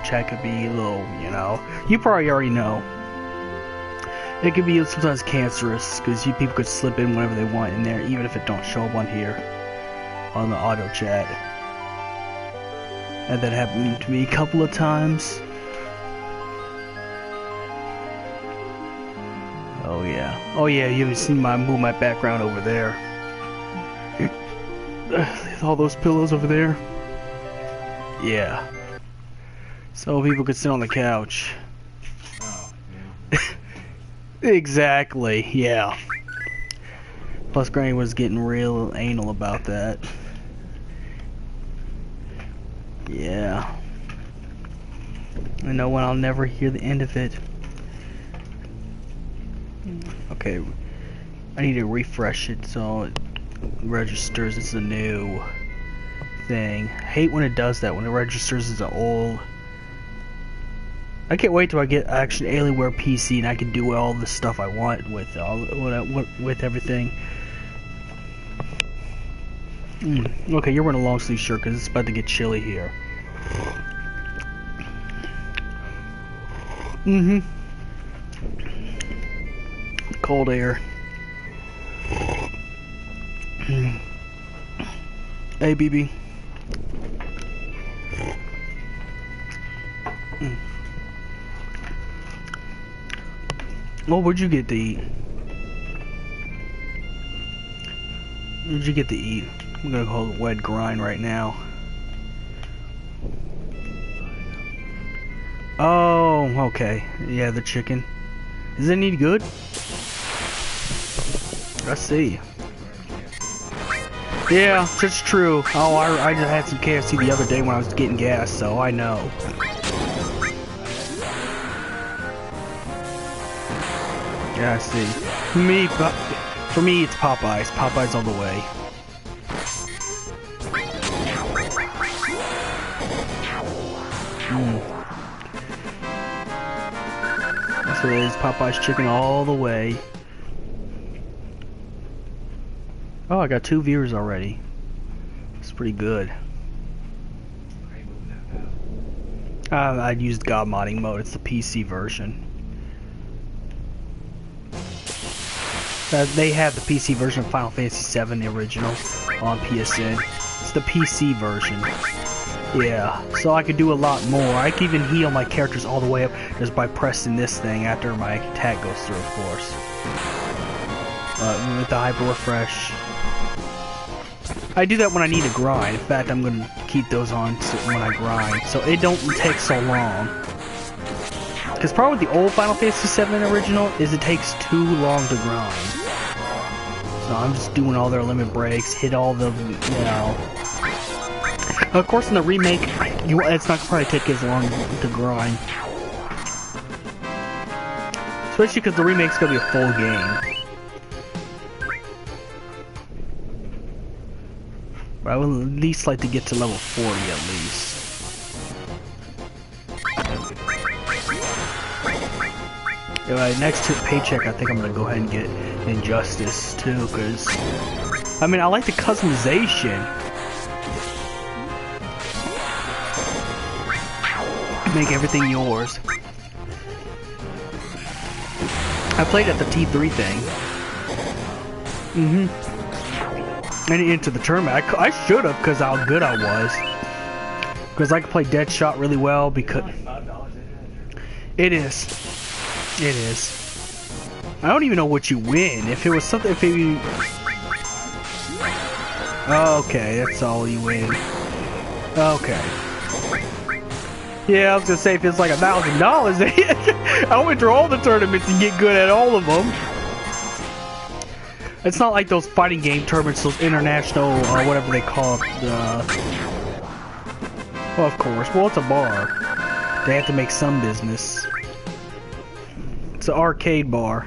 chat could be a little, you know, you probably already know. It could be sometimes cancerous, because people could slip in whatever they want in there, even if it don't show up on here, on the auto chat. And that happened to me a couple of times. Oh yeah, you haven't seen move my background over there. All those pillows over there. Yeah. So people could sit on the couch. Oh, yeah. Exactly, yeah. Plus Granny was getting real anal about that. Yeah. I know when I'll never hear the end of it. Okay. I need to refresh it so it registers as a new thing. I hate when it does that, when it registers as an old. I can't wait till I get actually Alienware PC and I can do all the stuff I want with with everything. Okay, you're wearing a long sleeve shirt because it's about to get chilly here. Cold air. Hey, BB. Well, what'd you get to eat? What'd you get to eat? I'm gonna call it wet grind right now. Oh, okay. Yeah, the chicken. Is it any good? I see. Yeah, that's true. Oh, I just had some KFC the other day when I was getting gas, so I know. Yeah, I see. For me, it's Popeyes. Popeyes all the way. That's what it is. Popeyes chicken all the way. Oh, I got 2 viewers already. It's pretty good. I used God modding mode. It's the PC version. They have the PC version of Final Fantasy VII, the original, on PSN. It's the PC version. Yeah, so I could do a lot more. I can even heal my characters all the way up just by pressing this thing after my attack goes through, of course. With the hyper refresh. I do that when I need to grind. In fact, I'm going to keep those on when I grind, so it don't take so long. Because problem with the old Final Fantasy VII original is it takes too long to grind. So I'm just doing all their limit breaks, hit all the, you know. Of course, in the remake, it's not going to probably take as long to grind. Especially because the remake's going to be a full game. But I would at least like to get to level 40 at least. Yeah, next paycheck, I think I'm gonna go ahead and get Injustice too, cause I mean I like the customization. Make everything yours. I played at the T3 thing. And into the tournament. I should have, because how good I was. Because I could play Deadshot really well, because... It is. It is. I don't even know what you win. If it was something... If it... Okay, that's all you win. Okay. Yeah, I was gonna say, if it's like $1,000, I went through all the tournaments and get good at all of them. It's not like those fighting game tournaments, those international, whatever they call it. Well, of course. Well, it's a bar. They have to make some business. It's an arcade bar.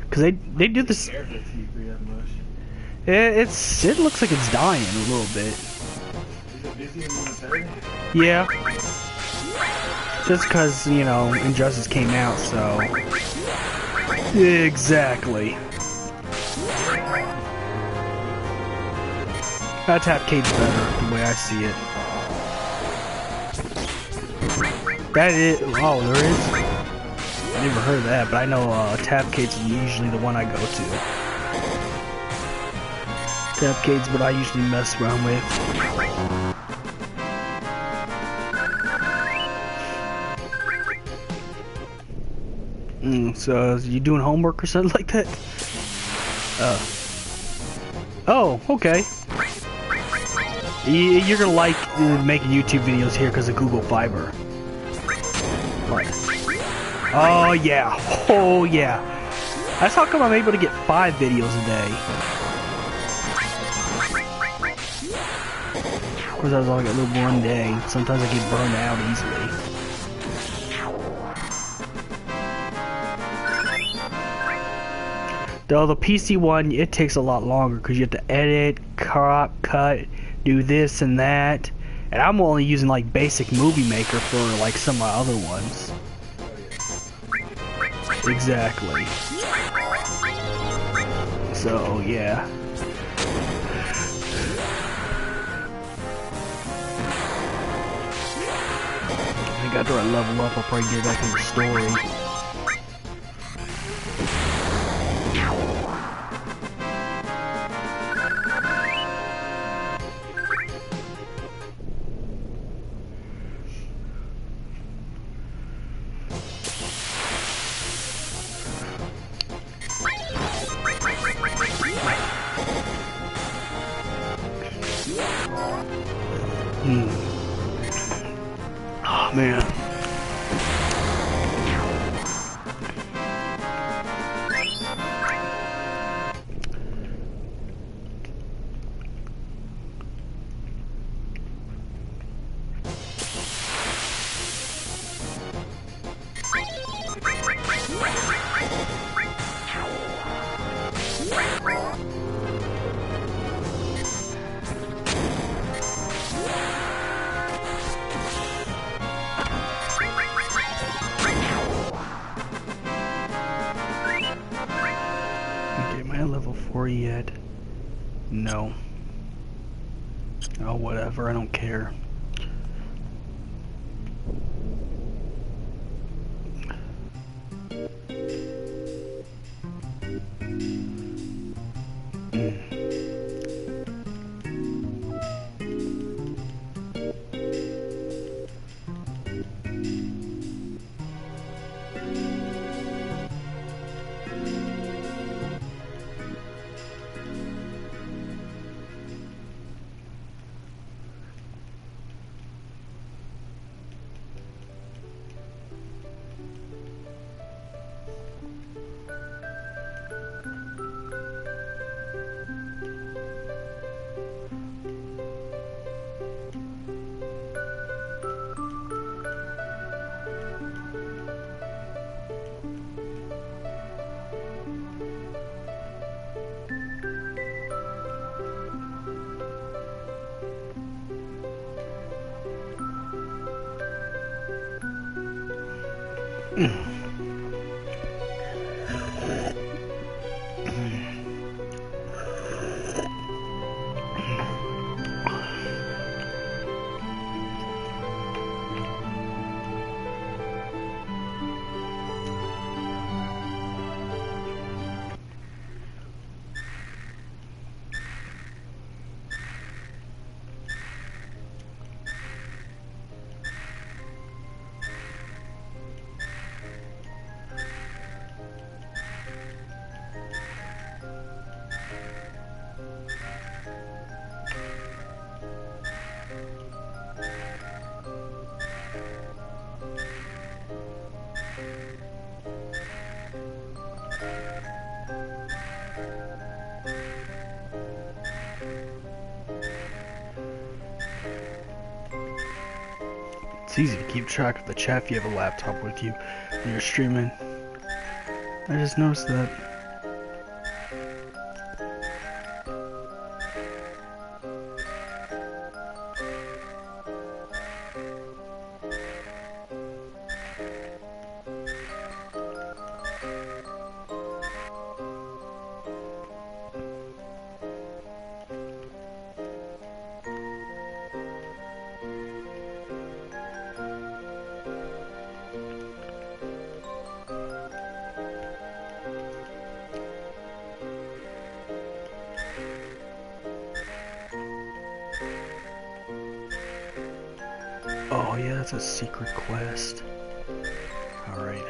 Cause they do this. It looks like it's dying a little bit. Is it busy in Minnesota? Yeah. Just cause, you know, Injustice came out, so. Exactly. That arcade's better, the way I see it. That is. Oh, there is. I never heard of that, but I know Tapcade's usually the one I go to. Tapcade's what I usually mess around with. So you doing homework or something like that? Oh, okay. You're gonna like making YouTube videos here because of Google Fiber. What? Oh yeah, oh yeah. That's how come I'm able to get 5 videos a day. Of course, I was only got one day. Sometimes I get burned out easily. Though the PC one, it takes a lot longer because you have to edit, crop, cut, do this and that. And I'm only using like basic Movie Maker for like some of my other ones. Exactly. So, yeah. I think after I level up, I'll probably get back in the story. Oh man. Am I at level 4 yet? No. Oh, whatever, I don't care. It's easy to keep track of the chat if you have a laptop with you when you're streaming. I just noticed that. Oh yeah, that's a secret quest. Alright.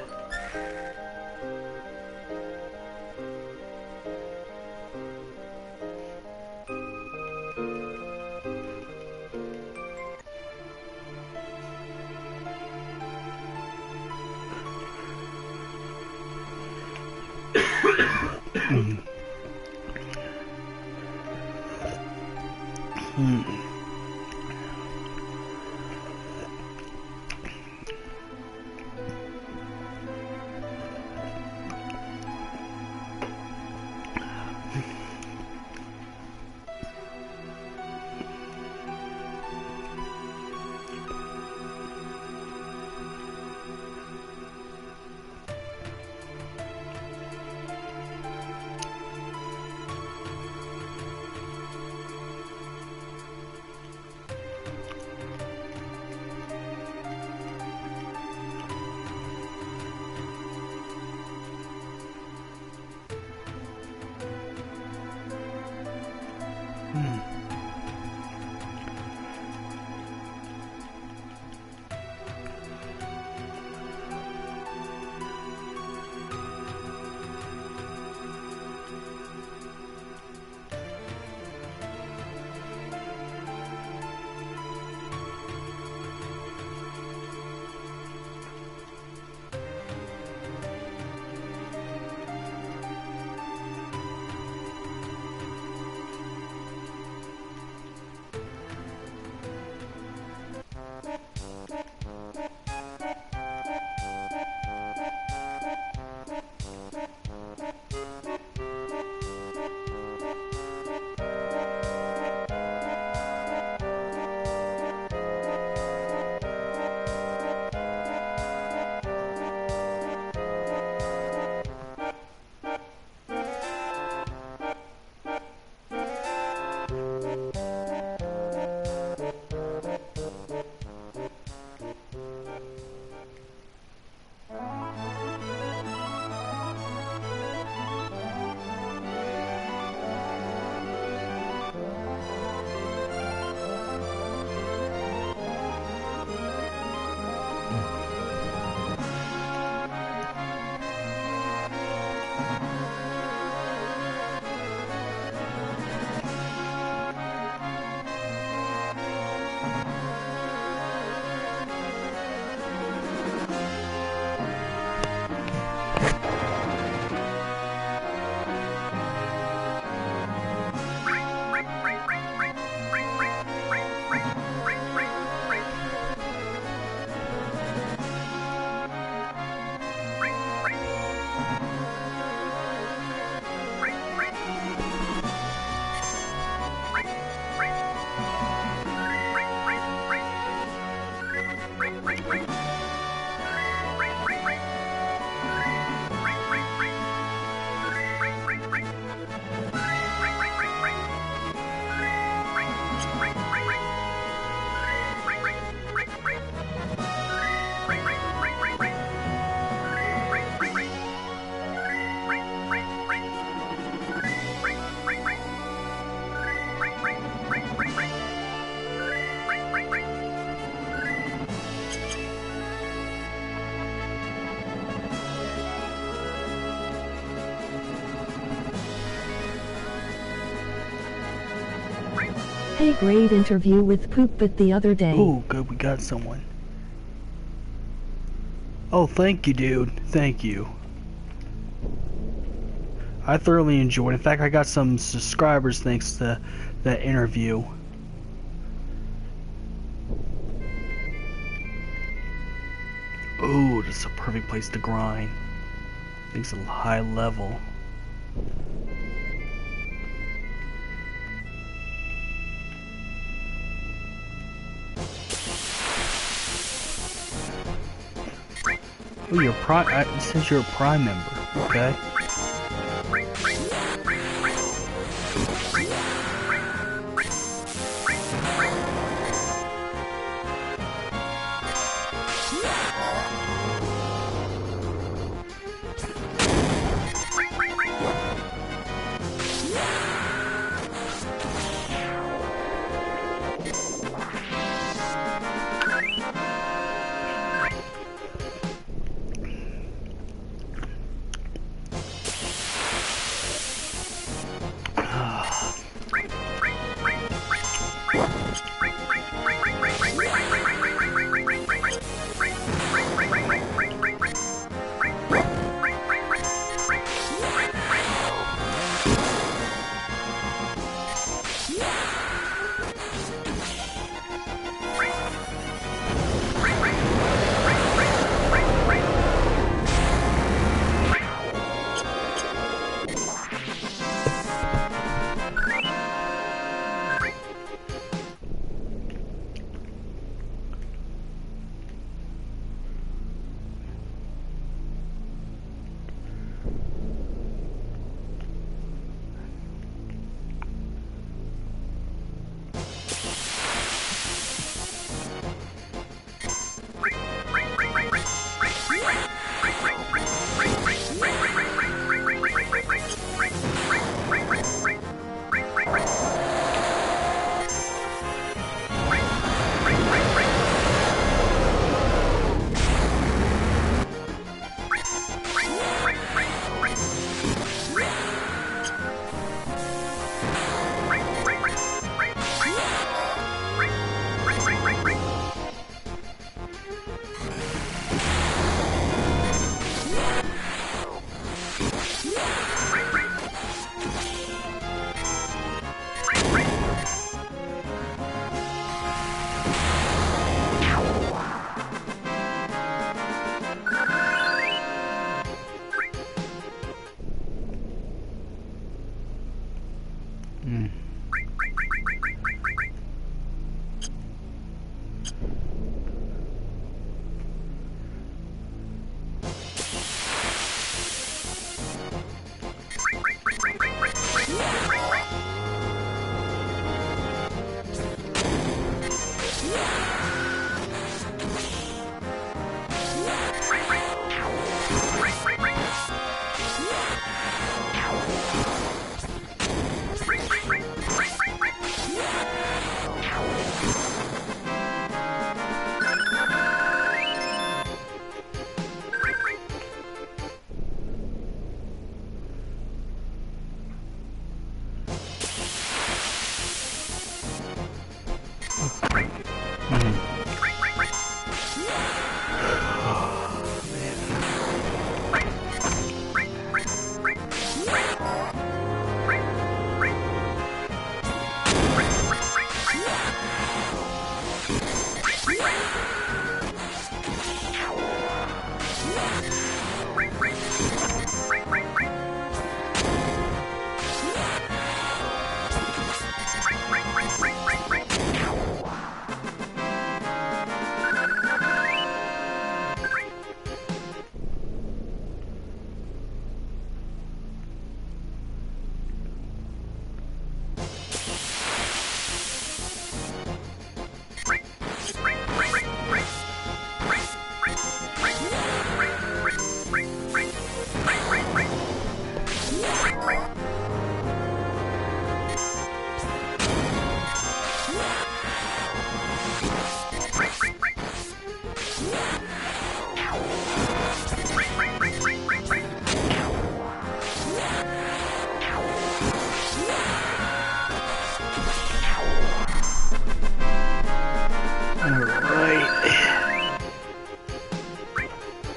Hey, great interview with Poopit the other day. Oh, good, we got someone. Oh, thank you, dude. Thank you. I thoroughly enjoyed it. In fact, I got some subscribers thanks to that interview. Oh, this is a perfect place to grind. Things a high level. Oh, you're Prime. It says you're a Prime member. Okay.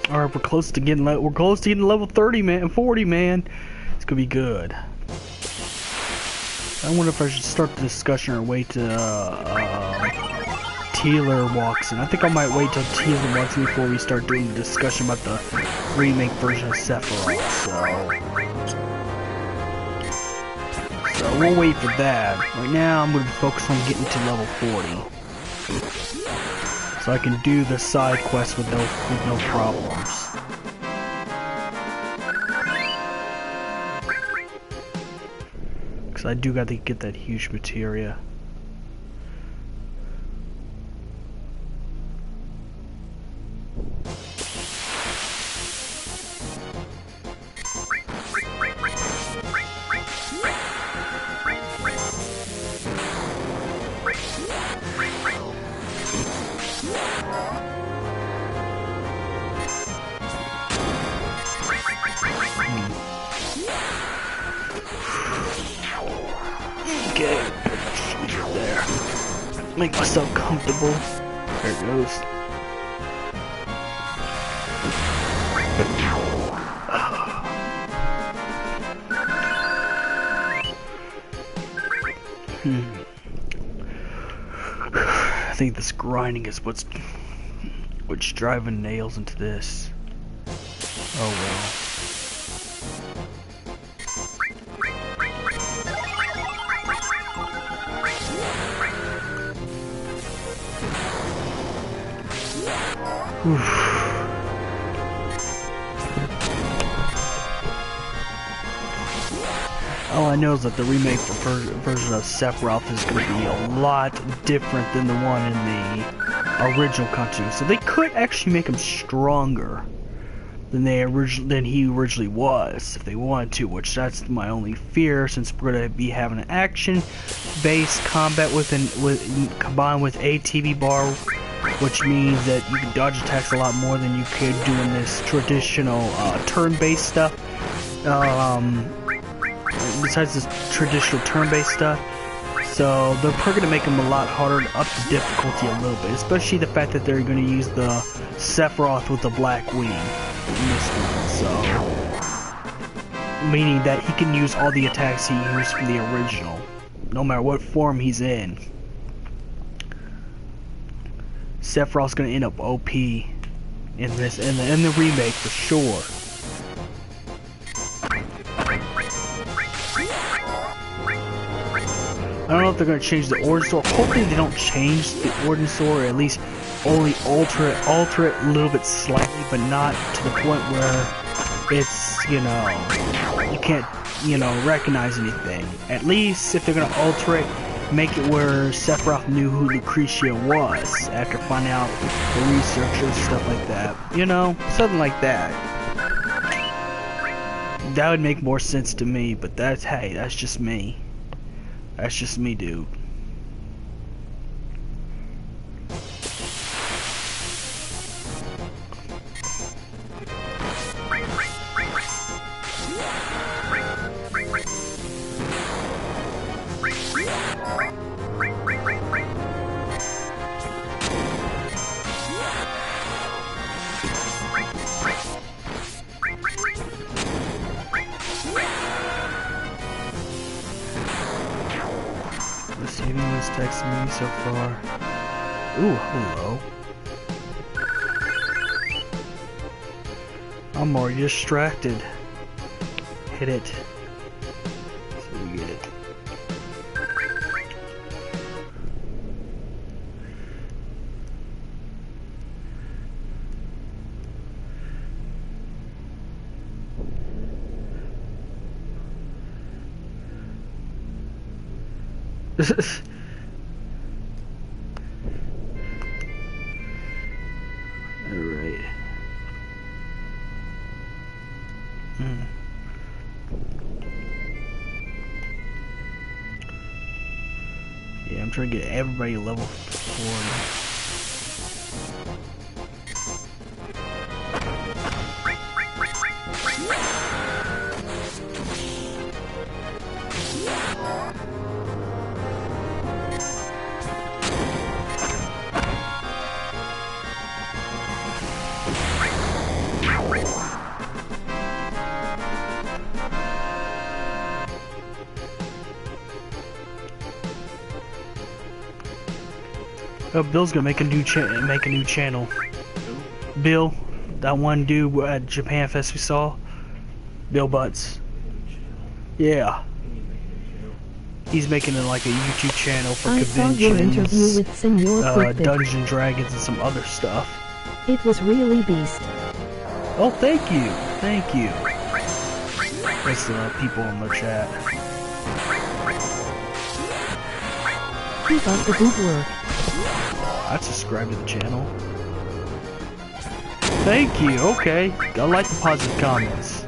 All right, we're close to getting level 30, man, 40, man. It's gonna be good. I wonder if I should start the discussion or wait till Teeler walks in. I think I might wait till Teeler walks in before we start doing the discussion about the remake version of Sephiroth. So we'll wait for that. Right now, I'm gonna focus on getting to level 40, so I can do the side quest with no problems. Because I do got to get that huge materia. Okay, there. Make myself comfortable. There it goes. I think this grinding is what's driving nails into this. Oh well. All I know is that the remake version of Sephiroth is going to be a lot different than the one in the original cartoon. So they could actually make him stronger than he originally was, if they wanted to. Which that's my only fear, since we're going to be having an action-based combat combined with a TV bar, which means that you can dodge attacks a lot more than you could doing this traditional turn-based stuff. Besides this traditional turn-based stuff, so they're probably going to make them a lot harder to up the difficulty a little bit, especially the fact that they're going to use the Sephiroth with the black wing in this one, so meaning that he can use all the attacks he used from the original, no matter what form he's in. Sephiroth's going to end up OP in this in the remake for sure. I don't know if they're going to change the Origin Sword. Hopefully they don't change the Origin Sword, or at least only alter it a little bit slightly, but not to the point where it's, you can't, recognize anything. At least if they're going to alter it, make it where Sephiroth knew who Lucretia was after finding out the research or stuff like that. Something like that. That would make more sense to me, but that's just me. That's just me, dude. Receiving this text me so far. Ooh, hello. I'm already distracted. Hit it. So we get it. Alright. Yeah, I'm trying to get everybody level 4. Bill's gonna make a new channel. Bill, that one dude at Japan Fest we saw. Bill Butts. Yeah. He's making it like a YouTube channel for I saw your interview conventions, with Senor Puppet. Dungeons and Dragons, and some other stuff. It was really beast. Oh, thank you. Thank you. There's people in the chat. Keep up the good work. I subscribe to the channel. Thank you. Okay. I like the positive comments.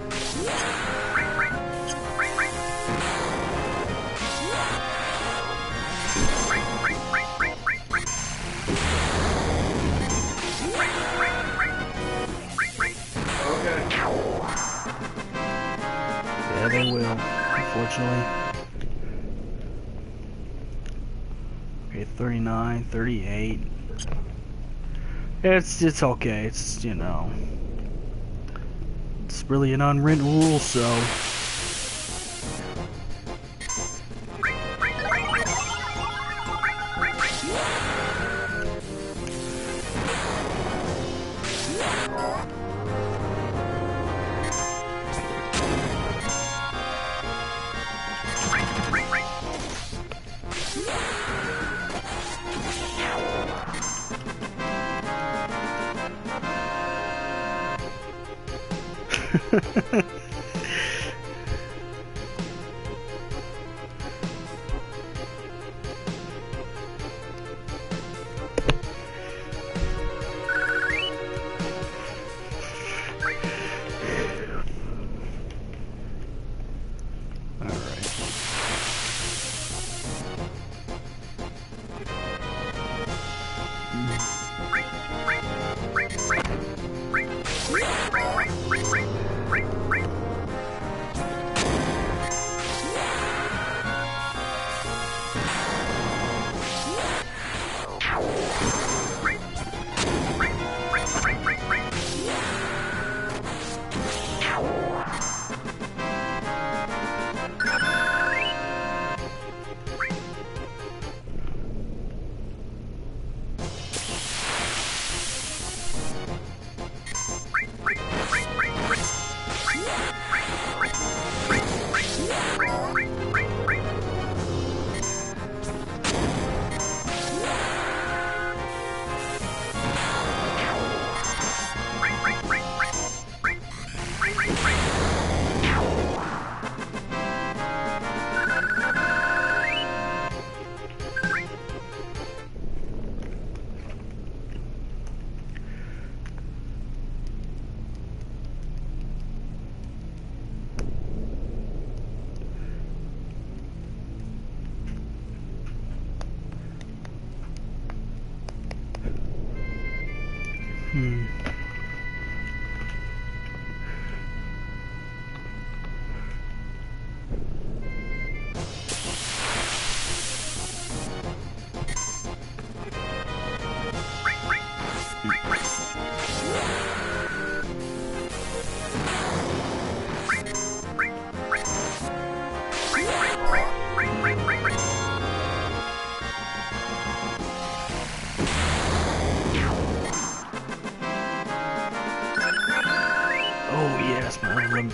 Yeah, they will, unfortunately. Okay, 39, 38. It's okay. It's, you know, it's really an unwritten rule, so.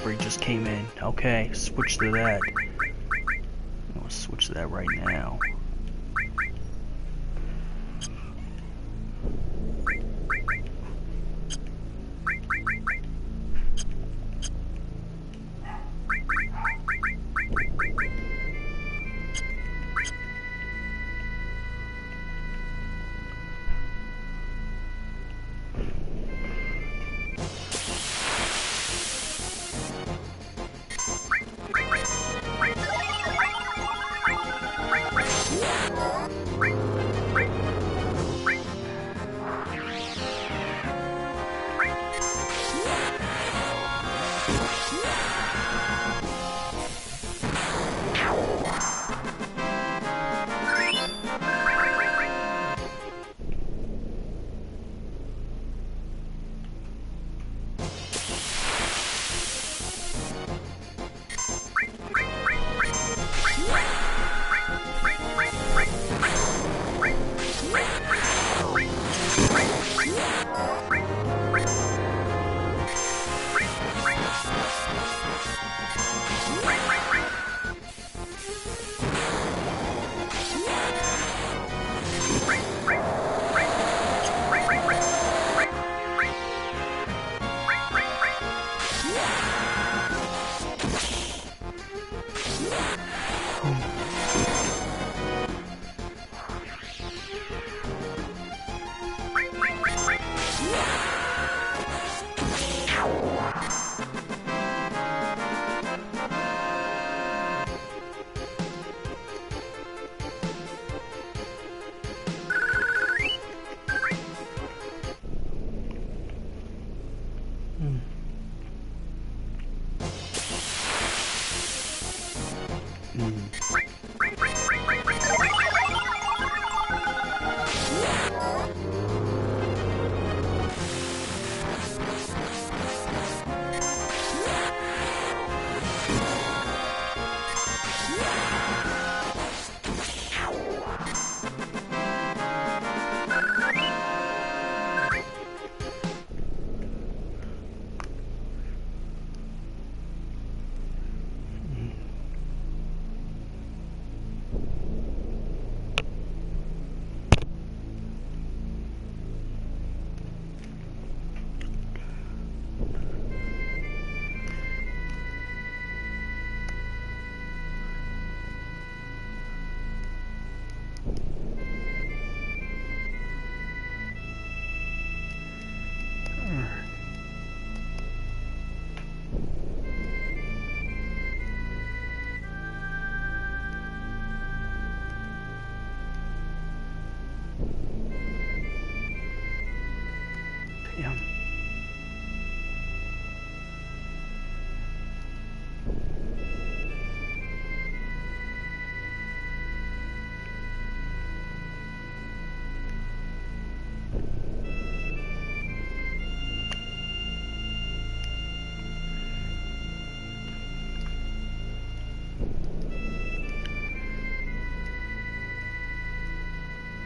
Break just came in. Okay, switch to that. I'm gonna switch to that right now. Hmm. Damn.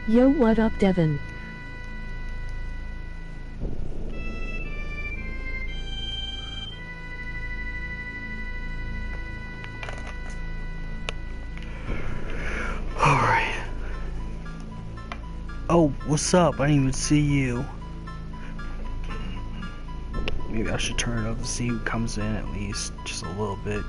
Yo, what up, Devin? Alright. Oh, what's up? I didn't even see you. Maybe I should turn it up to see who comes in at least. Just a little bit.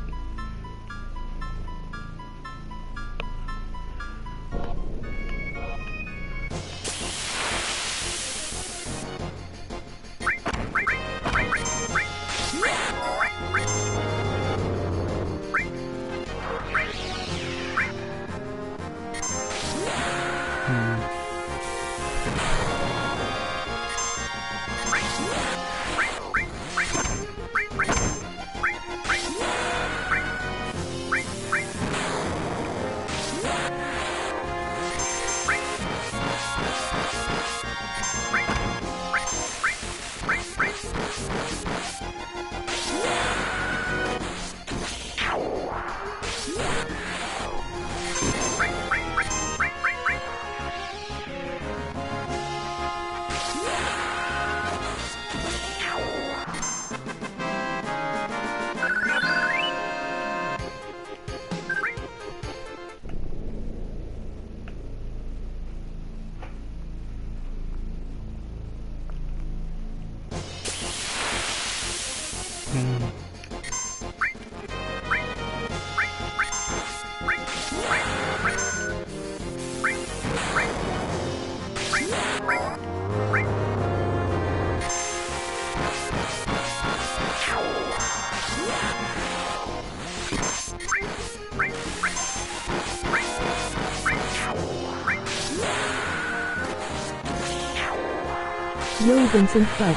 Yo, Vincent Bud.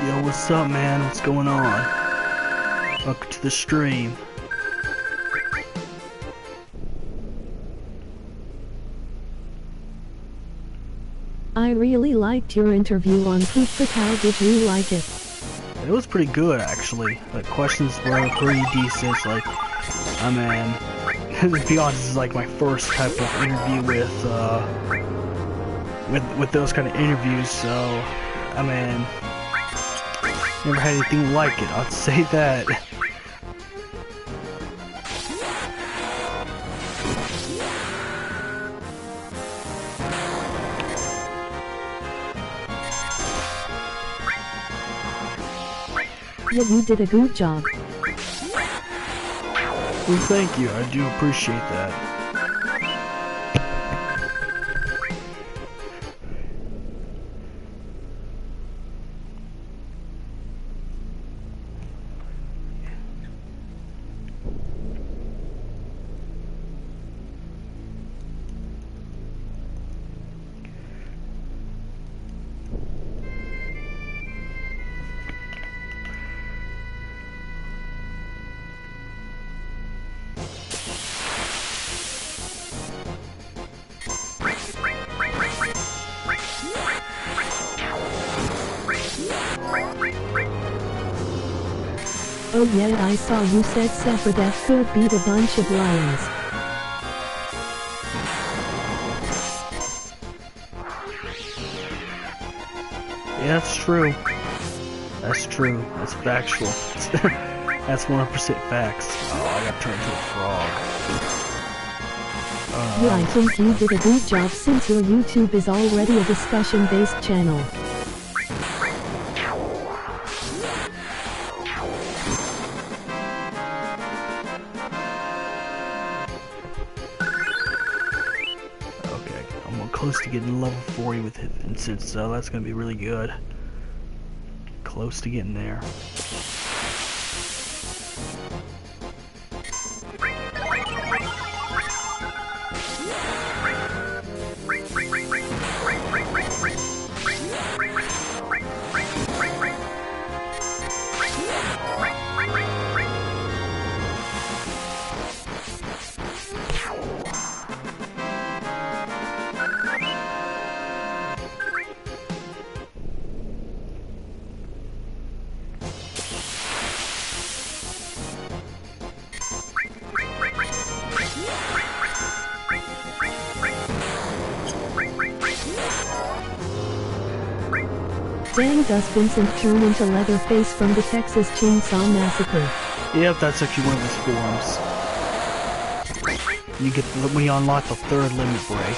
Yo, what's up, man? What's going on? Welcome to the stream. I really liked your interview on Poop, but how did you like it? It was pretty good, actually. The questions were pretty decent. Like, I mean, to be honest, this is like my first type of interview with those kind of interviews. So, I mean, never had anything like it. I'd say that. Yeah, you did a good job. Well, thank you. I do appreciate that. Oh yeah, I saw you said Sephiroth could beat a bunch of lions. Yeah, that's true. That's true. That's factual. That's 100% facts. Oh, I got turned into a frog. Yeah, I think you did a good job since your YouTube is already a discussion-based channel. Okay, I'm close to getting level 40 with it, and since that's gonna be really good. Close to getting there. Dang, does Vincent turn into Leatherface from the Texas Chainsaw Massacre? Yep, that's actually one of his forms. You get when you unlock the third limit break.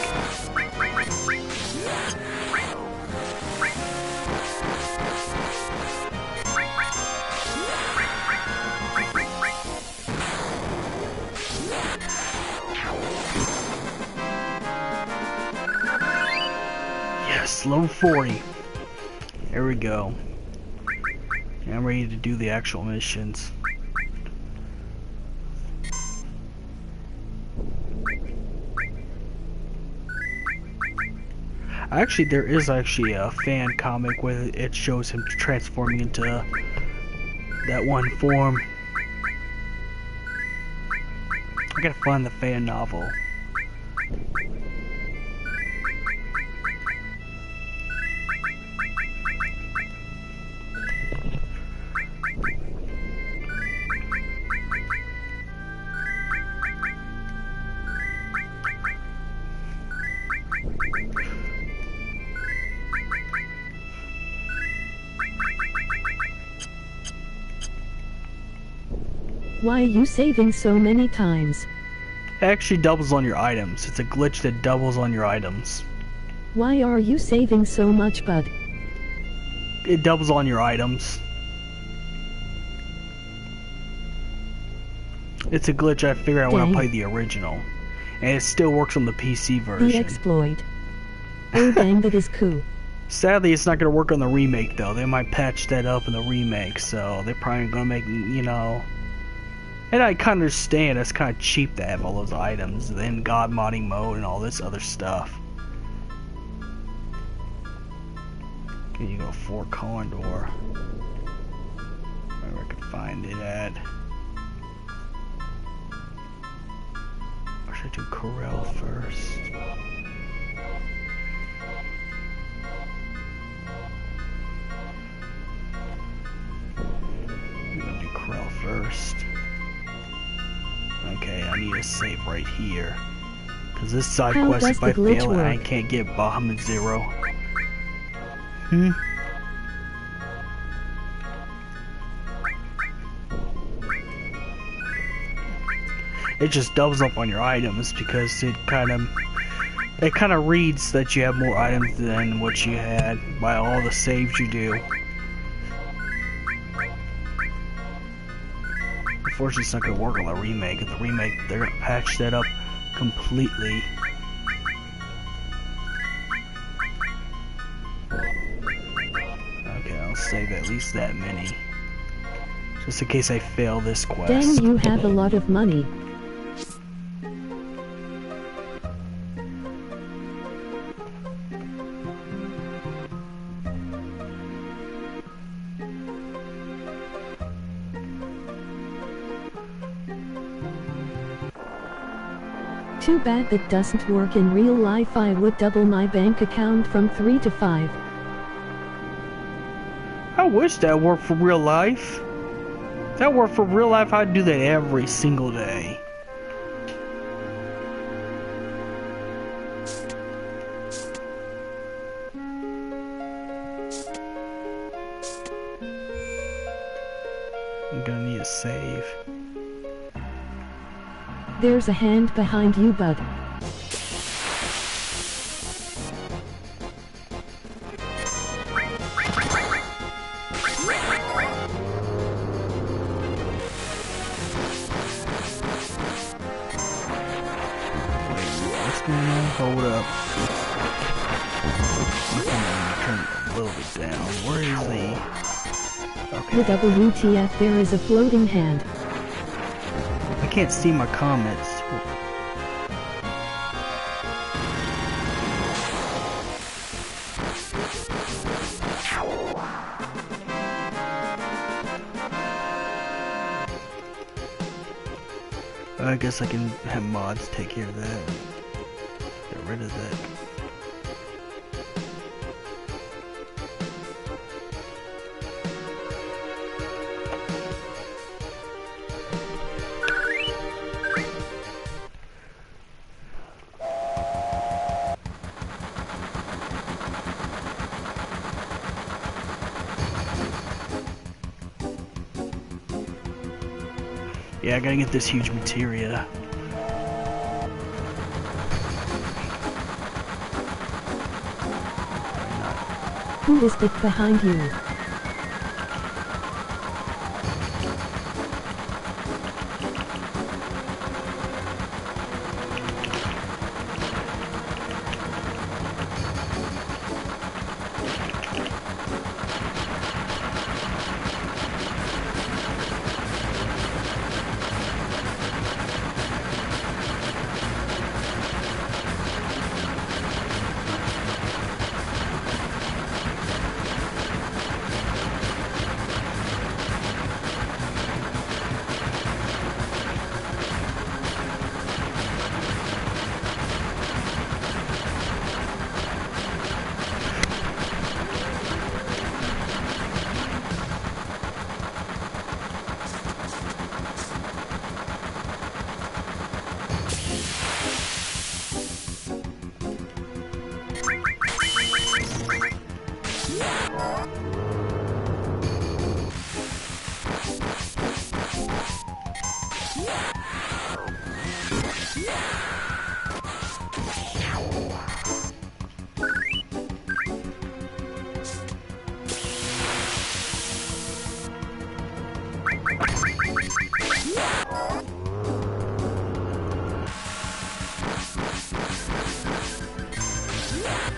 Yes, level 40. There we go. I'm ready to do the actual missions. Actually, there is actually a fan comic where it shows him transforming into that one form. I gotta find the fan novel. Why are you saving so many times? It actually doubles on your items. It's a glitch that doubles on your items. Why are you saving so much, bud? It doubles on your items. It's a glitch I figured out when I Dang. played the original. And it still works on the PC The version. exploit. Oh dang, that is cool. Sadly, it's not going to work on the remake, though. They might patch that up in the remake, so they're probably going to make, you know... And I kind of understand it's kind of cheap to have all those items in God modding mode and all this other stuff. Okay, you go Fort Condor. Where I can find it at. Or should I do Corel first? I'm gonna do Corel first. Okay, I need to save right here. Cause this side How quest, does if I the glitch fail it, I work? can't get Bahamut Zero. It just doubles up on your items because it kind of reads that you have more items than what you had by all the saves you do. Unfortunately, it's not going to work on the remake. The remake, they're going to patch that up completely. Okay, I'll save at least that many. Just in case I fail this quest. Dang, you have a lot of money. Too bad that doesn't work in real life. I would double my bank account from 3 to 5. I wish that worked for real life. that were for real life, I'd do that every single day. I'm gonna need a save. There's a hand behind you, bud. What's going on? Hold up. I'm gonna turn it a little bit down. Where is the... Okay. The WTF, there is a floating hand. I can't see my comments. I guess I can have mods take care of that. Get rid of that. Yeah, I gotta get this huge materia. Who is it behind you?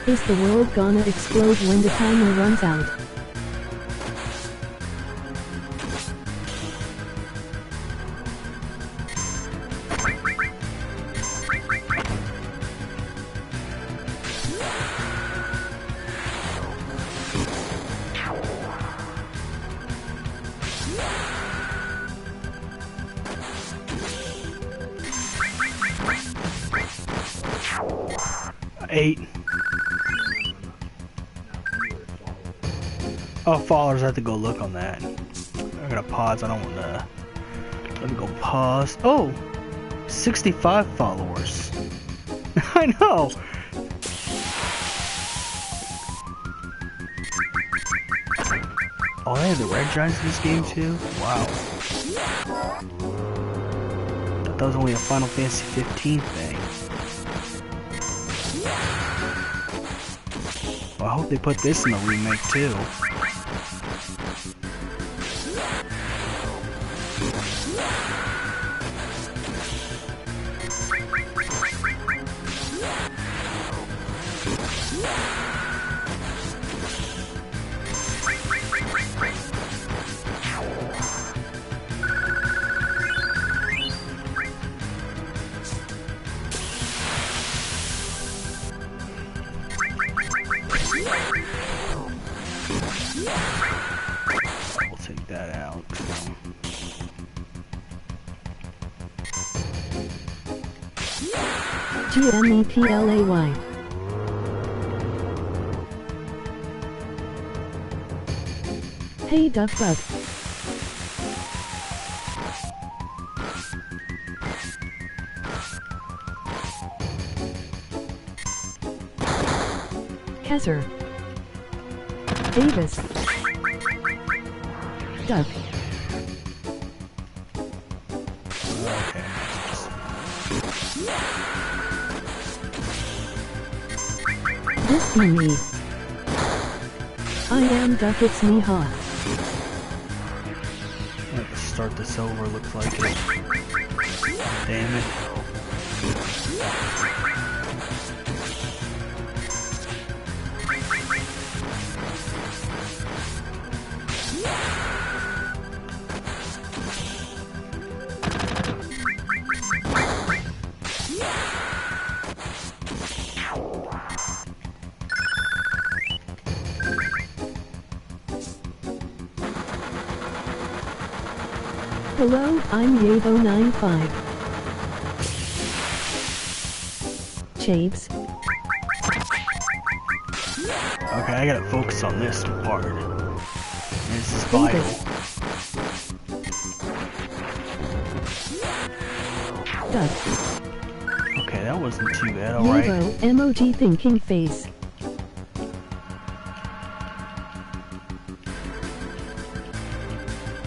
Is the world gonna explode when the timer runs out? Eight. Oh, followers, I have to go look on that. I gotta pause, I don't wanna... Let me go pause. Oh! 65 followers. I know! Oh, they have the red giants in this game too? Wow. I thought that was only a Final Fantasy 15 thing. Well, I hope they put this in the remake too. We'll take that out. GMEPLAY. Hey Duck Bug. Kaiser. Davis. Duck. Okay. This be me. I am Duck, it's me, ha. Let's start this over, looks like it. Damn it. Hello, I'm Yavo95. Chaves. Okay, I gotta focus on this part. This is vital. Duck. Okay, that wasn't too bad, alright. Yavo, emoji thinking face.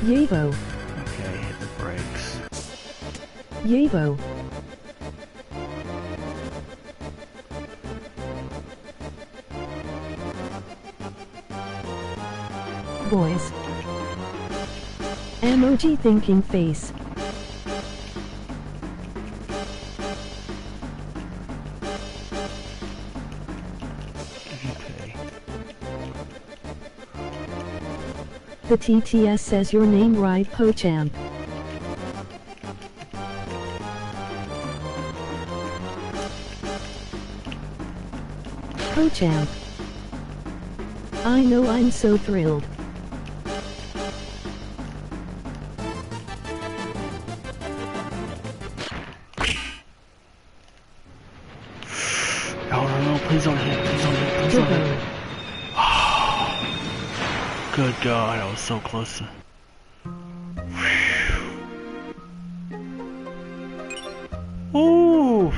Yavo. Okay, hit the brakes. Yavo. Boys. Emoji thinking face. Okay. The TTS says your name right, Pochamp. Pochamp. I know, I'm so thrilled. No, please don't hit, please don't hit, please don't hit. Jibbo. Good God, I was so close to... Ooh,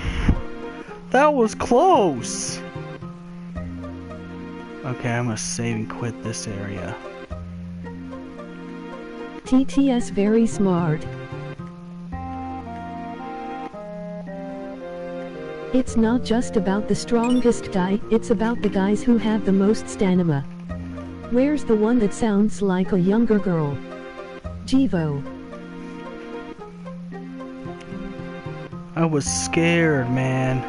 that was close. Okay, I'm gonna save and quit this area. TTS very smart. It's not just about the strongest guy, it's about the guys who have the most stamina. Where's the one that sounds like a younger girl? Jivo. I was scared, man.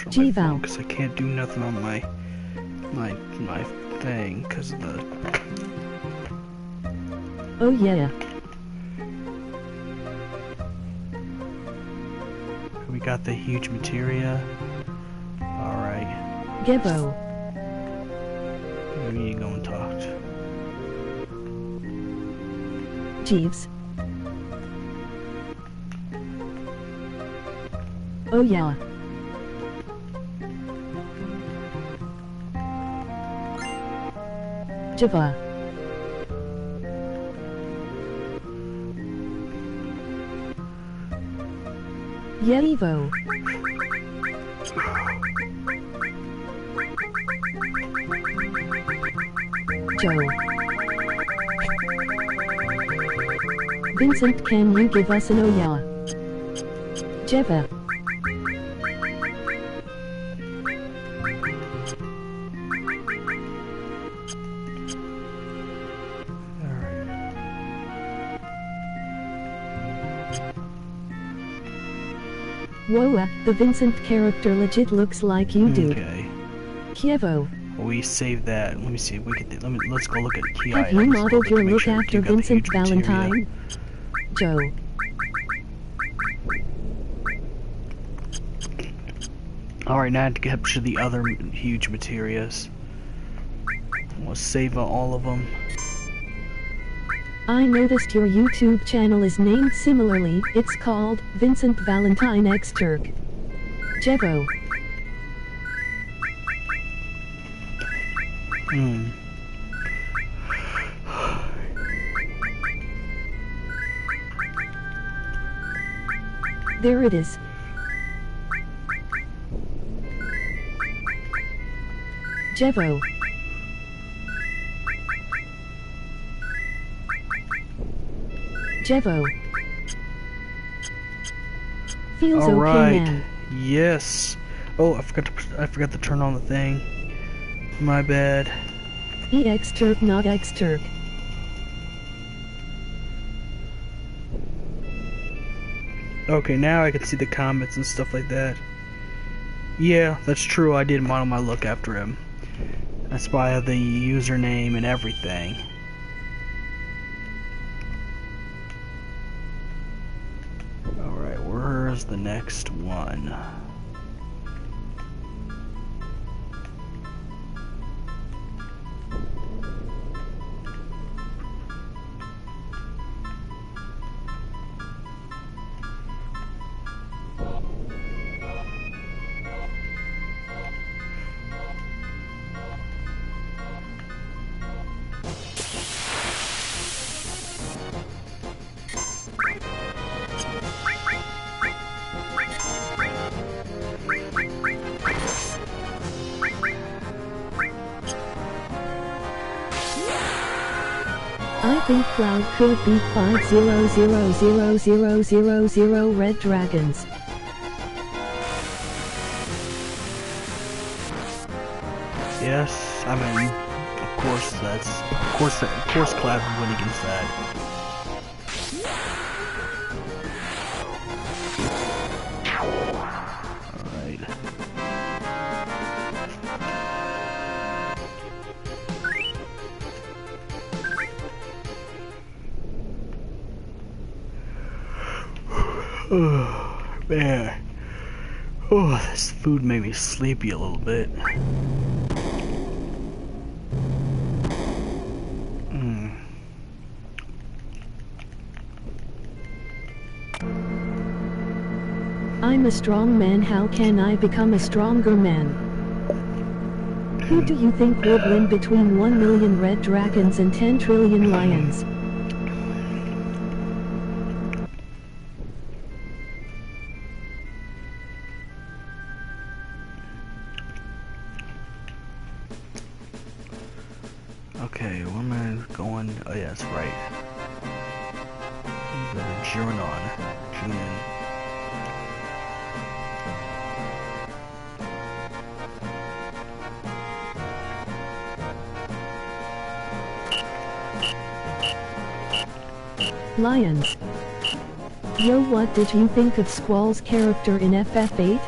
G-Val. Because I can't do nothing on my thing because of the... Oh yeah. We got the huge materia. Alright. Gevo. Maybe you go and talk to... Jeeves. Oh yeah. Java. Yevo. Joe. Vincent, can you give us an oh yeah? Jeva. Whoa, the Vincent character legit looks like you do. Okay. Kievo. We saved that. Let me see if we can. Let's go look at key Have items. you modeled your Make look sure after you got the Vincent huge materia. Valentine? Joe. Alright, now I have to capture the other huge materias. We'll save all of them. I noticed your YouTube channel is named similarly. It's called Vincent Valentine X Turk. Jevo. There it is. Jevo. Jevo. Feels All okay, right. man. Yes. Oh, I forgot to turn on the thing. My bad. EX Turk, not X Turk. Okay, now I can see the comments and stuff like that. Yeah, that's true. I did model my look after him. That's why I have the username and everything. Alright, where's the next one? I think Cloud could beat 5000000 red dragons. Yes, I mean, of course Cloud would win against that. Alright. Oh, man. Oh, this food made me sleepy a little bit. I'm a strong man, how can I become a stronger man? Who do you think would win between 1 million red dragons and 10 trillion lions? Okay, where am I going? Oh yeah, that's right. Go to Junon. Lions. Yo, what did you think of Squall's character in FF8?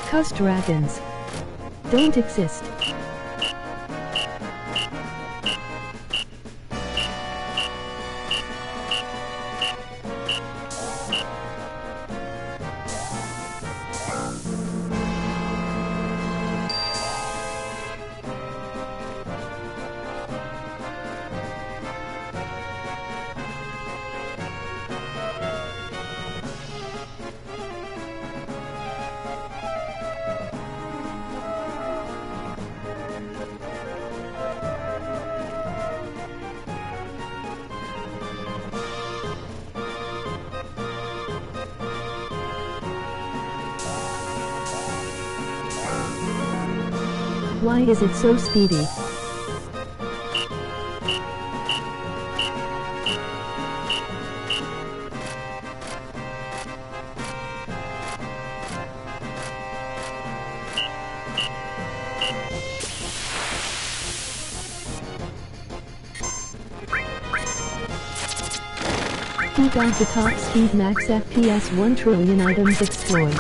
'Cause dragons don't exist. Why is it so speedy? He got the top speed max FPS 1 trillion items exploit.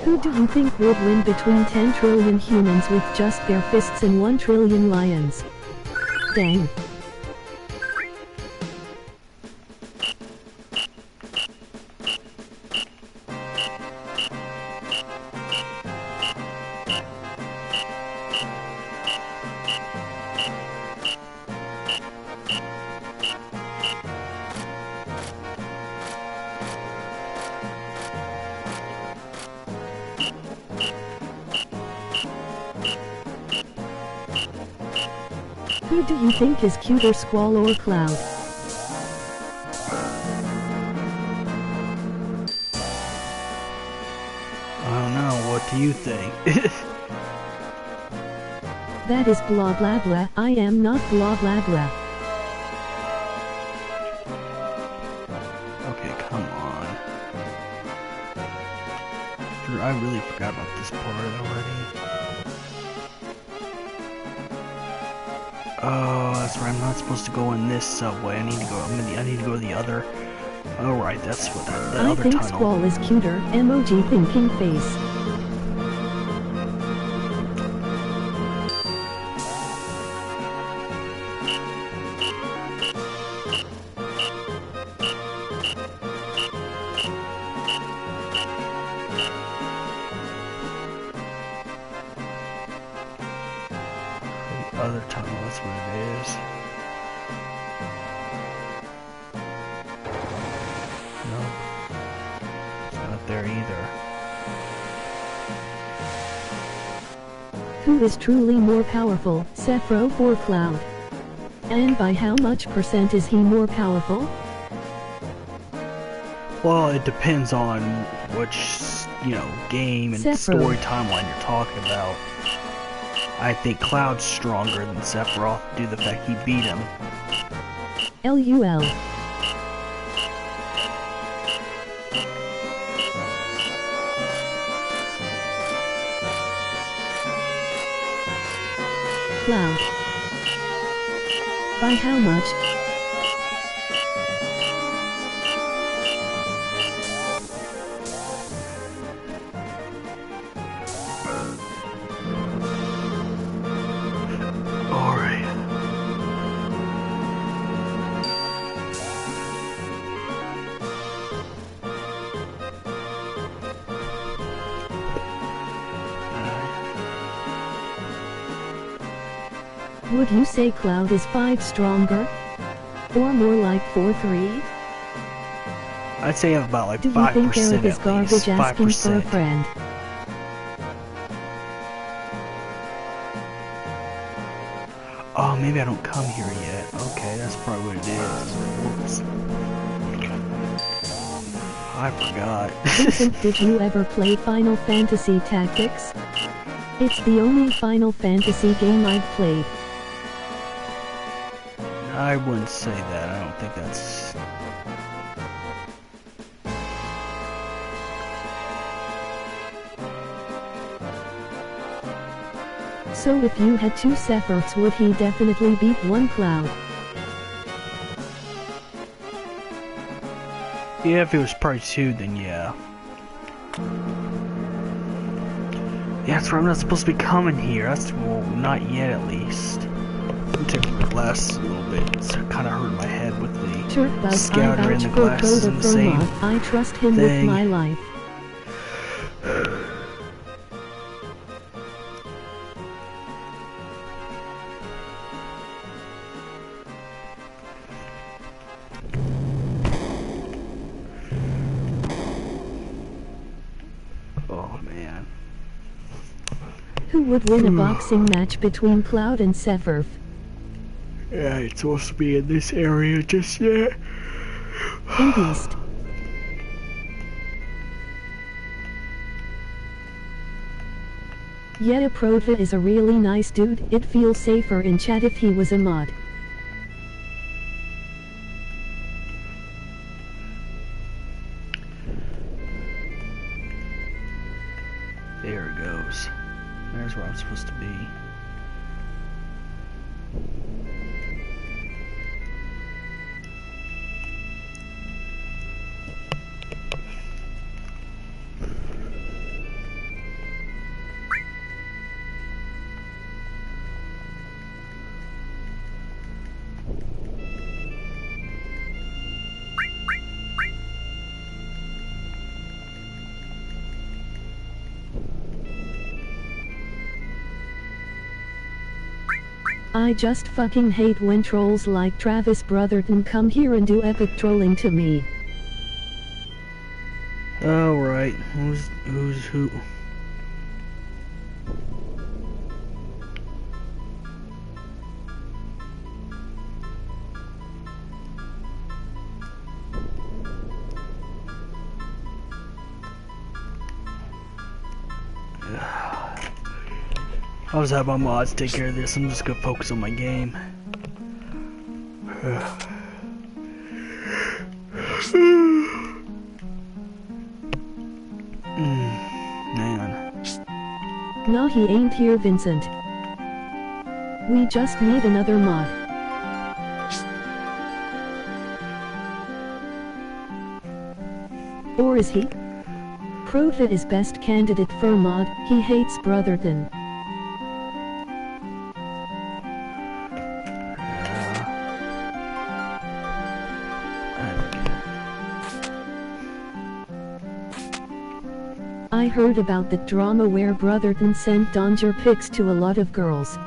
Who do you think would win between 10 trillion humans with just their fists and 1 trillion lions? Dang. Who do you think is cuter, Squall or Cloud? know. What do you think? That is blah blah blah. I am not blah blah blah. Okay, come on. I really forgot about this part already. Oh, that's right. I'm not supposed to go in this subway. I need to go. I need to go to the other. Oh, right. That's what that I other think tunnel. Squall is cuter. Emoji thinking face. Other tunnel, that's what it is. Nope. It's not there either. Who is truly more powerful, Sephiroth or Cloud? And by how much % is he more powerful? Well, it depends on which, game and Sephiroth. story timeline you're talking about. I think Cloud's stronger than Sephiroth due to the fact he beat him. LUL. Cloud. By how much? Alright. Would you say Cloud is 5 stronger? Or more like 4-3? I'd say about like Do you 5% think Eric is at garbage least. asking for a 5%. friend? Oh, maybe I don't come here yet. Okay, that's probably what it is. Whoops. I forgot. Vincent, did you ever play Final Fantasy Tactics? It's the only Final Fantasy game I've played. I wouldn't say that. I don't think that's... So if you had 2 Sephiroths, would he definitely beat 1 Cloud? Yeah, if it was probably 2, then yeah. Yeah, that's right. I'm not supposed to be coming here. That's, well, not yet at least. I'm taking the glass a little bit. It's kind of hurt my head with the Sure, but I scouter and vouch the for glasses and the same Proto. I trust him with thing. my life. Oh, man. Who would win a boxing match between Cloud and Sephiroth? Yeah, it's supposed to be in this area just yet. In Beast. Yeta Prodva is a really nice dude. It feels safer in chat if he was a mod. There it goes. There's where I'm supposed to be. I just fucking hate when trolls like Travis Brotherton come here and do epic trolling to me. Alright, who's who? I'll just have my mods take care of this. I'm just gonna focus on my game. Man. No, he ain't here, Vincent. We just need another mod. Or is he? Prophet is best candidate for mod, he hates Brotherton. I heard about that drama where Brotherton sent Danger pics to a lot of girls.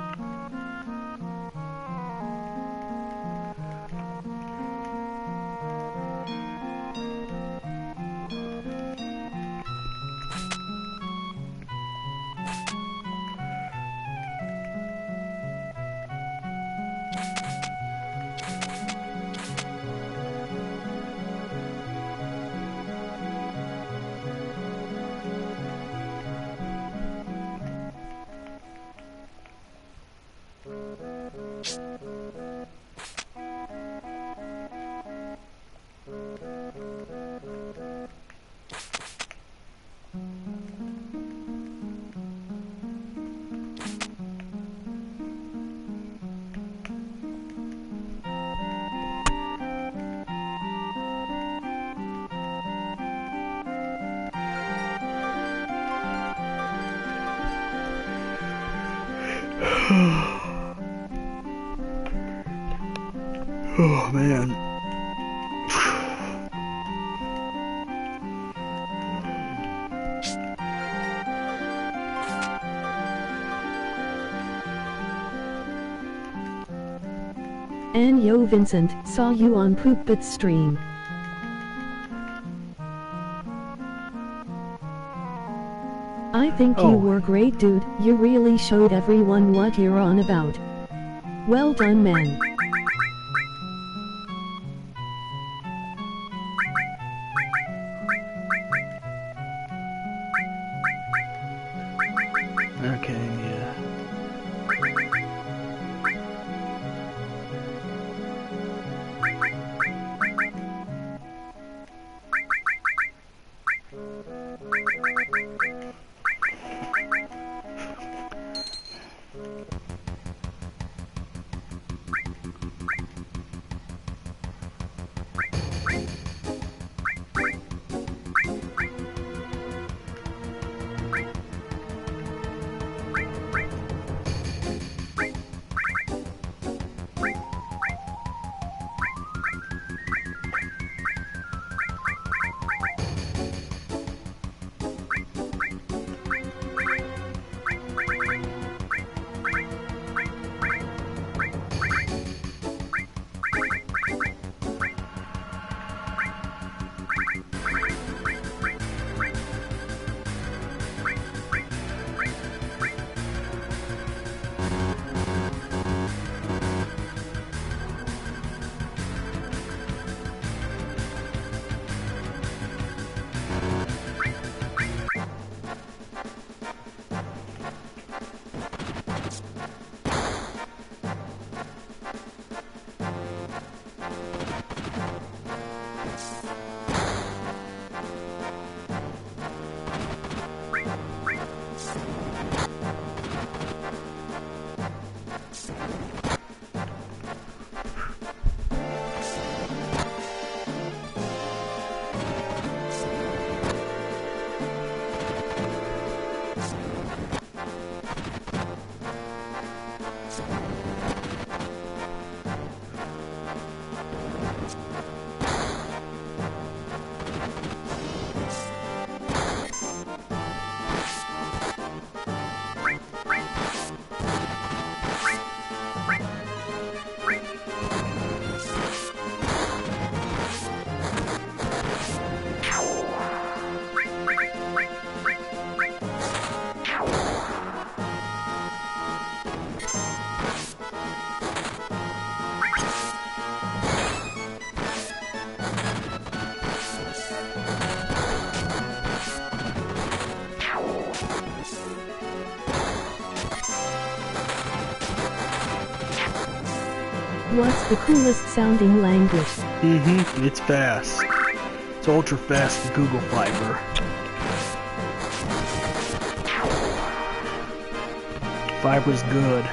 Oh man. And yo Vincent, saw you on Poopbit's stream. I think you were great, dude. You really showed everyone what you're on about. Well done, man. Okay, yeah. What's the coolest sounding language? It's fast. It's ultra fast for Google Fiber. Fiber's good.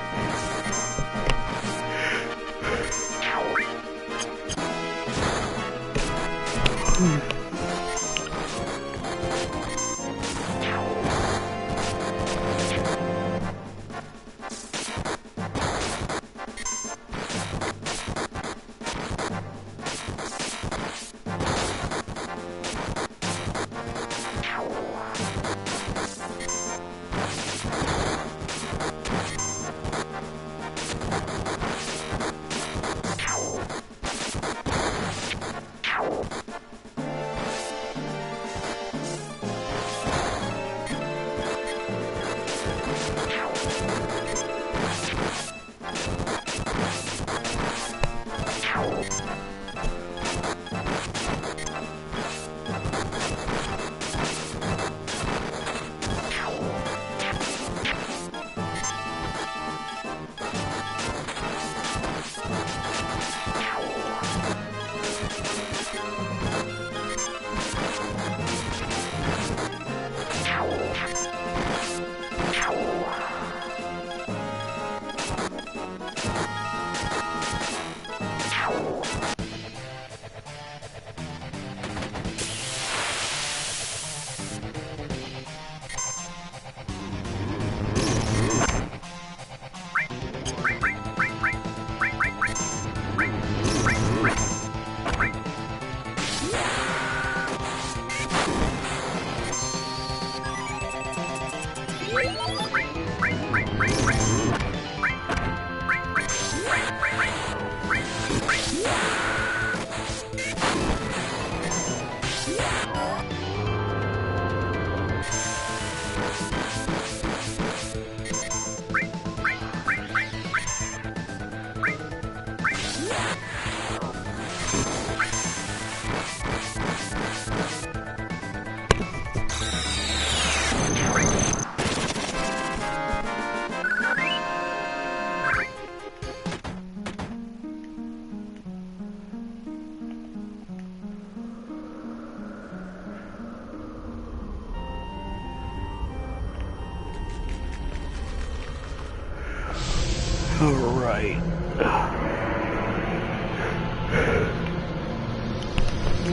Alright.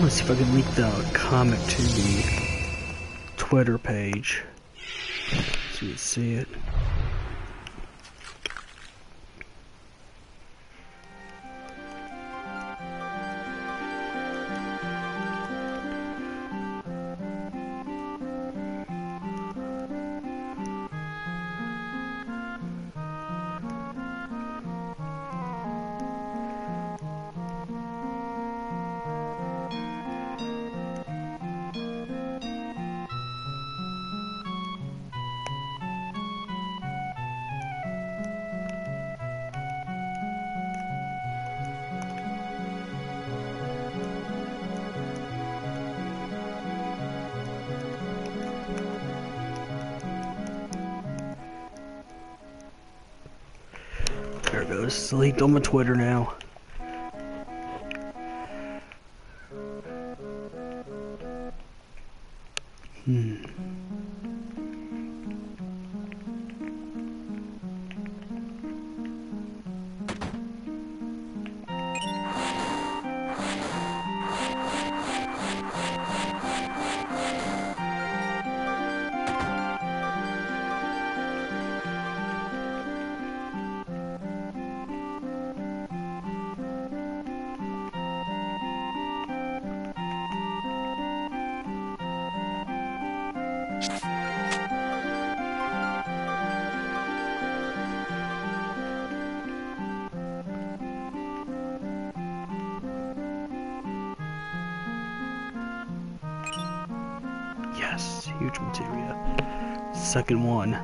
Let's see if I can link the comic to the Twitter page so you can see it. There it goes. It's linked on my Twitter now. Yes, huge materia. Second one.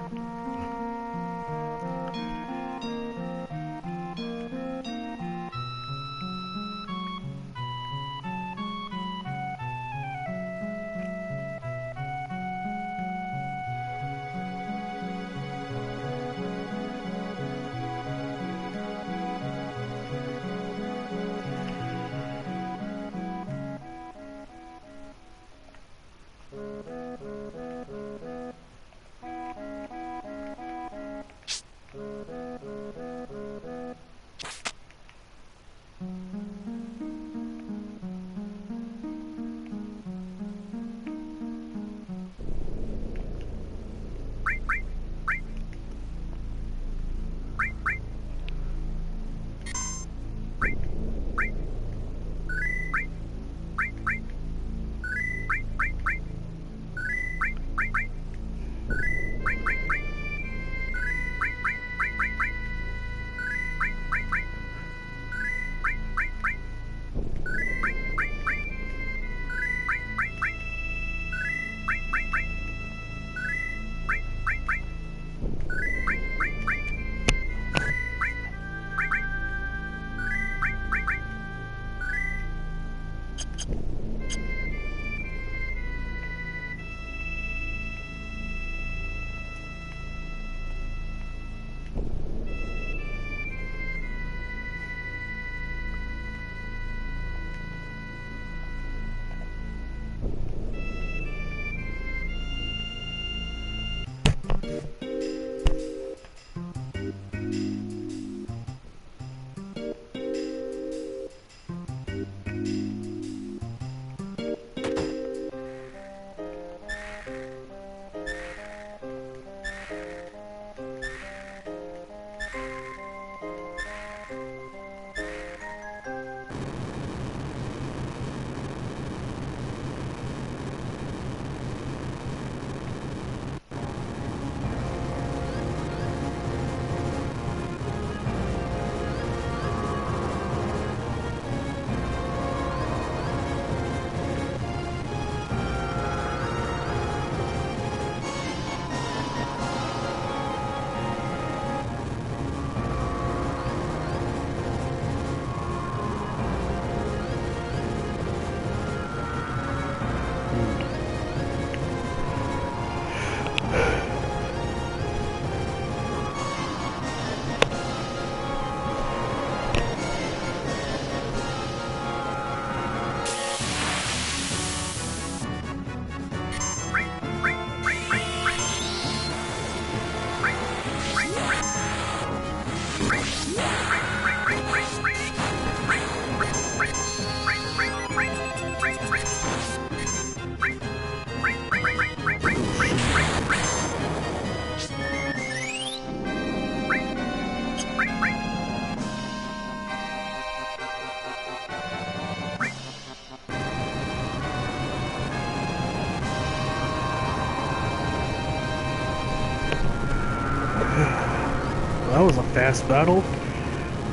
That was a fast battle.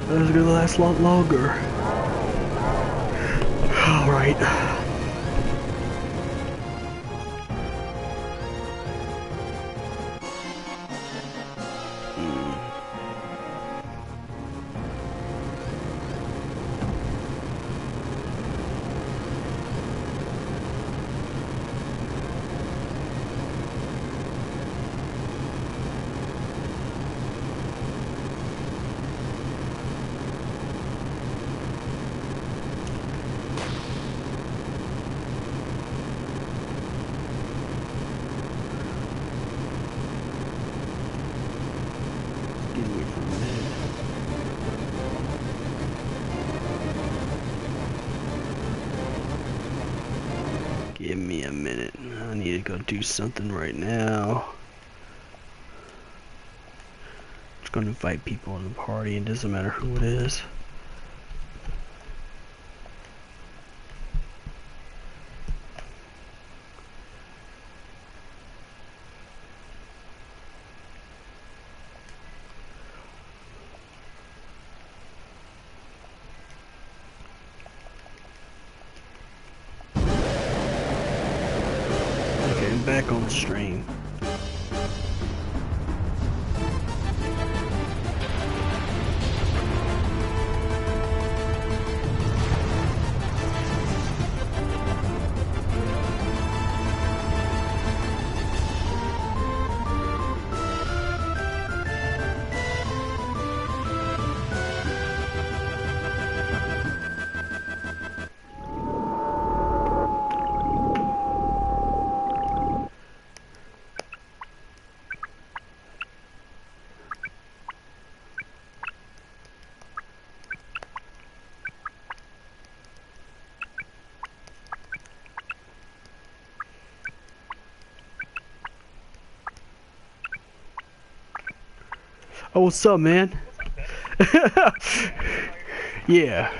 That was gonna last a lot longer. Alright. Give me a minute. I need to go do something right now. Just gonna invite people in the party. It doesn't matter who it is. Back on stream. Oh, what's up, man? Yeah.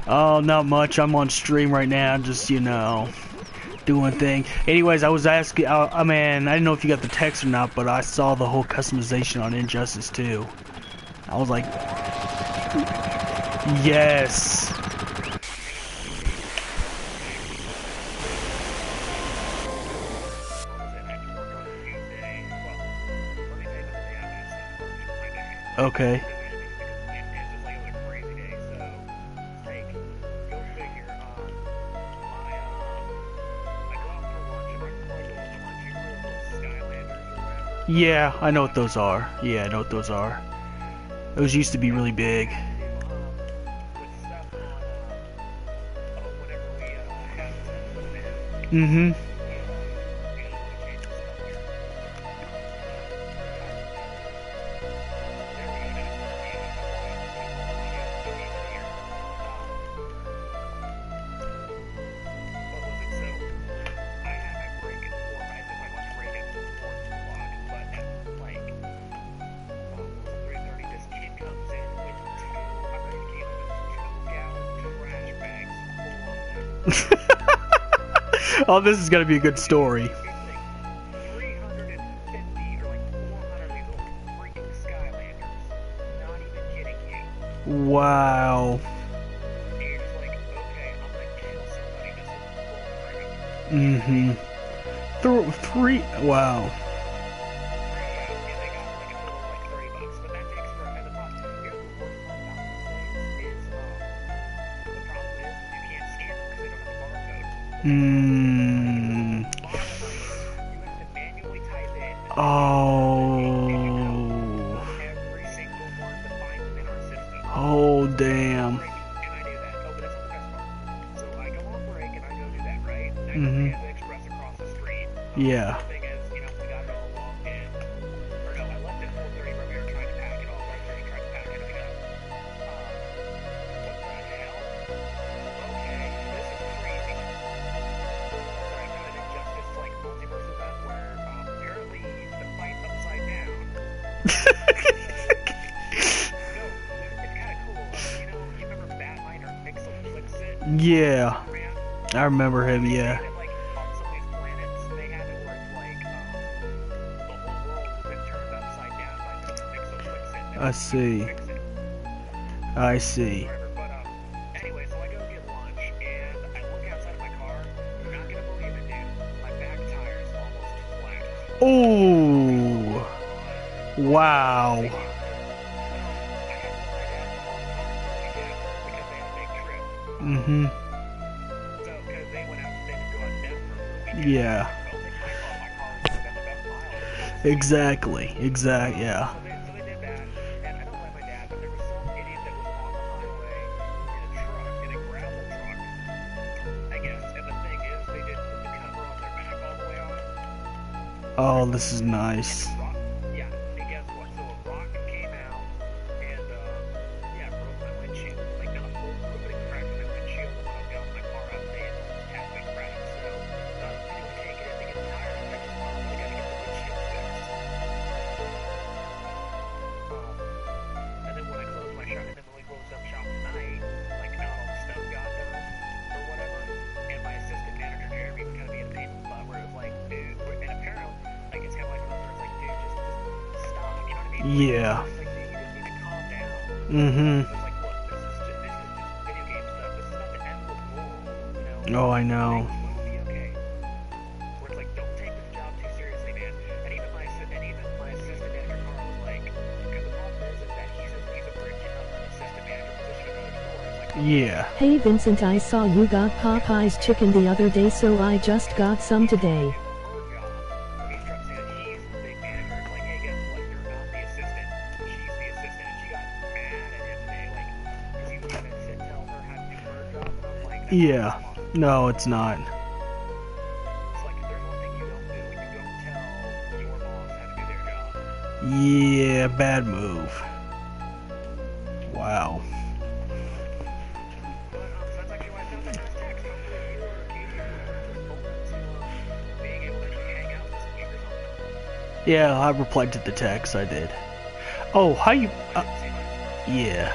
Oh, not much. I'm on stream right now, just, you know, doing thing. Anyways, I was asking, I mean, I didn't know if you got the text or not, but I saw the whole customization on Injustice 2. I was like, yes. Okay. Yeah, I know what those are. Yeah, I know what those are. Those used to be really big. Mm-hmm. Oh, this is gonna be a good story. Wow. Mm-hmm. Three. Wow. Mm. Oh. Oh, damn. Mm-hmm. Yeah. Yeah. I remember him, yeah. I see. I see. Oh. Wow. Mm-hmm. Yeah. Exactly. Yeah. Oh, this is nice. Yeah. Mm-hmm. Oh, I know. Yeah. Hey Vincent, I saw you got Popeye's chicken the other day, so I just got some today. Yeah. No, it's not. Yeah, bad move. Wow. Yeah, I replied to the text, I did. Oh, how you... yeah.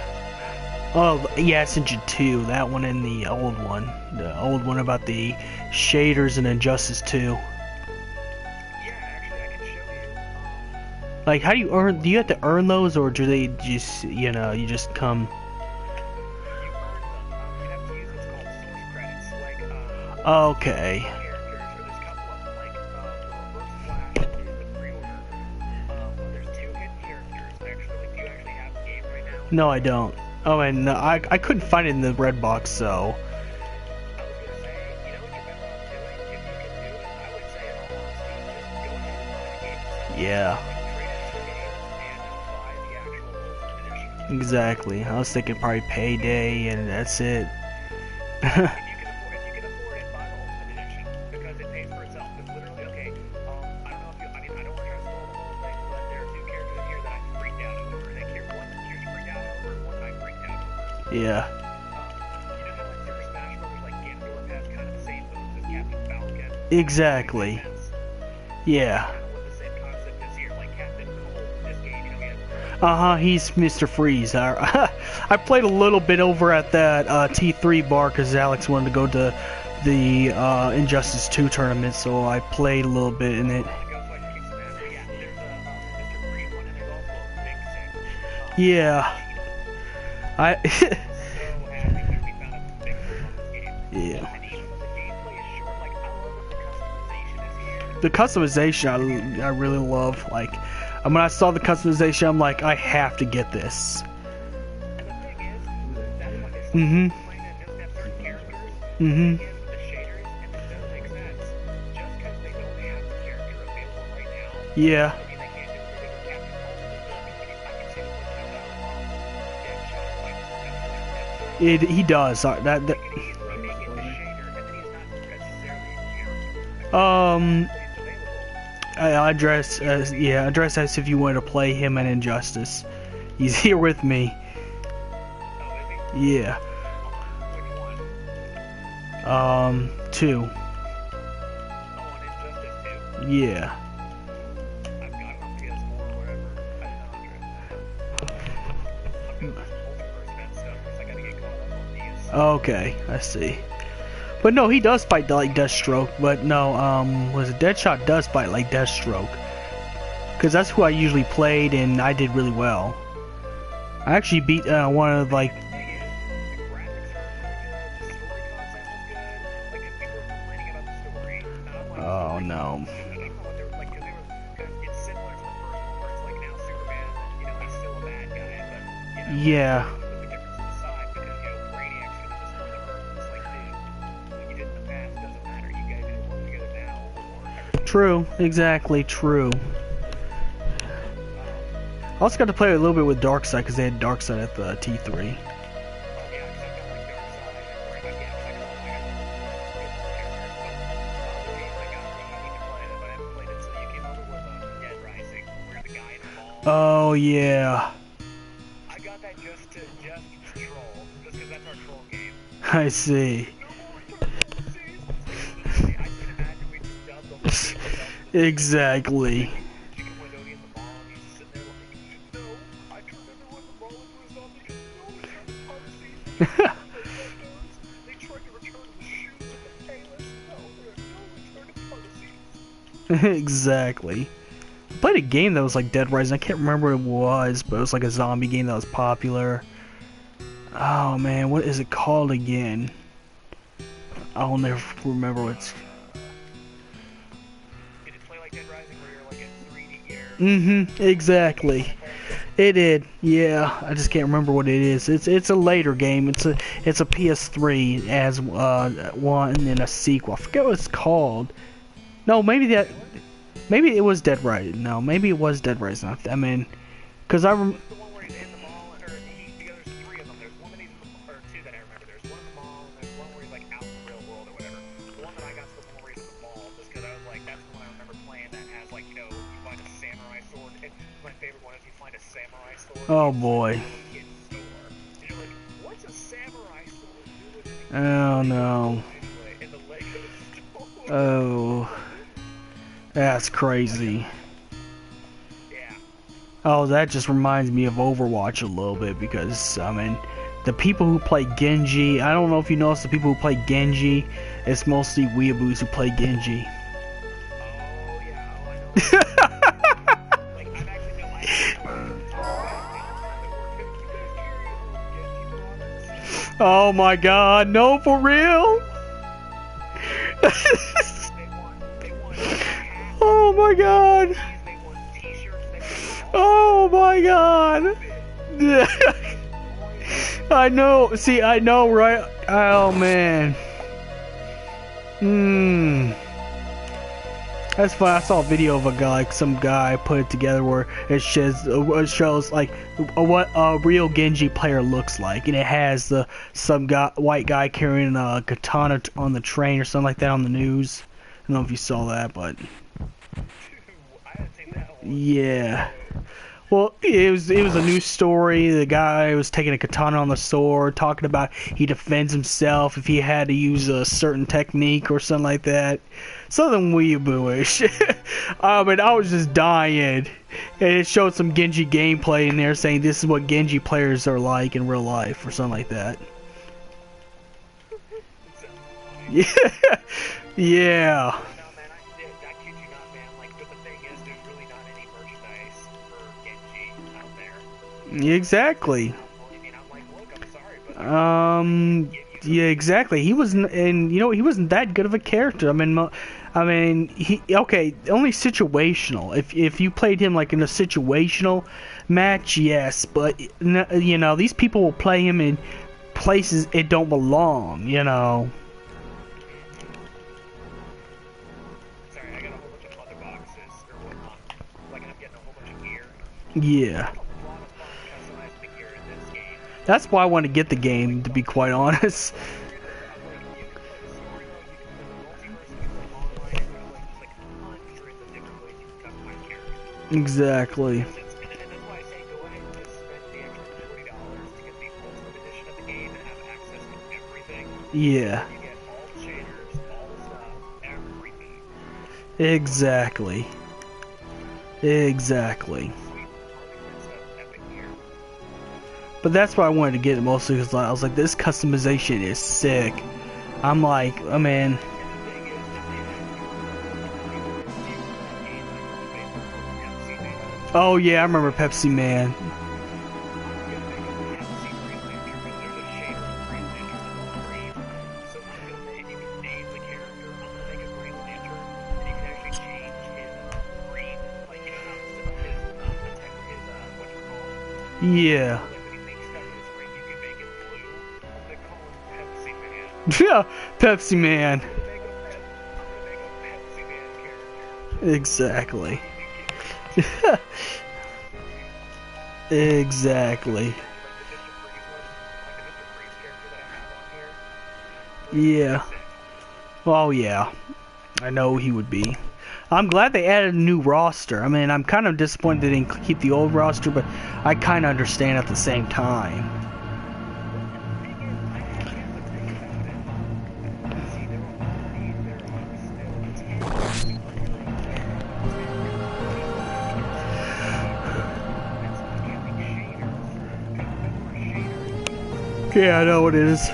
Oh, yeah, I sent you two. That one and the old one. The old one about the shaders and Injustice 2. Like, how do you earn... Do you have to earn those, or do they just, you know, you just come... Okay. No, I don't. Oh, and I couldn't find it in the red box, so... Yeah. Exactly. I was thinking probably Payday and that's it. Yeah. Exactly. Yeah. He's Mr. Freeze. I played a little bit over at that T3 bar because Alex wanted to go to the Injustice 2 tournament, so I played a little bit in it. Yeah. Yeah. The customization I really love. Like, when I saw the customization, I'm like, I have to get this. Yeah. He does. I address as if you want to play him in Injustice. He's here with me. Yeah. 2. Yeah. Okay, I see. But no, he does fight like Deathstroke. But no, was it Deadshot does fight like Deathstroke? Because that's who I usually played, and I did really well. I actually beat one of like. Oh no. Yeah. True, exactly, true. I also got to play a little bit with Darkseid because they had Darkseid at the T3. Oh yeah. I got that just to troll, just because that's our troll game. I see. Exactly. Exactly. I played a game that was like Dead Rising. I can't remember what it was, but it was like a zombie game that was popular. Oh man, what is it called again? I'll never remember what's. Did it play like Dead Rising where you're like in 3D gear? Exactly. It did. Yeah, I just can't remember what it is. It's a later game. It's a PS3 as one and a sequel. I forget what it's called. No, maybe it was Dead Rising. No, maybe it was Dead Rising. I mean, because I remember. Oh boy. Oh no. Oh. That's crazy. Oh, that just reminds me of Overwatch a little bit because, I mean, the people who play Genji, I don't know if you notice the people who play Genji, it's mostly weeaboos who play Genji. Oh my god, no, for real? Oh my god. Oh my god. I know, see, I know, right? Oh man. That's fun. I saw a video of a guy, like some guy put it together where it shows like what a real Genji player looks like, and it has some white guy carrying a katana on the train or something like that on the news. I don't know if you saw that, but yeah. Well, it was a news story. The guy was taking a katana on the sword, talking about he defends himself if he had to use a certain technique or something like that. Something weeaboo-ish. And I was just dying. And it showed some Genji gameplay in there saying this is what Genji players are like in real life or something like that. Yeah. Yeah. Exactly. Yeah, exactly. He wasn't, and you know, he wasn't that good of a character. I mean, he okay, only situational. If you played him like in a situational match, yes, but you know, these people will play him in places it don't belong. You know. Sorry, I got a whole bunch of other boxes or whatnot. Like I'm getting a whole bunch of gear. Yeah. That's why I want to get the game, to be quite honest. Exactly. Yeah. Exactly. Exactly. But that's why I wanted to get it mostly because I was like, this customization is sick. I'm like, oh man. Oh yeah, I remember Pepsi Man. Yeah. Yeah, Pepsi Man. Exactly. Exactly. Yeah. Oh yeah. I know he would be. I'm glad they added a new roster. I mean, I'm kind of disappointed they didn't keep the old roster, but I kind of understand at the same time. Yeah, I know what it is.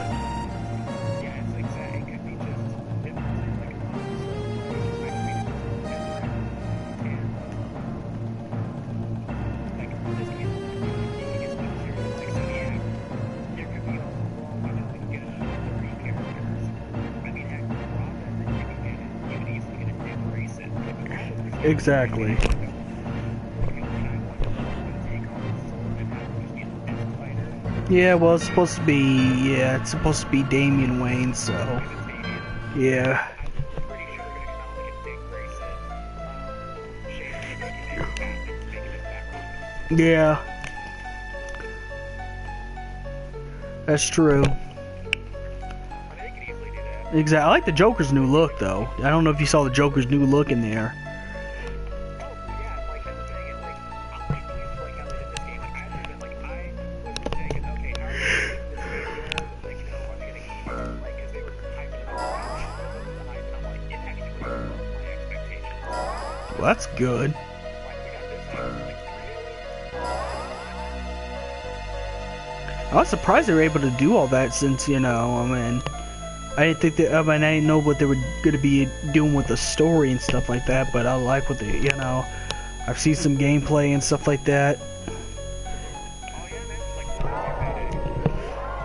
Exactly. Yeah, well, it's supposed to be, yeah, it's supposed to be Damian Wayne, so, yeah. Yeah. That's true. Exactly. I like the Joker's new look, though. I don't know if you saw the Joker's new look in there. Well, that's good. I was surprised they were able to do all that since, you know, I mean, I didn't think that, I mean, I didn't know what they were going to be doing with the story and stuff like that, but I like what they, you know, I've seen some gameplay and stuff like that.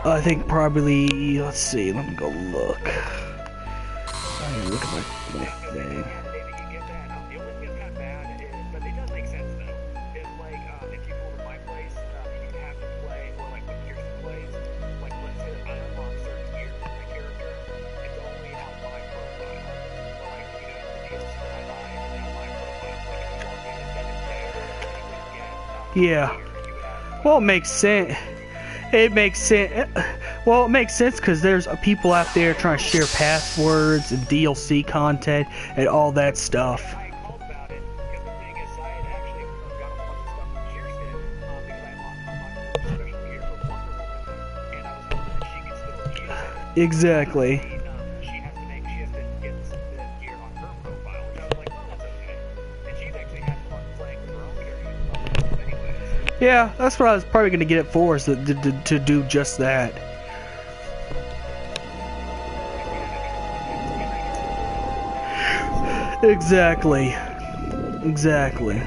I think probably, let's see, let me go look. I need to look at my thing. Yeah. Well, it makes sense. It makes sense. Well, it makes sense because there's people out there trying to share passwords and DLC content and all that stuff. I called about it because the thing is, I had actually got a bunch of stuff from Kirsten because I unlocked my special gear for Wonder Woman, and I was hoping that she could still use it. Exactly. She has to get the gear on her profile, which I was like, oh, that's okay. And she's actually had fun playing with her own character anyways. Yeah, that's what I was probably going to get it for, is to do just that. Exactly. Exactly.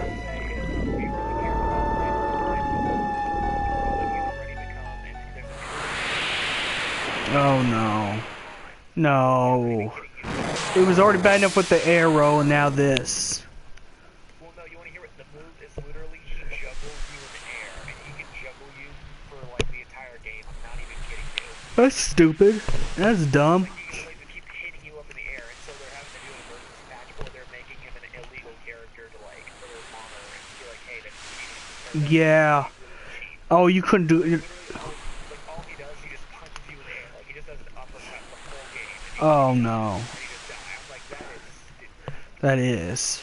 Oh no. No. It was already bad enough with the arrow, and now this. Well, no, you want to hear what the move is? Literally, he juggles you in the air, and he can juggle you for like the entire game. I'm not even kidding you. That's stupid. That's dumb. Like, they keep hitting you up in the air, and so they're having to do an emergency patch where they're making him an illegal character to like for their honor and be like, hey, that's cheating. Yeah. Oh, you couldn't do it. Like all he does, he just punches you in the air. Like he just does an uppercut the whole game. Oh no. And you just die. I'm like, that is stupid. That is.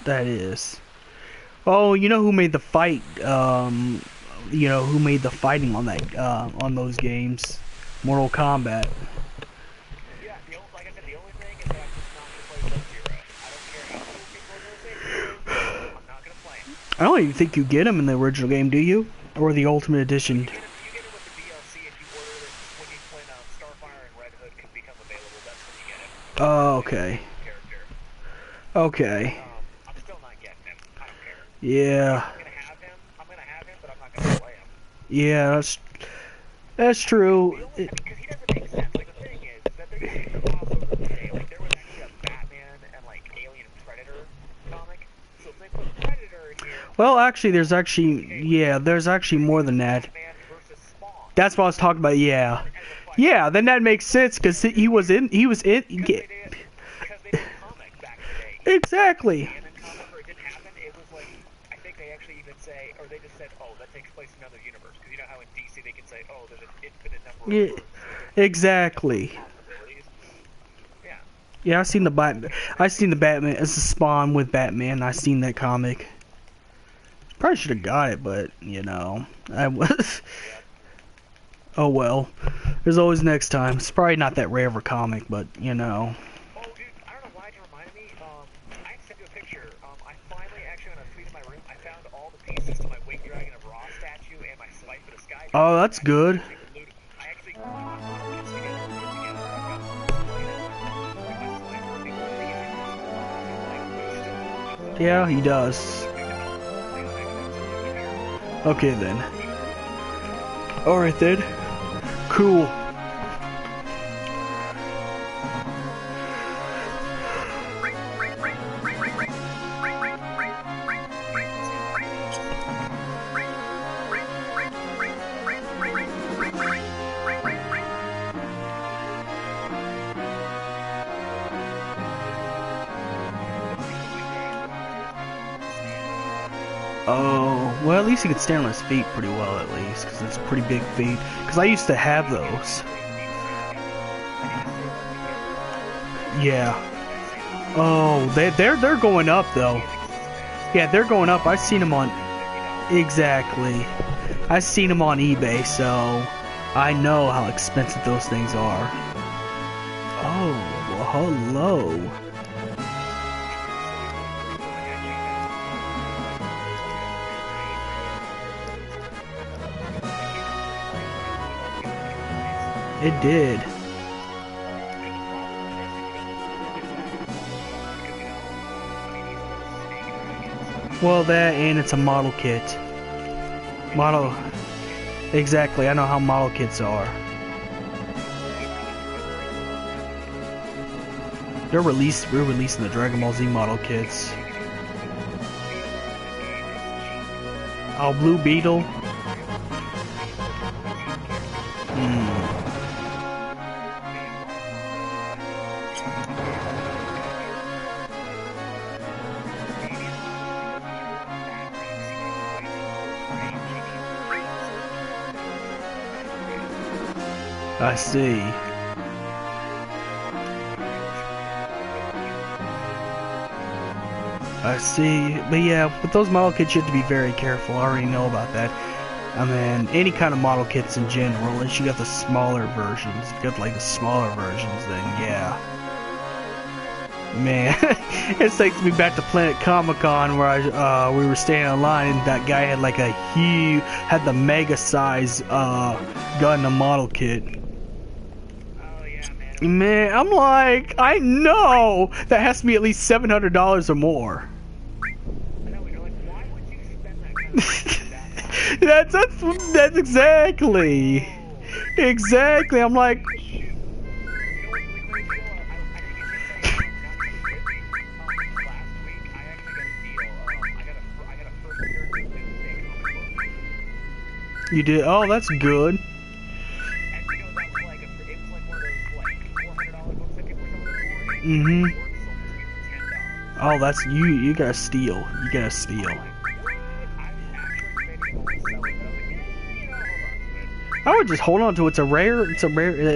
That is. Oh, you know who made the fight? You know who made the fighting on that on those games? Mortal Kombat. Yeah, like I said, the only thing is that I'm just not gonna play Sub-Zero. I don't care how cool people are gonna say it is, I'm not gonna play him. I don't even think you get him in the original game, do you? Or the Ultimate Edition? You get him with the DLC if you order it when you when Starfire and Red Hood can become available. That's when you get him. Oh, okay. Character. Okay. I'm still not getting him. I don't care. Yeah. I'm gonna have him, but I'm not gonna play him. Yeah, that's true. Because he doesn't make sense. Like the thing is that they're using crossovers today. Like there was actually a Batman and like Alien Predator comic. So if they put Predator in here, Well, actually, there's actually more than that. Batman versus Spawn. That's what I was talking about. Yeah. Yeah, then that makes sense because he was in. Because they did comic back in the day. Exactly. And then comic where it didn't happen, it was like, I think they actually even say, or they just said, oh, that takes place in another universe. Because you know how in DC they can say, oh, there's an infinite number of Yeah, exactly. possibilities. Yeah. Yeah, I seen the Batman as the Spawn with Batman. I seen that comic. Probably should have got it, but you know, I was. Oh well. There's always next time. It's probably not that rare of a comic, but you know. Oh, dude, I don't know why it reminded me. I sent you a picture. I finally, actually, when I was cleaning my room, I found all the pieces to my Winged Dragon of Ra statue and my Spike for the Sky. Oh, that's good. I actually put it together. Yeah, he does. Okay then. Alright then. Cool. Oh, well, at least he could stand on his feet pretty well, at least, because it's pretty big feet. Because I used to have those. Yeah. Oh, they're going up though. Yeah, they're going up. I've seen them on. Exactly. I've seen them on eBay, so I know how expensive those things are. Oh, well, hello. It did. Well, that and it's a model kit. Model. Exactly, I know how model kits are. We're releasing the Dragon Ball Z model kits. Oh, Blue Beetle. I see. I see. But yeah, with those model kits, you have to be very careful. I already know about that. I mean, any kind of model kits in general, unless you got the smaller versions. If you got like the smaller versions, then yeah. Man, it takes me back to Planet Comic-Con where we were standing in line and that guy had like a huge, had the mega size Gundam model kit. Oh yeah, man. Man, I'm like, I know that has to be at least $700 or more. I know, you're like, why would you spend that kind of money on that? That's exactly. Exactly. I'm like, You know what's really crazy though? I think it just said last week I actually got a deal. I got a first appearance of Wednesday comic book. you did. Oh, that's good. And you know that was like it was like one of those like $400 books that people sell it for. Mhm. It sold to me for $10. Oh, that's you. You got to steal. You got to steal. I was actually debating on selling, but I was like, yeah, you know, hold on. I would just hold on to it. It's a rare book. It's a really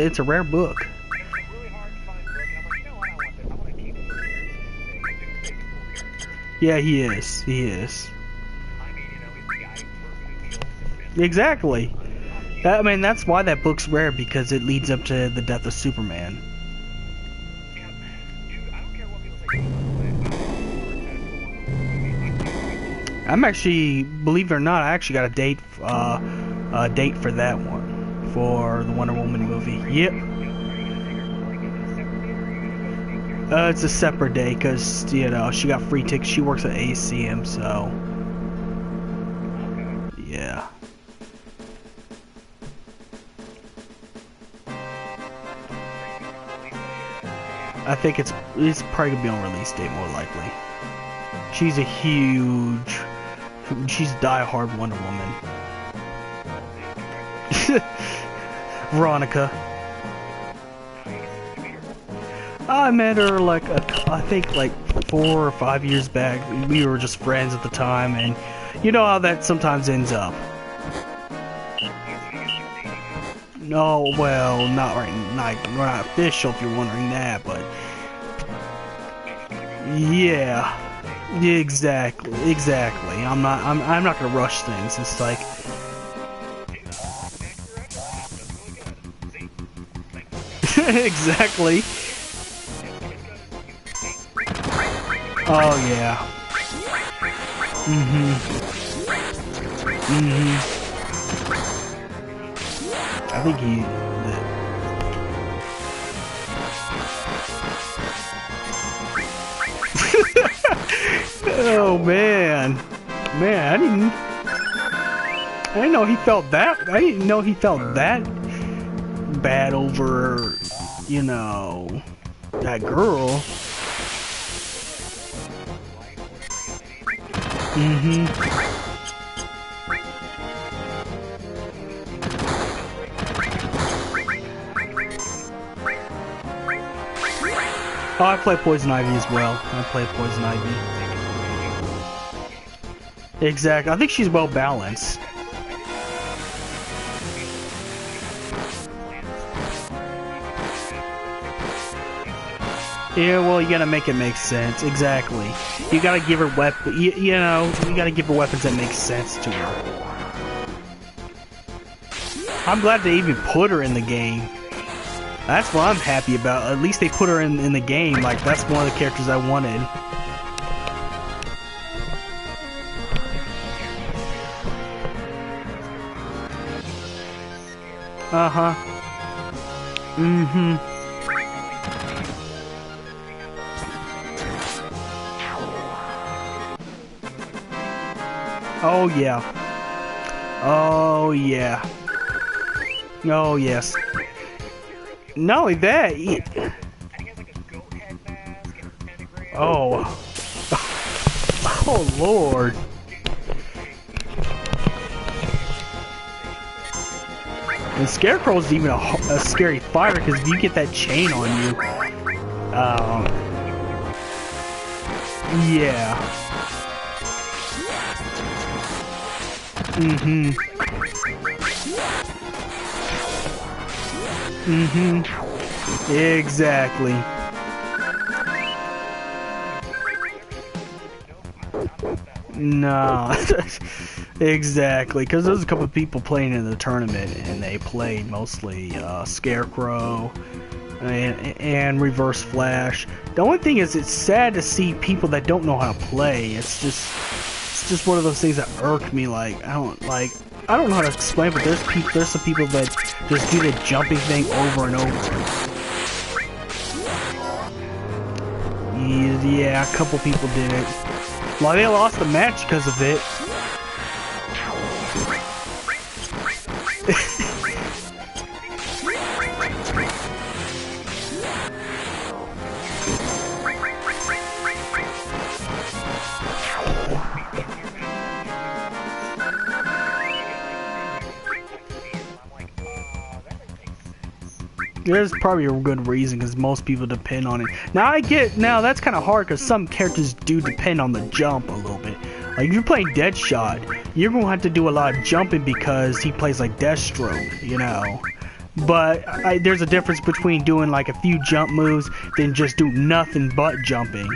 hard to find book, and I'm like, you know what, I want this. I want to keep it for appearances' sake. Dude's a cool character. Yeah, he is. He is. I mean, you know, he's the guy who first moved the old Exactly. I mean, that's why that book's rare, because it leads up to the death of Superman. Yeah, dude, I don't care what people say, but I'm actually, believe it or not, I actually got a date for that one, for the Wonder Woman movie. Yep. It's a separate day, because, you know, she got free tickets. She works at ACM, so. Yeah. I think it's probably gonna be on release date, more likely. She's die-hard Wonder Woman. Veronica. I met her like I think like 4 or 5 years back. We were just friends at the time, and you know how that sometimes ends up. No, well, not right. We're not official, if you're wondering that, but yeah, exactly. I'm not gonna rush things. It's like. Exactly. Oh yeah. I think he. Oh man, I didn't know he felt that. I didn't know he felt that bad over, you know, that girl. Oh, I play Poison Ivy as well. I play Poison Ivy. Exactly. I think she's well balanced. Yeah, well, you gotta make it make sense. Exactly. You gotta give her you know, you gotta give her weapons that make sense to her. I'm glad they even put her in the game. That's what I'm happy about. At least they put her in the game. Like, that's one of the characters I wanted. Uh-huh. Oh, yeah. Oh, yeah. Oh, yes. Not only that, oh. Oh, Lord. And Scarecrow's even a scary fighter, because if you get that chain on you, yeah. Mm-hmm. Exactly. No. Exactly. Because there's a couple of people playing in the tournament, and they played mostly Scarecrow and Reverse Flash. The only thing is, it's sad to see people that don't know how to play. It's just one of those things that irk me. Like I don't know how to explain, but there's some people that just do the jumping thing over and over. Yeah, a couple people did it. Well, they lost the match because of it. There's probably a good reason, because most people depend on it. Now that's kind of hard, because some characters do depend on the jump a little bit. Like if you're playing Deadshot, you're gonna have to do a lot of jumping because he plays like Deathstroke, you know. But there's a difference between doing like a few jump moves than just do nothing but jumping.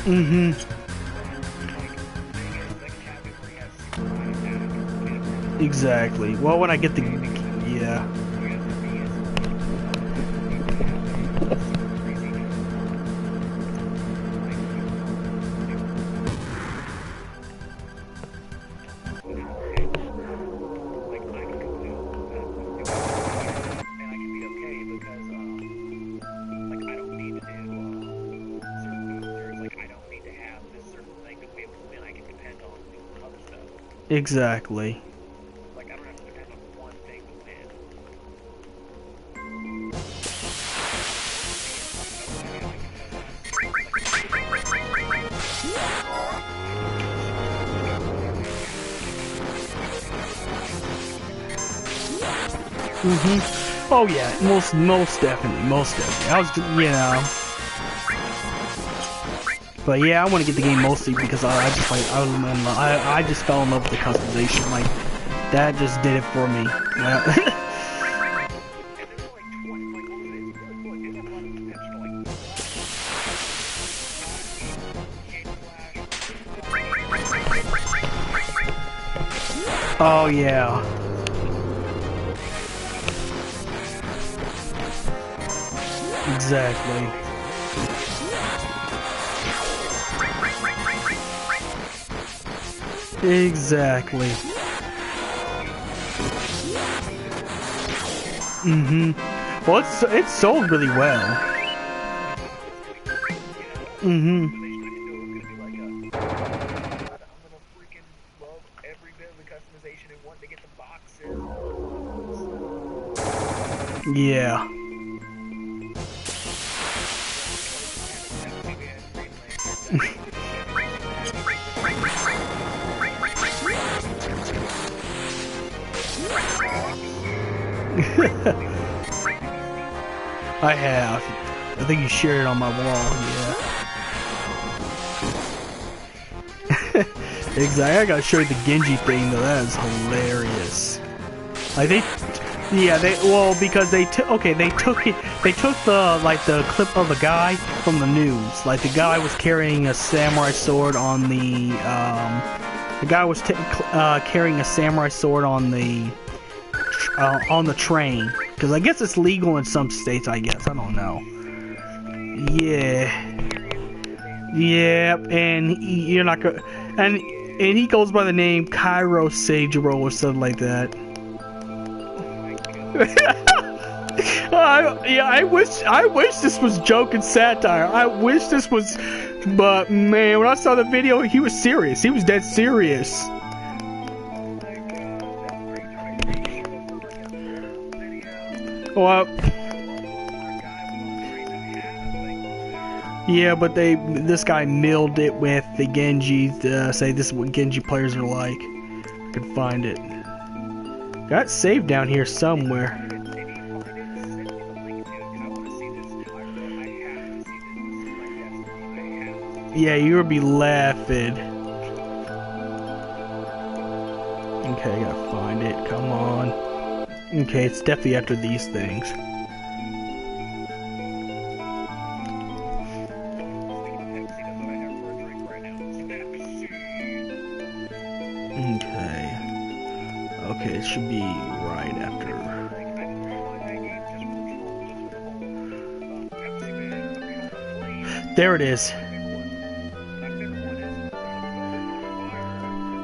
Mm-hmm. Exactly. Well, when I get the... Yeah. Exactly. Like, I don't have to depend on one thing to win. Mm-hmm. Oh yeah, most definitely. I was, you know. But yeah, I want to get the game mostly because I just like I just fell in love with the customization. Like that just did it for me. Yeah. Oh yeah. Exactly. Exactly. Mm-hmm. Well, it's sold really well. Mm-hmm. Yeah. I have. I think you shared it on my wall, yeah. Exactly. I gotta show you the Genji thing though. That is hilarious. Like because they took the clip of the guy from the news. Like the guy was carrying a samurai sword on the carrying a samurai sword on the train. Because I guess it's legal in some states, I guess. I don't know. Yeah. Yeah, and you're not gonna... And he goes by the name Cairo Seijiro or something like that. I wish this was joke and satire. I wish this was... But, man, when I saw the video, he was serious. He was dead serious. Yeah, but this guy milled it with the Genji to say this is what Genji players are like. I can find it. Got saved down here somewhere. Yeah, you would be laughing. Okay, I gotta find it. Come on. Okay, it's definitely after these things. Okay. Okay, it should be right after. There it is.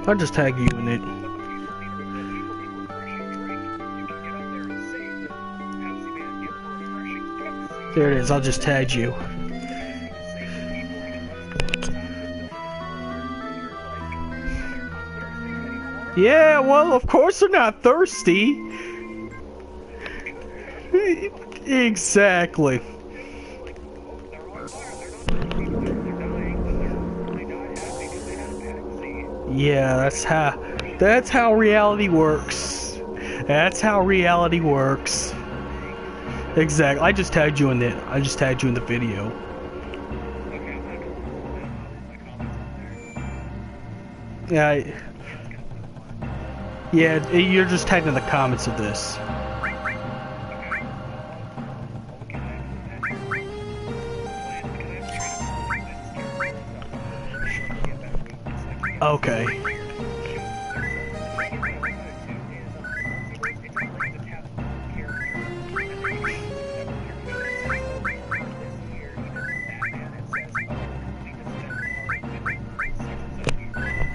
I'll just tag you in it. There it is, I'll just tag you. Yeah, well, of course they're not thirsty. Exactly. Yeah, that's how reality works. That's how reality works. Exactly. I just tagged you in it. I just tagged you in the video. Yeah. Yeah, you're just tagged in the comments of this. Okay.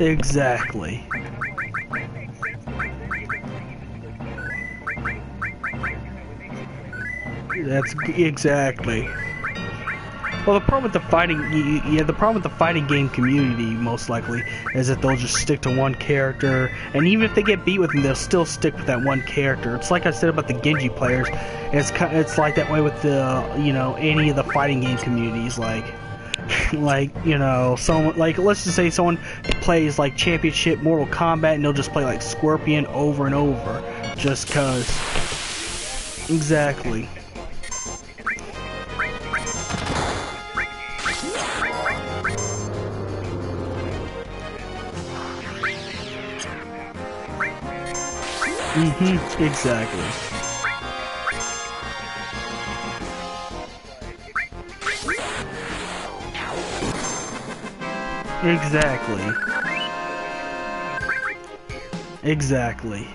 Exactly. That's exactly. Well, the problem with the fighting, the problem with the fighting game community, most likely, is that they'll just stick to one character, and even if they get beat with them, they'll still stick with that one character. It's like I said about the Genji players. It's like that way with the, any of the fighting game communities, like, someone, like, let's just say someone plays, like, Championship Mortal Kombat, and they'll just play, like, Scorpion over and over, just cause. Exactly. Exactly. Exactly. Exactly.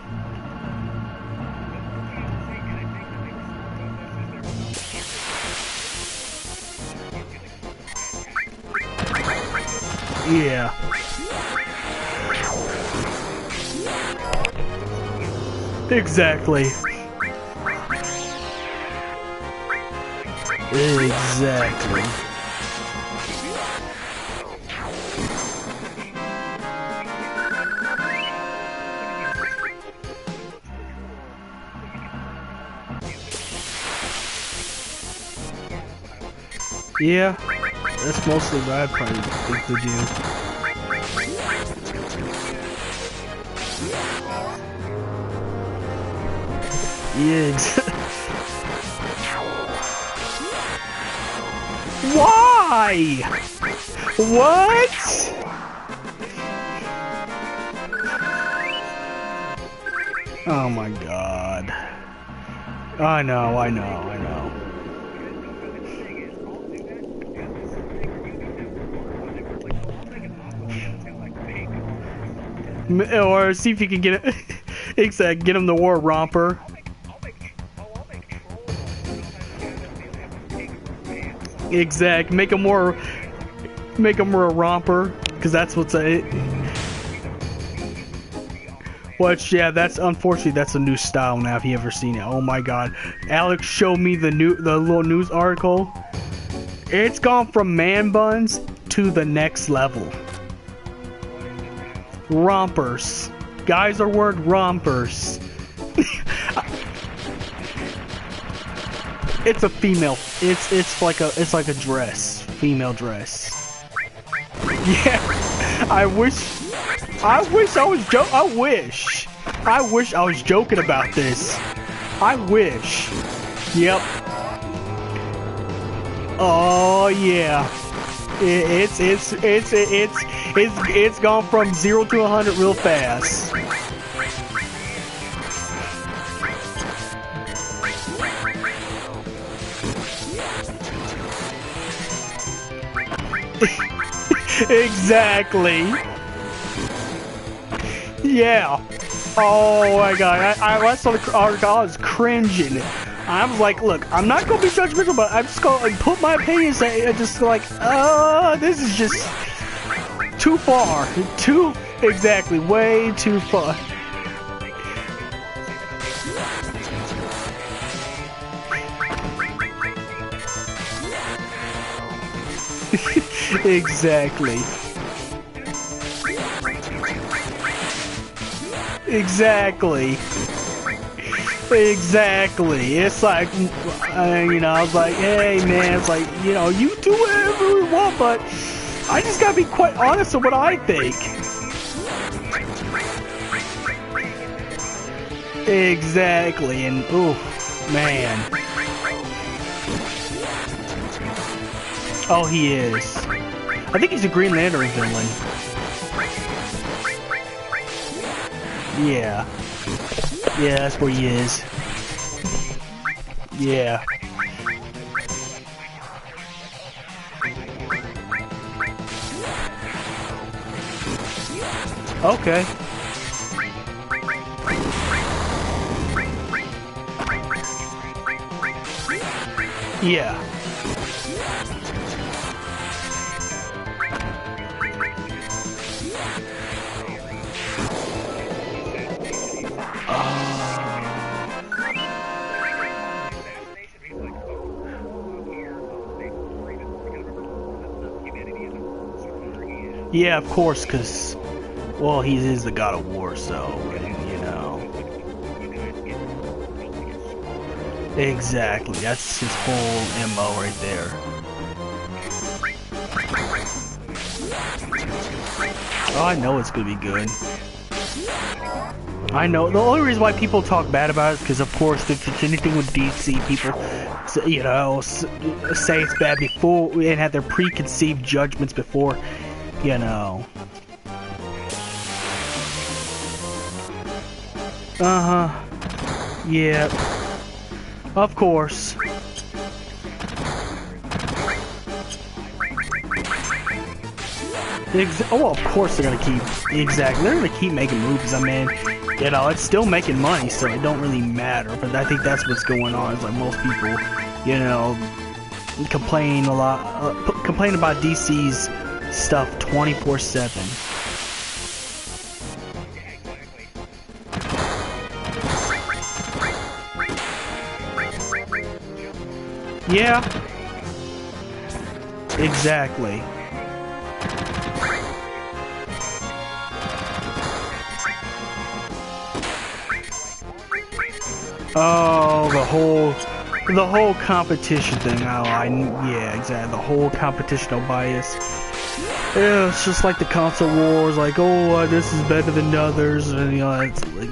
Yeah. Exactly. Exactly. Yeah, that's mostly what I'd probably think to do. Yeah, why? What? Oh my god. I know. Or see if you can get it. Exactly, get him the war romper. Exact. Make him more a romper, because that's what's it. Which, yeah, that's unfortunately that's a new style now. If you ever seen it, oh my god, Alex showed me the little news article. It's gone from man buns to the next level. Rompers. Guys are wearing rompers. It's a female. It's like a dress. female dress. Yeah, I wish I was joking about this. I wish. Yep. Oh yeah. It's gone from 0 to 100 real fast. Exactly. Yeah. Oh my god. I saw the article. I was cringing. I was like, look, I'm not gonna be judgmental, but I'm just gonna put my opinions. Just like, this is just too far. Exactly, way too far. Exactly. Exactly. Exactly. It's like, you know, I was like, hey man, it's like, you know, you do whatever you want, but I just gotta be quite honest with what I think. Exactly, and ooh, man. Oh, he is. I think he's a Green Lantern villain. Yeah. Yeah, that's where he is. Yeah. Okay. Yeah. Yeah, of course, because, well, he is the god of war, so, you know. Exactly, that's his whole MO right there. Oh, I know it's gonna be good. I know, the only reason why people talk bad about it is because, of course, if it's anything with DC, people, you know, say it's bad before, and have their preconceived judgments before, you know. Uh-huh. Yeah. Of course. Oh, of course they're gonna keep. Exactly. They're gonna keep making movies. I mean, you know, it's still making money, so it don't really matter. But I think that's what's going on. Is like most people, you know, complain a lot, complain about DC's stuff 24/7. Yeah. Exactly. Oh, the whole competition thing. Oh, yeah, exactly. The whole competitional bias. Yeah, it's just like the console wars. Like, oh, this is better than others, and you know, it's like,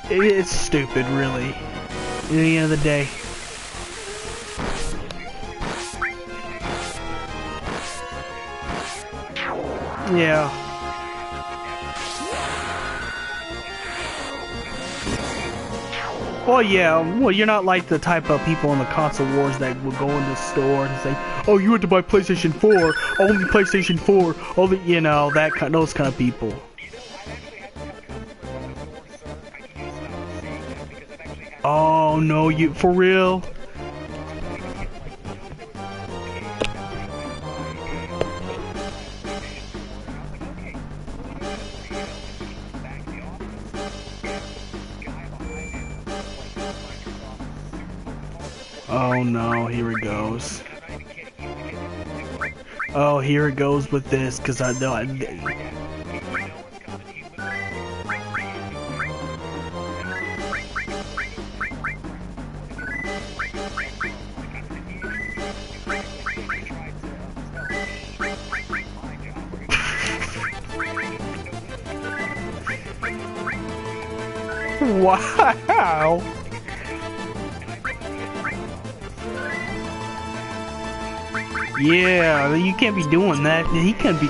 it's stupid, really. At the end of the day. Yeah. Well, yeah. Well, you're not like the type of people in the console wars that will go in the store and say, "Oh, you had to buy PlayStation 4, only PlayStation 4, only," you know, those kind of people. Oh no, you for real? Oh no, here it goes. Oh, here it goes with this, because I know. Wow. Yeah, you can't be doing that. He can't be.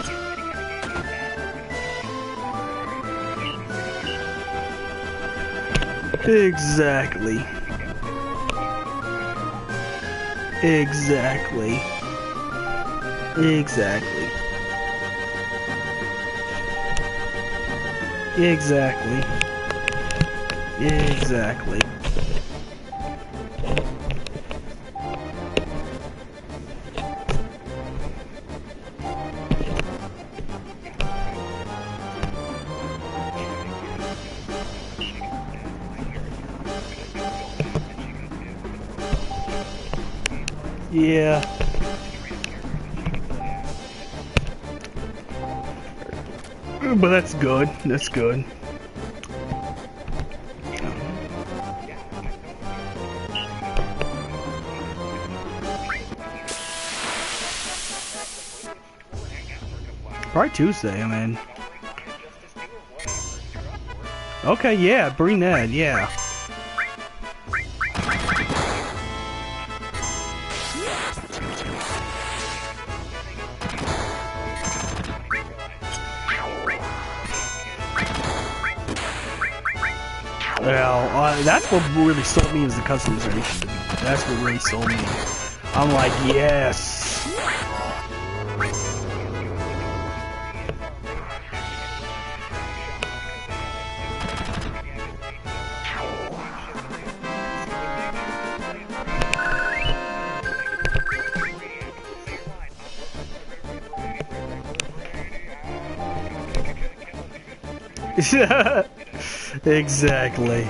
Exactly. Exactly. Exactly. Exactly. Exactly. Yeah. But that's good. That's good. Probably Tuesday, I mean. Okay, yeah, bring that, yeah. Well, that's what really sold me was the customization. That's what really sold me. I'm like, yes. Exactly.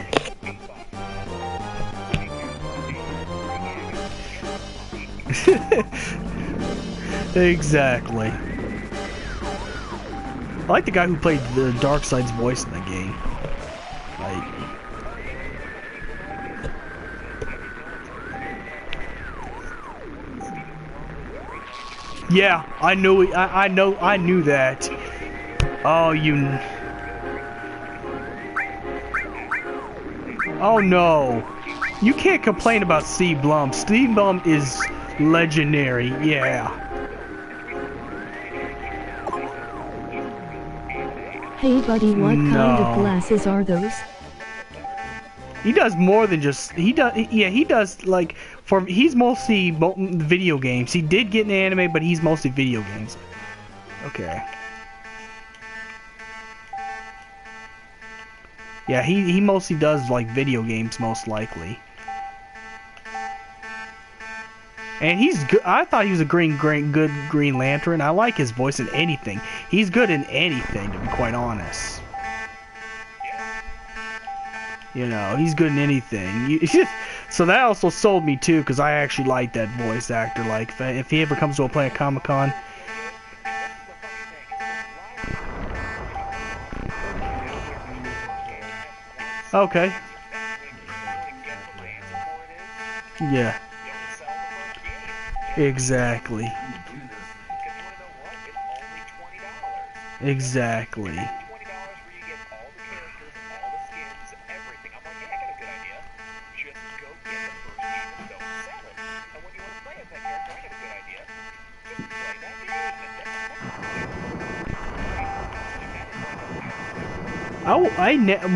Exactly. I like the guy who played the Darkseid's voice in the game. Like, yeah, I knew it. I knew that. Oh, you. Oh no. You can't complain about Steve Blum. Steve Blum is legendary. Yeah. Hey buddy, what kind of glasses are those? He does more than just he does. Yeah, he does like he's mostly video games. He did get an anime, but he's mostly video games. Okay. Yeah, he mostly does like video games, most likely. And he's good. I thought he was a good Green Lantern. I like his voice in anything. He's good in anything, to be quite honest. You know, he's good in anything. So that also sold me too, because I actually like that voice actor. Like, if he ever comes to play at Comic-Con. Okay. Yeah. Exactly. Exactly.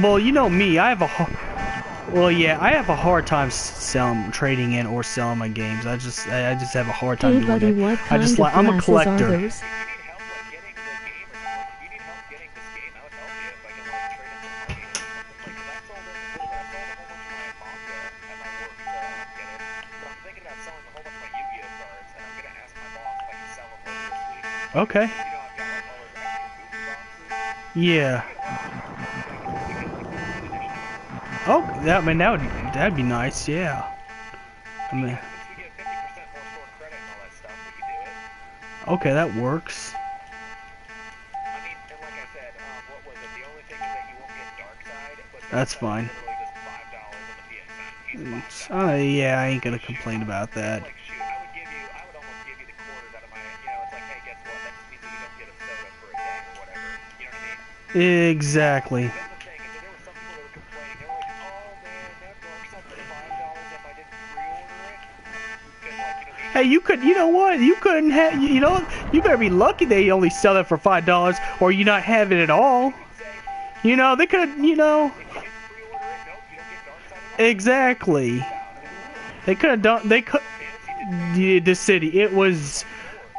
Well, you know me, I have a hard time trading in or selling my games. I just have a hard time doing it. What kind of I'm a collector. Are those? Okay. Yeah. Oh, that'd be nice. Yeah. I mean. Okay, that works. That's fine. Yeah, I ain't gonna complain about that. Exactly. Hey, you could, you know what? You couldn't have, you know, you better be lucky they only sell it for $5, or you not have it at all. You know, they could, you know. Exactly. They could have done. They could. The city. It was.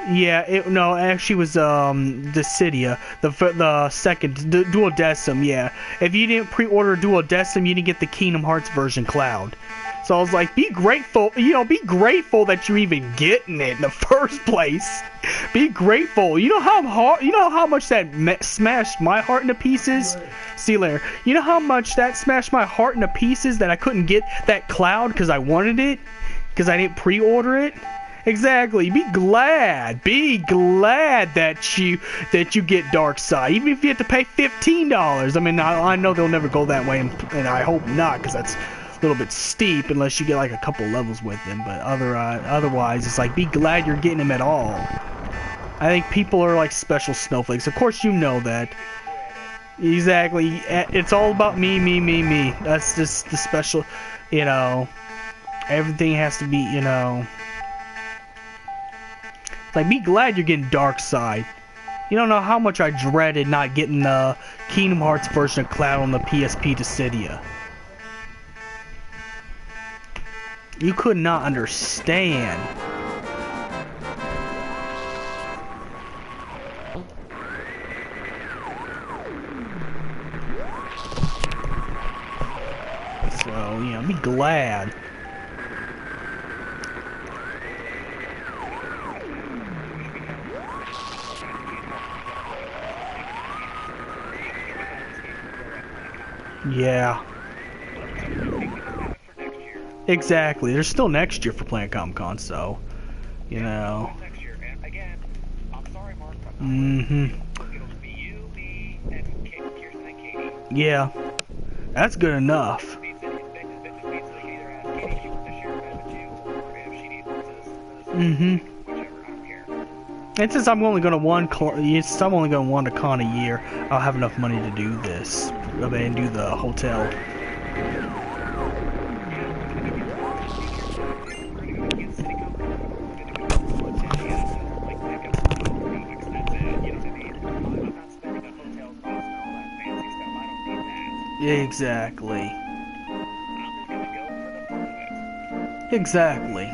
Yeah. It no. Actually, was Dissidia. The second Duodecim. Yeah. If you didn't pre-order Duodecim, you didn't get the Kingdom Hearts version Cloud. So I was like, be grateful. You know, be grateful that you're even getting it in the first place. Be grateful. You know how hard. You know how much that smashed my heart into pieces. See you later. You know how much that smashed my heart into pieces that I couldn't get that Cloud because I wanted it, because I didn't pre-order it. Exactly. Be glad. Be glad that you get Dark Side, even if you have to pay $15. I mean, I know they'll never go that way, and I hope not, because that's a little bit steep unless you get like a couple levels with them. But otherwise, it's like be glad you're getting them at all. I think people are like special snowflakes. Of course, you know that. Exactly. It's all about me, me, me, me. That's just the special, you know. Everything has to be, you know. Like, be glad you're getting Dark Side. You don't know how much I dreaded not getting the Kingdom Hearts version of Cloud on the PSP Dissidia. You could not understand. So, you know, be glad. Yeah. Exactly. There's still next year for Planet Comic-Con, so, you know. Next year, man. Again, I'm sorry, Mark. Mm-hmm. It'll be you, me, and Kirsten and Katie. Yeah. That's good enough. Mm-hmm. And since I'm only going to one a con a year, I'll have enough money to do this and do the hotel. Exactly. Exactly.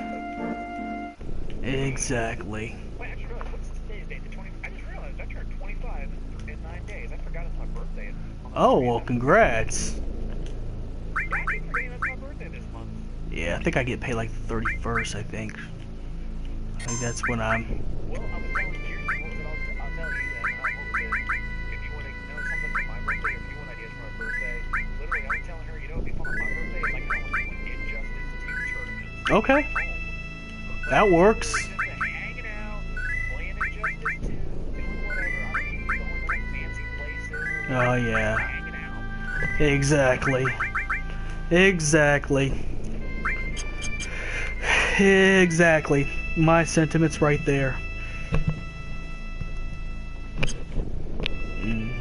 Exactly. Wait, I just realized, what's today's date? I just realized I turned 25 in 9 days. I forgot it's my birthday. Oh, well, congrats. I keep forgetting that's my birthday this month. Yeah, I think I get paid like the 31st, I think. I think that's when I'm... Well, I was telling Kirsten, what was it? I'll tell you then. What was it? If you want to know something for my birthday, or if you want ideas for my birthday, literally, I was telling her, you know, it'd be fun on my birthday, it's like how much we Injustice 2 church. Okay. That works. Hanging out, playing Injustice 2, doing whatever. I mean, going to like fancy places. Oh, yeah. Hanging out. Exactly. Exactly. Exactly. My sentiments right there. Mm.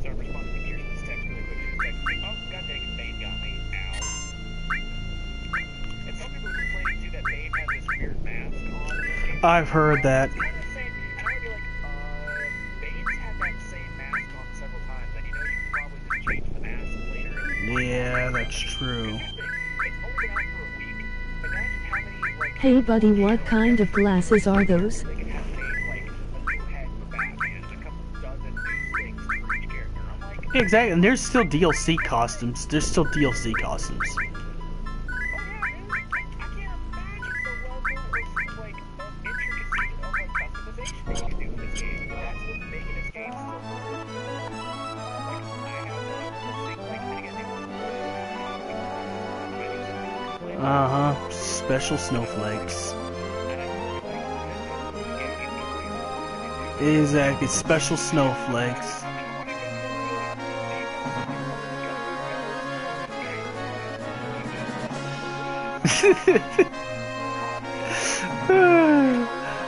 So I responded to Kirsten's text really quick. She was texting me, oh, god dang it, Bane got me. Ow. And some people were complaining too that Bane had this weird mask on in this game. I've heard that. And I would be like, Bane's had that same mask on several times, and you know you can probably just change the mask later. Yeah, that's true. It's only been out for a week. Imagine how many, like, Hey buddy, what kind of glasses are those? they could have made, like, a new head for Batman and a couple dozen new things for each character. I'm like, Exactly, and there's still DLC costumes. There's still DLC costumes. oh yeah, dude, I can't imagine the level of, like, intricacy of, like, customization that you can do in this game. That's what's making this game so good. Like, I have the thing, like, and again, Uh-huh. Special snowflakes. Exactly, special snowflakes.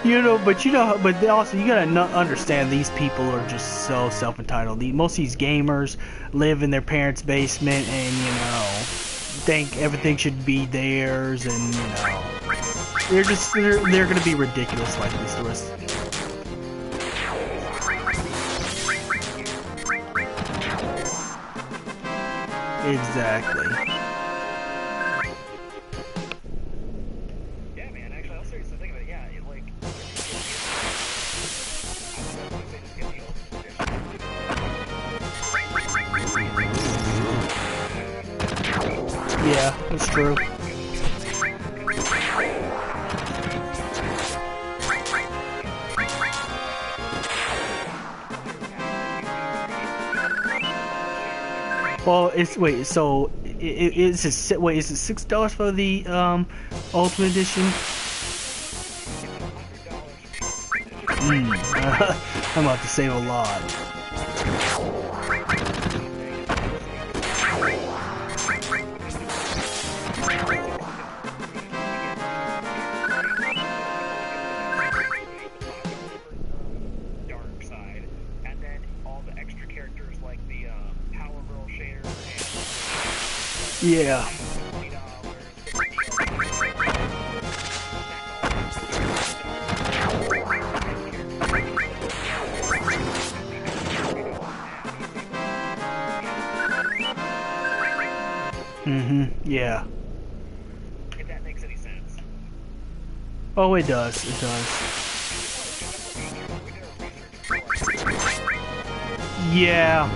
but also you gotta understand these people are just so self-entitled. Most of these gamers live in their parents' basement and, think everything should be theirs, and, they're gonna be ridiculous like this the rest. Exactly. Yeah, man. Actually, I'll seriously think about it. Yeah, Yeah, that's true. Well, is it $6 for the Ultimate Edition? I'm about to save a lot. Dark side, and then all the extra characters like the Power Girl shader and Yeah. Yeah. If that makes any sense. Oh, it does. It does. Yeah.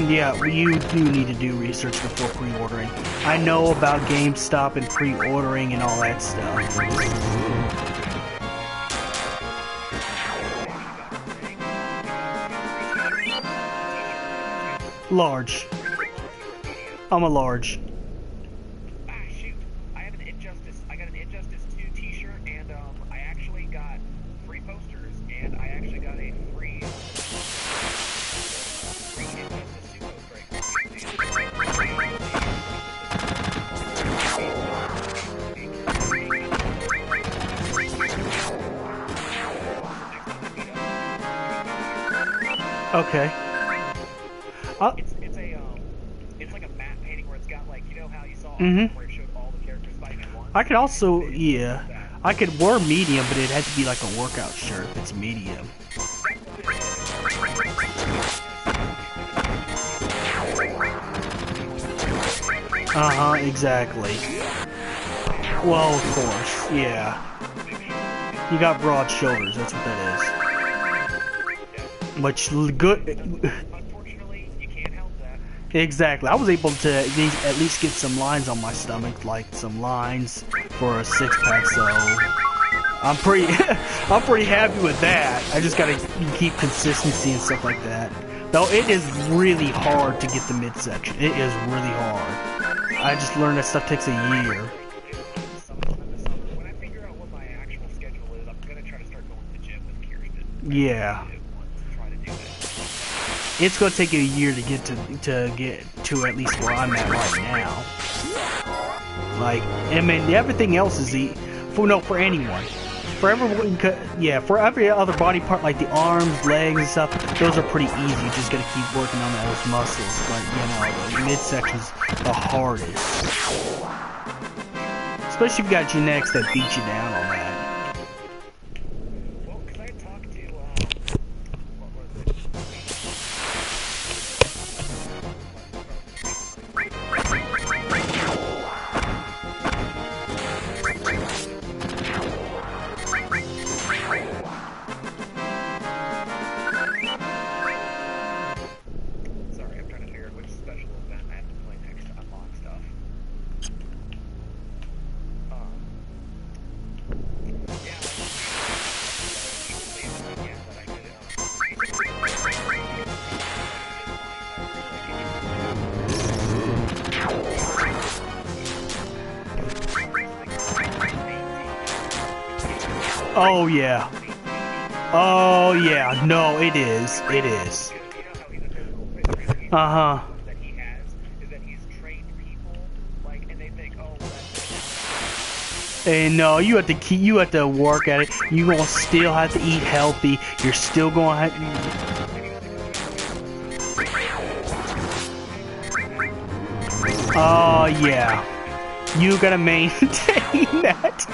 Yeah, you do need to do research before pre-ordering. I know about GameStop and pre-ordering and all that stuff. Large. I'm a large. Ah, shoot. I got an Injustice 2 t-shirt, and I actually got free posters, and I actually got a free Injustice 2 poster. Okay. It's like a matte painting where it's got, like, you know how you saw where it showed all the characters fighting at once? I could also, yeah. I could wear medium, but it had to be like a workout shirt if it's medium. Exactly. Well, of course, yeah. You got broad shoulders, that's what that is. Which, good... Unfortunately, you can't help that. Exactly. I was able to at least get some lines on my stomach, like some lines for a six-pack, so... I'm pretty happy with that. I just gotta keep consistency and stuff like that. Though it is really hard to get the midsection. It is really hard. I just learned that stuff takes a year. When I figure out what my actual schedule is, I'm gonna try to start going to the gym with Kirsten. Yeah. Try to do that. It's gonna take you a year to get to at least where I'm at right now. Like, I mean, everything else is for anyone. For everyone, yeah, for every other body part, like the arms, legs, and stuff, those are pretty easy. You just gotta keep working on those muscles. But, the midsection's the hardest. Especially if you got genetics that beat you down on that. Well, because I talked to, what was Sorry, I'm trying to figure out which special event I have to play next to unlock stuff. Oh yeah. Oh yeah. No, it is. It is. Uh-huh. That he has is that he's trained people, like, and they think, oh, that's And no, you have to keep. You have to work at it. You gonna still have to eat healthy. You're still gonna have. Oh yeah, you gotta maintain that.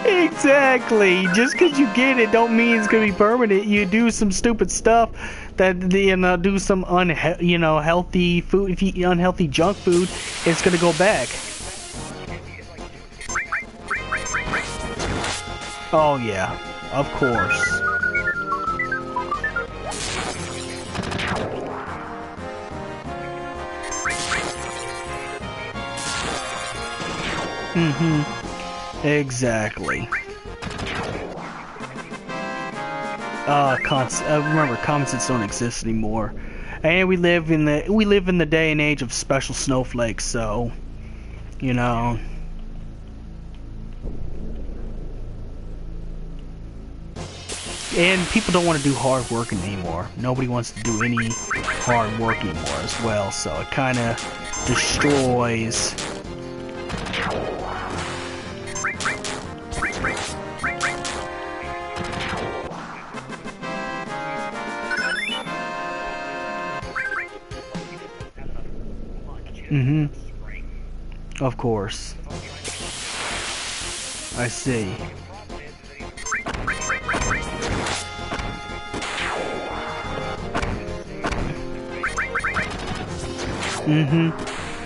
Exactly. Just because you get it, don't mean it's gonna be permanent. You do some stupid stuff that do some healthy food. If you eat unhealthy junk food, it's gonna go back. Oh yeah, of course. Exactly. Remember, common sense don't exist anymore, and we live in the day and age of special snowflakes. So, you know. And people don't want to do hard work anymore. Nobody wants to do any hard work anymore as well. So it kind of destroys. Of course. I see.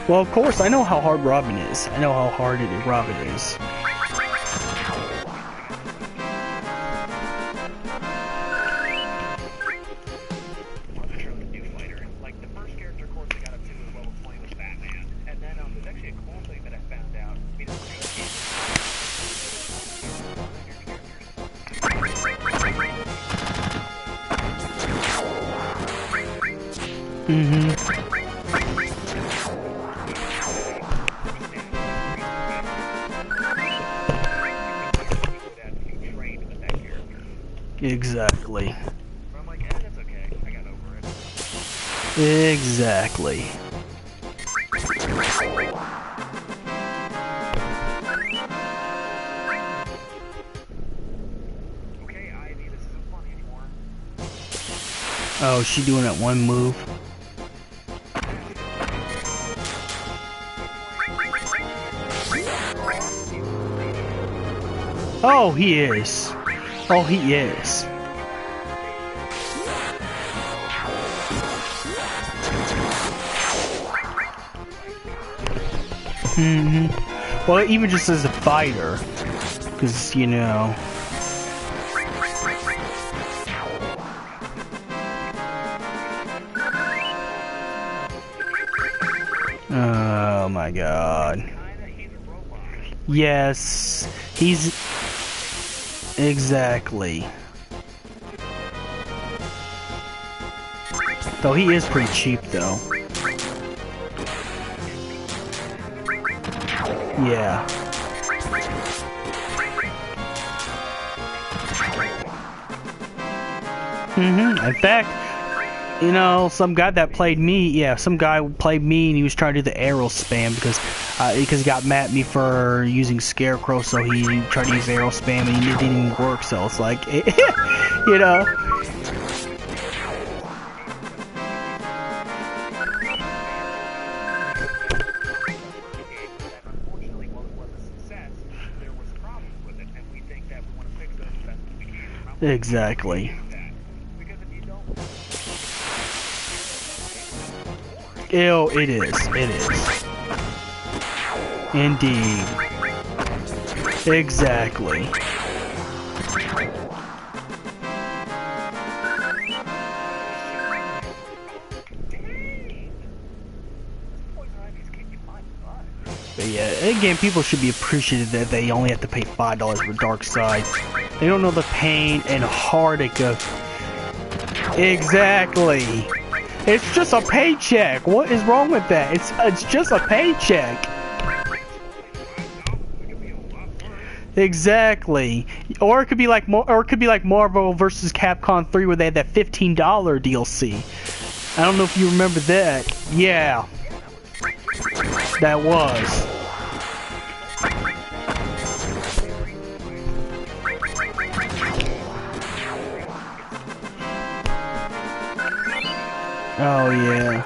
Well, of course, I know how hard Robin is. I know how hard Robin is. Like the first character course I got up to as well was playing with Batman, and then there's actually a cool thing that I found out. I mean, Exactly. I'm like, that's okay. I got over it. Exactly. Okay, Ivy, this isn't fun anymore. Oh, she doing that one move. Oh, he is. Oh, he is. Well, even just as a fighter, because, you know. Oh my god. Yes, he's... Exactly. Though he is pretty cheap, though. Yeah. In fact, you know, some guy that played me, some guy played me and he was trying to do the arrow spam because he got mad at me for using Scarecrow, so he tried to use arrow spam and it didn't even work, so it's like, you know. Exactly. Ew, it is. It is. Indeed. Exactly. But yeah, again, people should be appreciative that they only have to pay $5 for Dark Side. They don't know the pain and heartache of... Exactly. It's just a paycheck. What is wrong with that? It's just a paycheck. Exactly. Or it could be like Marvel vs. Capcom 3 where they had that $15 DLC. I don't know if you remember that. Yeah. That was. Oh yeah.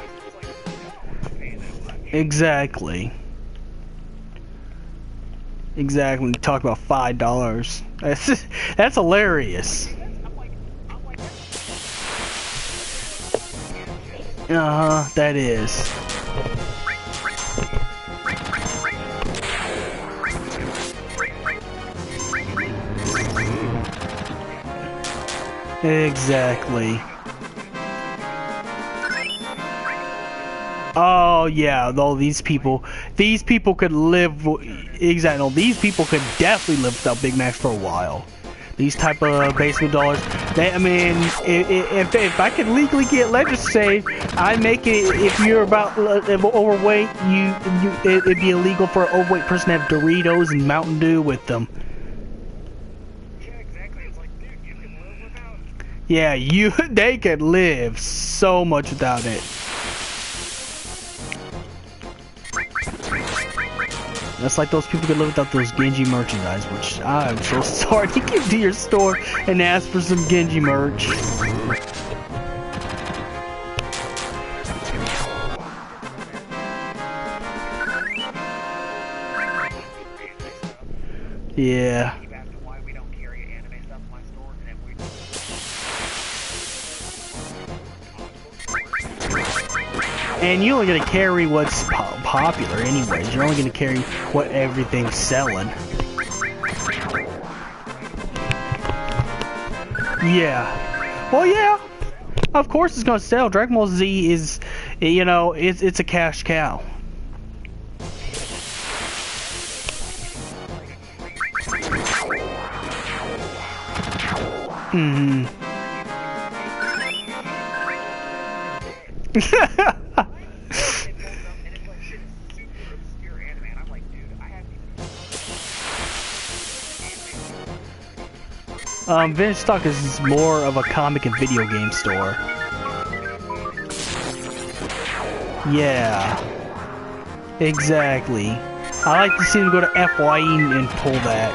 Exactly. Exactly. When you talk about $5, that's hilarious. That is. Exactly. Oh yeah, though these people could live. Exactly, no, these people could definitely live without Big Macs for a while. These type of basement dollars. I mean, if I could legally get legislated, I make it. If you're about overweight, it'd be illegal for an overweight person to have Doritos and Mountain Dew with them. Yeah, exactly. It's like, dude, you can live without. Yeah, they could live so much without it. That's like those people could live without those Genji merchandise, which I'm so sorry to get to your store and ask for some Genji merch. Yeah. Keep asking why we don't carry anime stuff in my store, and if we And you're only gonna carry what's popular anyways. You're only gonna carry what everything's selling. Yeah. Well, yeah. Of course it's gonna sell. Dragon Ball Z is, you know, it's a cash cow. Mm-hmm. Vintage Stock is more of a comic and video game store. Yeah. Exactly. I like to see them go to FYE and pull that.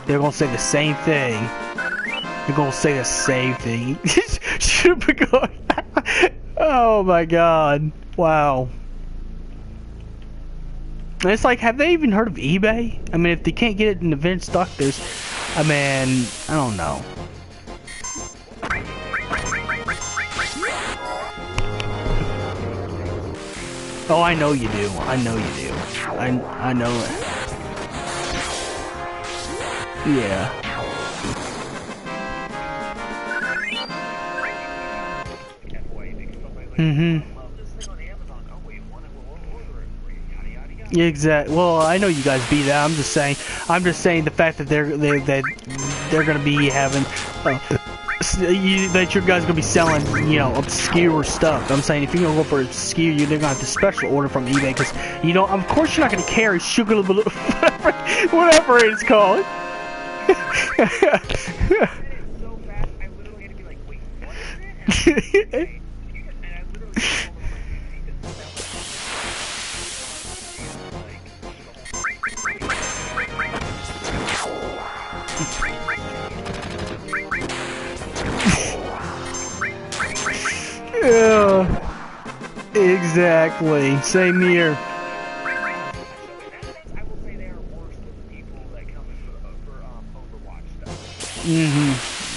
They're gonna say the same thing. They're gonna say the same thing. Should be going. Oh my god. Wow. And it's like, have they even heard of eBay? I mean, if they can't get it in the vintage stock, there's, I mean, I don't know. Oh, I know you do. I know you do. I know it. Yeah. Mm-hmm. Yeah, exactly. Well, I know you guys beat that. I'm just saying the fact that they're gonna be having that your guys gonna be selling, you know, obscure stuff. I'm saying if you're gonna go for obscure, they're gonna have to special order from eBay because you know, of course, you're not gonna carry sugar, whatever it's called. Yeah, exactly. Same here.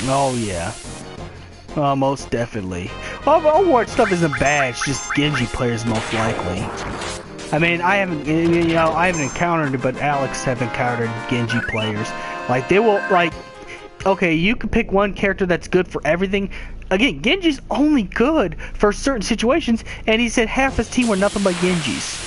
Oh yeah. Most definitely. Well, Overwatch stuff isn't bad. It's just Genji players most likely. I mean, I haven't encountered it, but Alex have encountered Genji players. Like they will okay, you can pick one character that's good for everything. Again, Genji's only good for certain situations, and he said half his team were nothing but Genjis.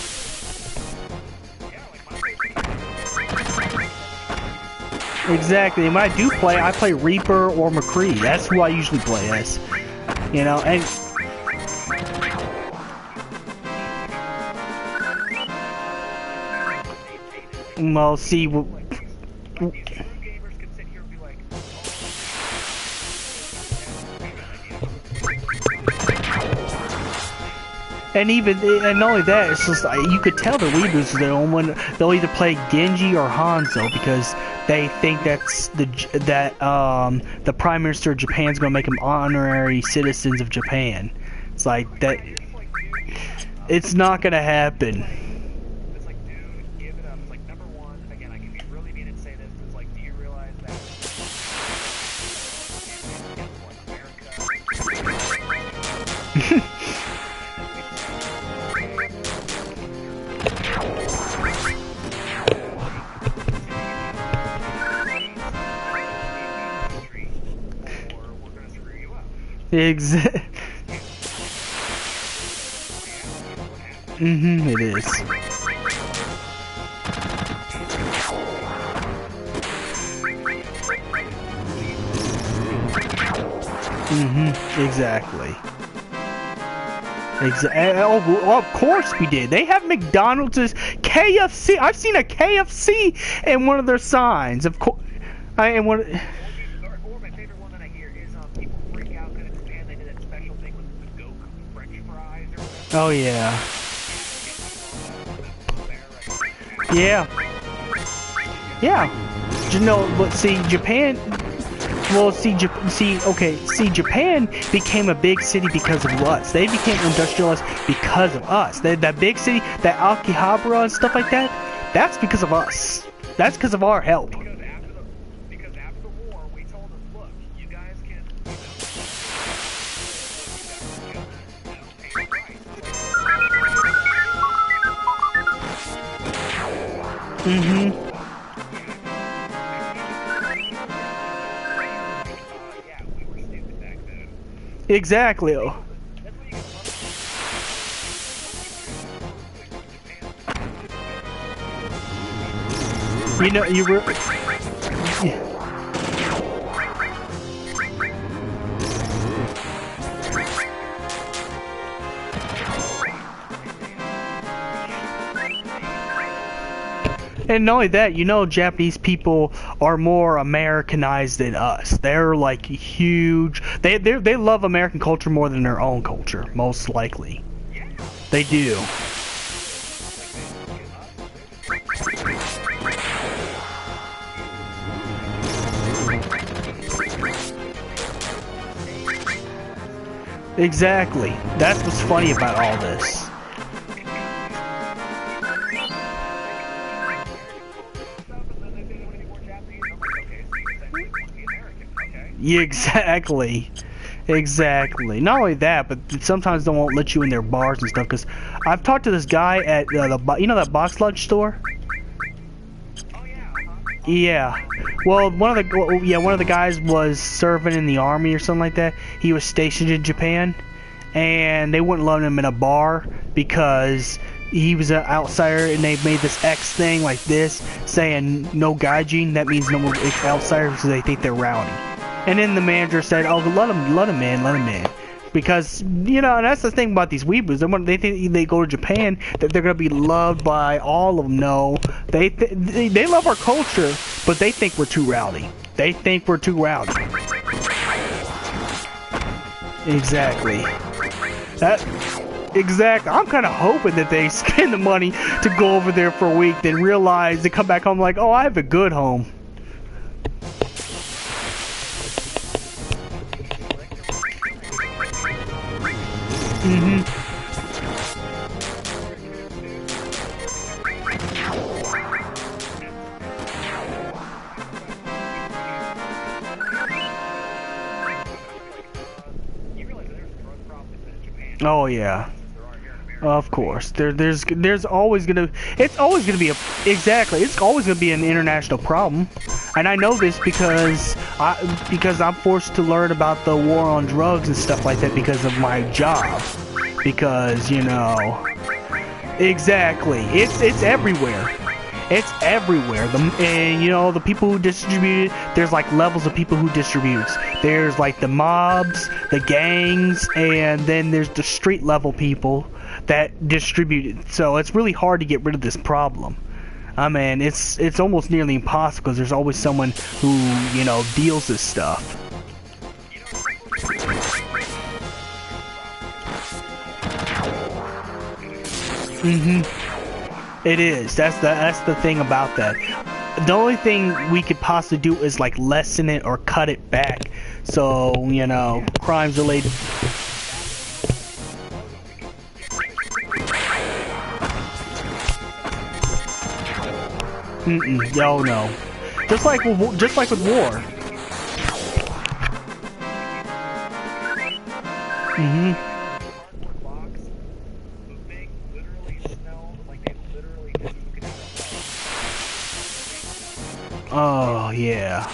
Exactly, and when I do play, I play Reaper or McCree. That's who I usually play as. You know, and... Well, see... And not only that, it's just like, you could tell the weebos they'll either play Genji or Hanzo because they think the Prime Minister of Japan's gonna make them honorary citizens of Japan. It's like that. It's like, dude, It's not gonna happen. it's like, dude, give it up. It's like, number one, again, I can be really mean and say this. It's like, do you realize that? Guess what? America. Exact. It is. Exactly. Oh, of course we did. They have McDonald's, KFC. I've seen a KFC in one of their signs. Of course, and one. Or my favorite one that I hear is people freak out because in Japan they did that special thing with the Goku French fries or whatever. Oh yeah. Yeah. Yeah. You know, but see, Japan. Well, see, Japan became a big city because of us. They became industrialized because of us. That big city, that Akihabara and stuff like that, that's because of us. That's because of our help. Because after the war, we told them, look, you guys can, pay the price. Exactly. You know, you were. And not only that, you know, Japanese people are more Americanized than us. They're like huge. They love American culture more than their own culture, most likely. They do. Exactly. That's what's funny about all this. Exactly. Exactly. Not only that, but sometimes they won't let you in their bars and stuff. Because I've talked to this guy at you know that box lunch store. Yeah. Well, one of the guys was serving in the army or something like that. He was stationed in Japan, and they wouldn't let him in a bar because he was an outsider, and they made this X thing like this saying no gaijin. That means no more outsiders because they think they're rowdy. And then the manager said, "Oh, let him in," because you know, and that's the thing about these weebos. They think they go to Japan that they're gonna be loved by all of them. No, they love our culture, but they think we're too rowdy. They think we're too rowdy. Exactly. Exactly. I'm kind of hoping that they spend the money to go over there for a week, then realize they come back home like, oh, I have a good home. Oh yeah. Of course. There's always gonna it's always gonna be an international problem. And I know this because I'm forced to learn about the war on drugs and stuff like that because of my job. Because, you know, exactly. It's everywhere. It's everywhere. And you know, the people who distribute it, there's like levels of people who distribute. There's like the mobs, the gangs, and then there's the street level people that distribute it. So it's really hard to get rid of this problem. I mean, it's almost nearly impossible because there's always someone who, you know, deals this stuff. It is. That's the thing about that. The only thing we could possibly do is like lessen it or cut it back. So, you know, crimes related. Yo, no. Just like with war. Cardboard box moving literally smelled like they literally just took it out of Oh yeah.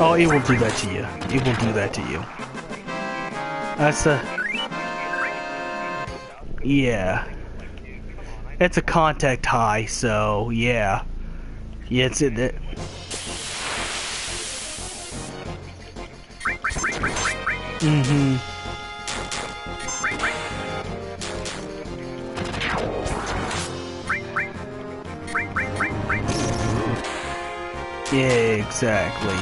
Oh, it will do that to you. It will do that to you. That's a... Yeah. It's a contact high, so yeah. Yeah, it's it. Yeah, exactly.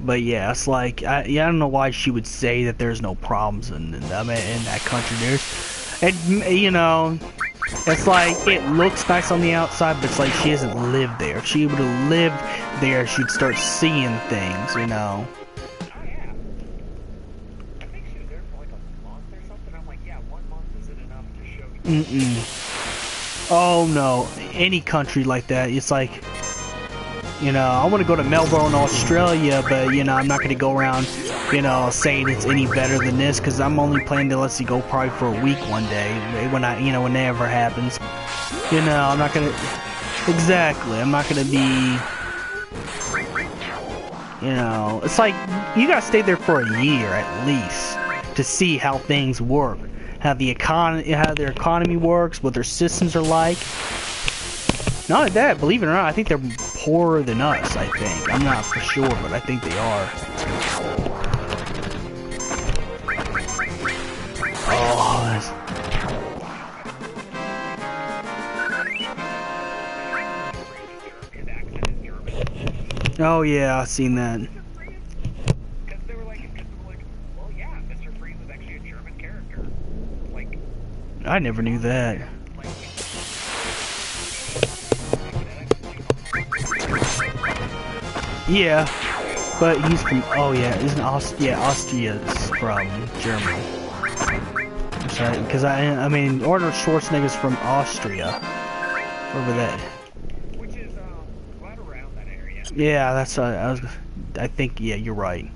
But yeah, it's like I don't know why she would say that there's no problems in that country. You know, it's like it looks nice on the outside, but it's like she hasn't lived there. If she would have lived there, she'd start seeing things. You know. Oh yeah. I think she was there for like a month or something. I'm like, yeah, 1 month isn't enough to show you. Oh no, any country like that, it's like. You know, I want to go to Melbourne, Australia, but, you know, I'm not going to go around, you know, saying it's any better than this, because I'm only planning to let's see go probably for a week one day, when that ever happens. You know, I'm not going to, exactly, I'm not going to be, you know, it's like, you got to stay there for a year at least, to see how things work, how their economy works, what their systems are like. Not only that, believe it or not, I think they're poorer than us, I think. I'm not for sure, but I think they are. Oh, oh yeah, I've seen that. Because they were like, well, yeah, Mr. Freeze was actually a German character. Like, I never knew that. Yeah, but he's from, oh yeah, isn't Austria's from Germany. I'm sorry, because I mean, Arnold Schwarzenegger's from Austria. Wherever that. Which is, right around that area. Yeah, that's, I think, yeah, you're right.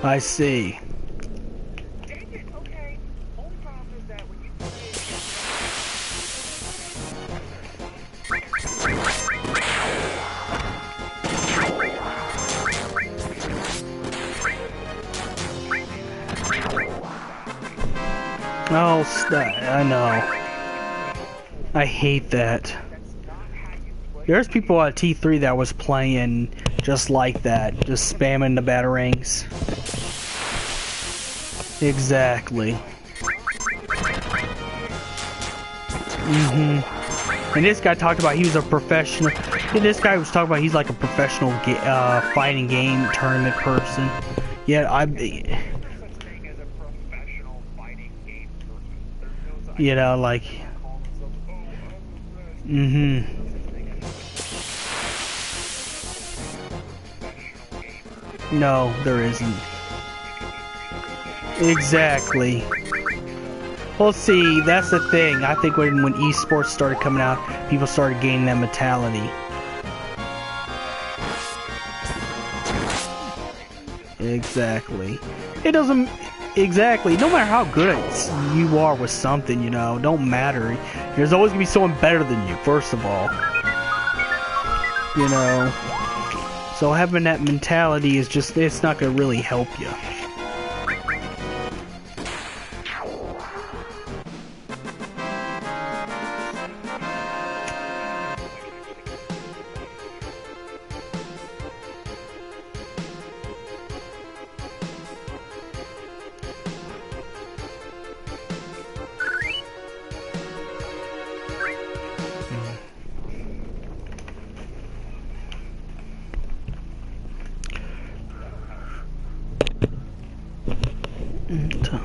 I see. Dang it, okay. Only problem is that when you play Oh, I know. I hate that. There's people at T3 that was playing just like that, just spamming the batarangs. Exactly. And this guy talked about he was a professional. This guy was talking about he's like a professional fighting game tournament person. Yeah, you know, like. No, there isn't. Exactly. Well, see, that's the thing. I think when esports started coming out, people started gaining that mentality. Exactly. It doesn't... Exactly. No matter how good you are with something, you know, don't matter. There's always going to be someone better than you, first of all. You know... So having that mentality is just... It's not going to really help you. So.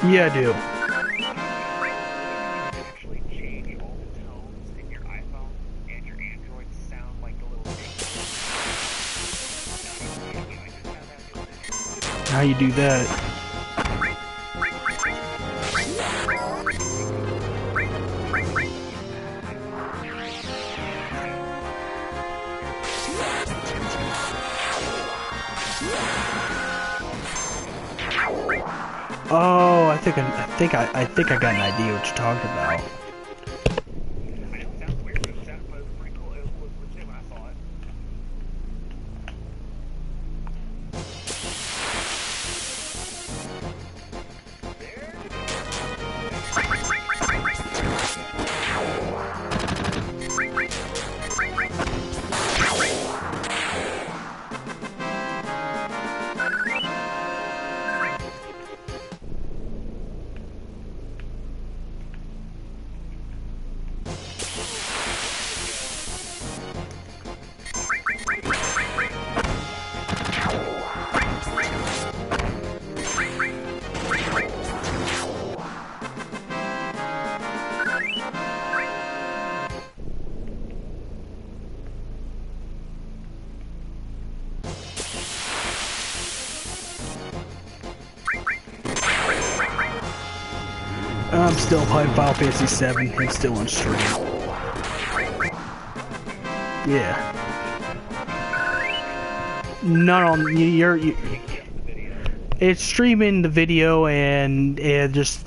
Yeah, I do. Actually change all the tones in your iPhone and your Android to sound like the little thing. How you do that? Oh, I think I got an idea what you're talking about. I know it sounds weird, but it was pretty cool. It was legit when I saw it. I'm still playing Final Fantasy VII. I'm still on stream. Yeah. Not on it's streaming the video and just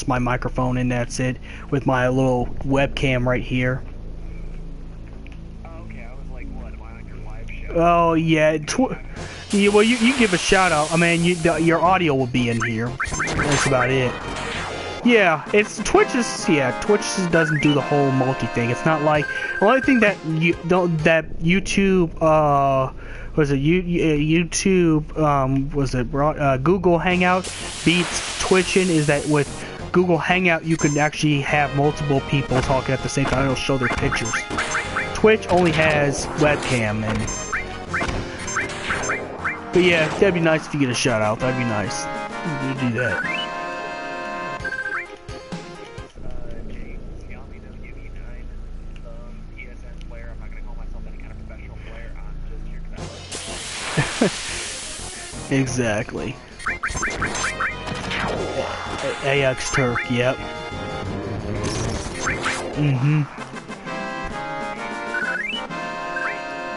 my microphone, and that's it, with my little webcam right here. Oh, okay, I was like, what, am I on your live show? Oh yeah, yeah, well you give a shout out. I mean, your audio will be in here. That's about it. Yeah, Twitch doesn't do the whole multi thing. It's not like the only thing that YouTube Google Hangout beats Twitching is that with Google Hangout you can actually have multiple people talking at the same time. It'll show their pictures. Twitch only has webcam, but yeah, that'd be nice if you get a shout out. That'd be nice. You do that. James Yami, no VII, ESN player. I'm not going to call myself any kind of professional player. I'm just here because I love Exactly. AX Turk, yep.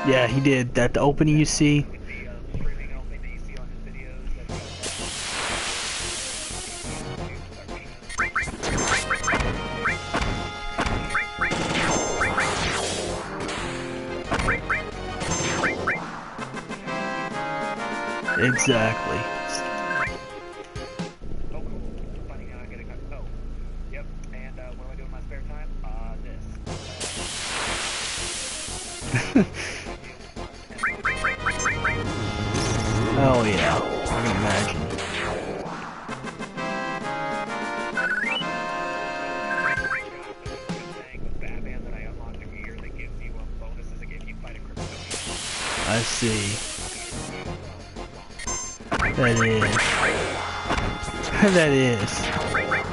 Yeah, he did. The opening you see. Exactly. Oh, cool. Finding out I get a cut. Oh, yep. And what do I do in my spare time? Oh yeah, I can imagine. I see. That is. That is.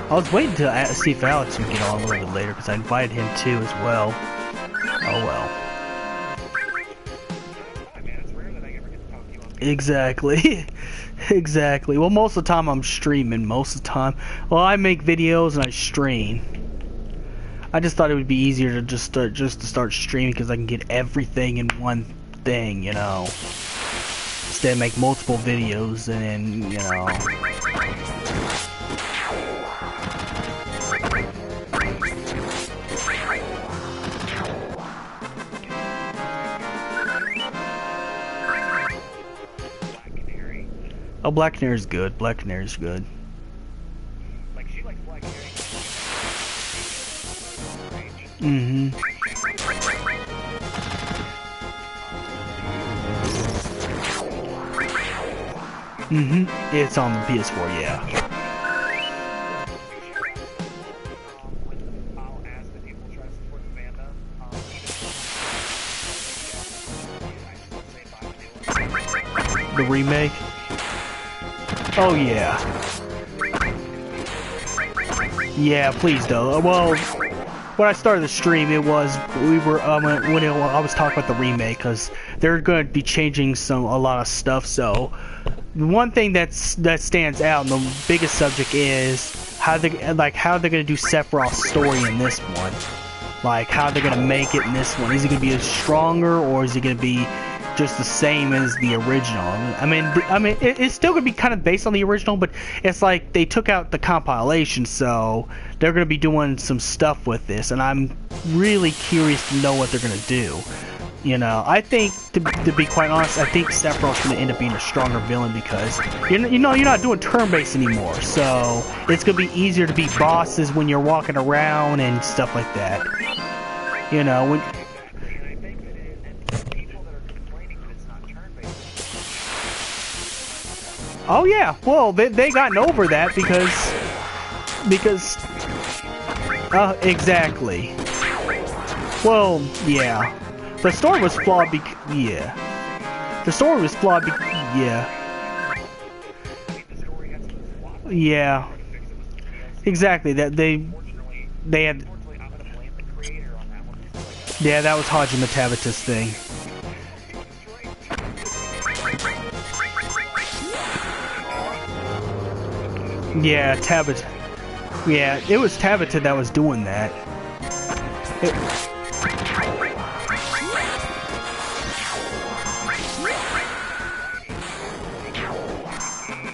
I was waiting to see if Alex would get on a little bit later because I invited him too as well. Oh well. Exactly. Exactly. Well, most of the time I'm streaming. Most of the time. Well, I make videos and I stream. I just thought it would be easier to just start streaming because I can get everything in one thing, you know. Instead, make multiple videos and then, you know. Oh, Black Canary's good. Black Canary's good. Like, she likes Black Canary. Mm-hmm. Mm-hmm. It's on the PS4, yeah. I'll ask that people try to support the fandom. The remake? Oh, yeah. Yeah, please though. Well, when I started the stream, it was I was talking about the remake because they're going to be changing a lot of stuff. So one thing that stands out, and the biggest subject is how they're going to do Sephiroth's story in this one. Like how they're going to make it in this one. Is it going to be stronger or is it going to be just the same as the original? I mean, it's still gonna be kind of based on the original, but it's like they took out the compilation, so they're gonna be doing some stuff with this, and I'm really curious to know what they're gonna do. You know, I think to be quite honest, I think Sephiroth's gonna end up being a stronger villain because you're not doing turn-based anymore, so it's gonna be easier to beat bosses when you're walking around and stuff like that. You know, when. Oh yeah, well they gotten over that because exactly. Well, yeah, the story was flawed. Yeah, the story was flawed. Yeah, yeah, exactly. That they had. Yeah, that was Hajime Tabata's thing. Yeah, Tabata. Yeah, it was Tabata that was doing that.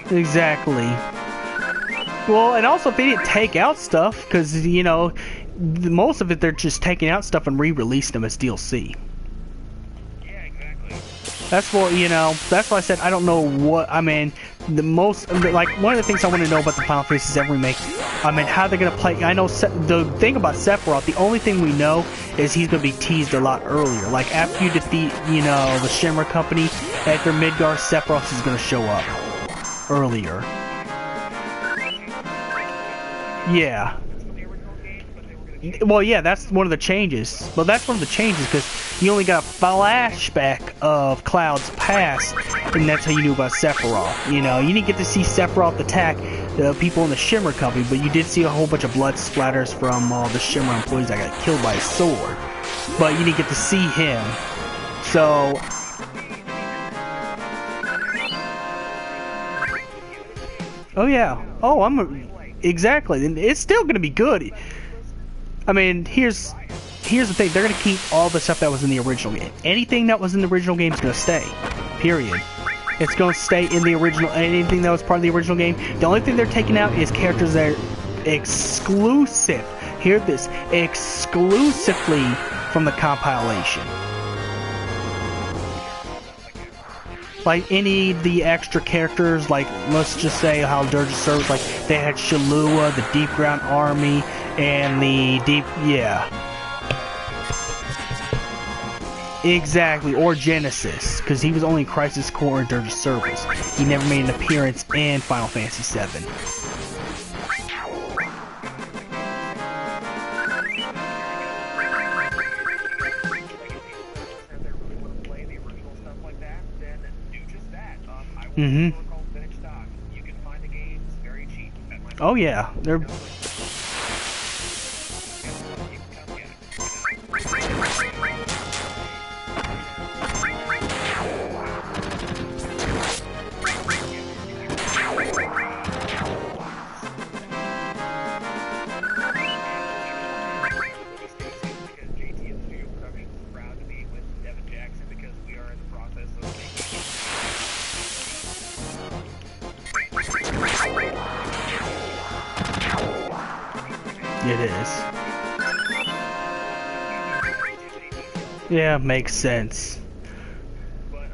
Exactly. Well, and also if they didn't take out stuff, because, you know, most of it they're just taking out stuff and re-releasing them as DLC. Yeah, exactly. That's what, you know, that's why I said I don't know what, I mean, like, one of the things I want to know about the Final Fantasy VII Remake, I mean, how they're going to play. I know the thing about Sephiroth, the only thing we know is he's going to be teased a lot earlier. Like, after you defeat, you know, the Shinra Company, after Midgar, Sephiroth is going to show up earlier. Yeah. Well, yeah, that's one of the changes. Well, that's one of the changes because you only got a flashback of Cloud's past, and that's how you knew about Sephiroth. You know, you didn't get to see Sephiroth attack the people in the Shimmer Company, but you did see a whole bunch of blood splatters from all the Shimmer employees that got killed by a sword. But you didn't get to see him. So... Oh, yeah. Oh, exactly. And it's still going to be good. I mean, here's the thing. They're going to keep all the stuff that was in the original game. Anything that was in the original game is going to stay. Period. It's going to stay in the original. Anything that was part of the original game. The only thing they're taking out is characters that are exclusive. Hear this. Exclusively from the compilation. Like any of the extra characters, like let's just say how Dirge serves, like they had Shalua, the Deep Ground Army, and the Deep, yeah. Exactly, or Genesis, because he was only in Crisis Core and Dirge Service. He never made an appearance in Final Fantasy VII. Mm-hmm. Oh yeah, they're. it is. Yeah, makes sense. But,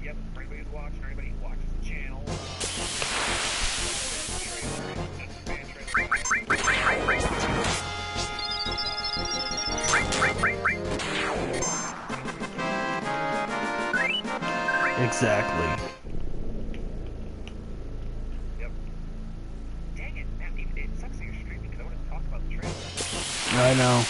yep, for anybody who's watching, or anybody who watches the channel, Exactly. yep. Dang it, it sucks that you're streaming because I would have talked about the trailer. I know.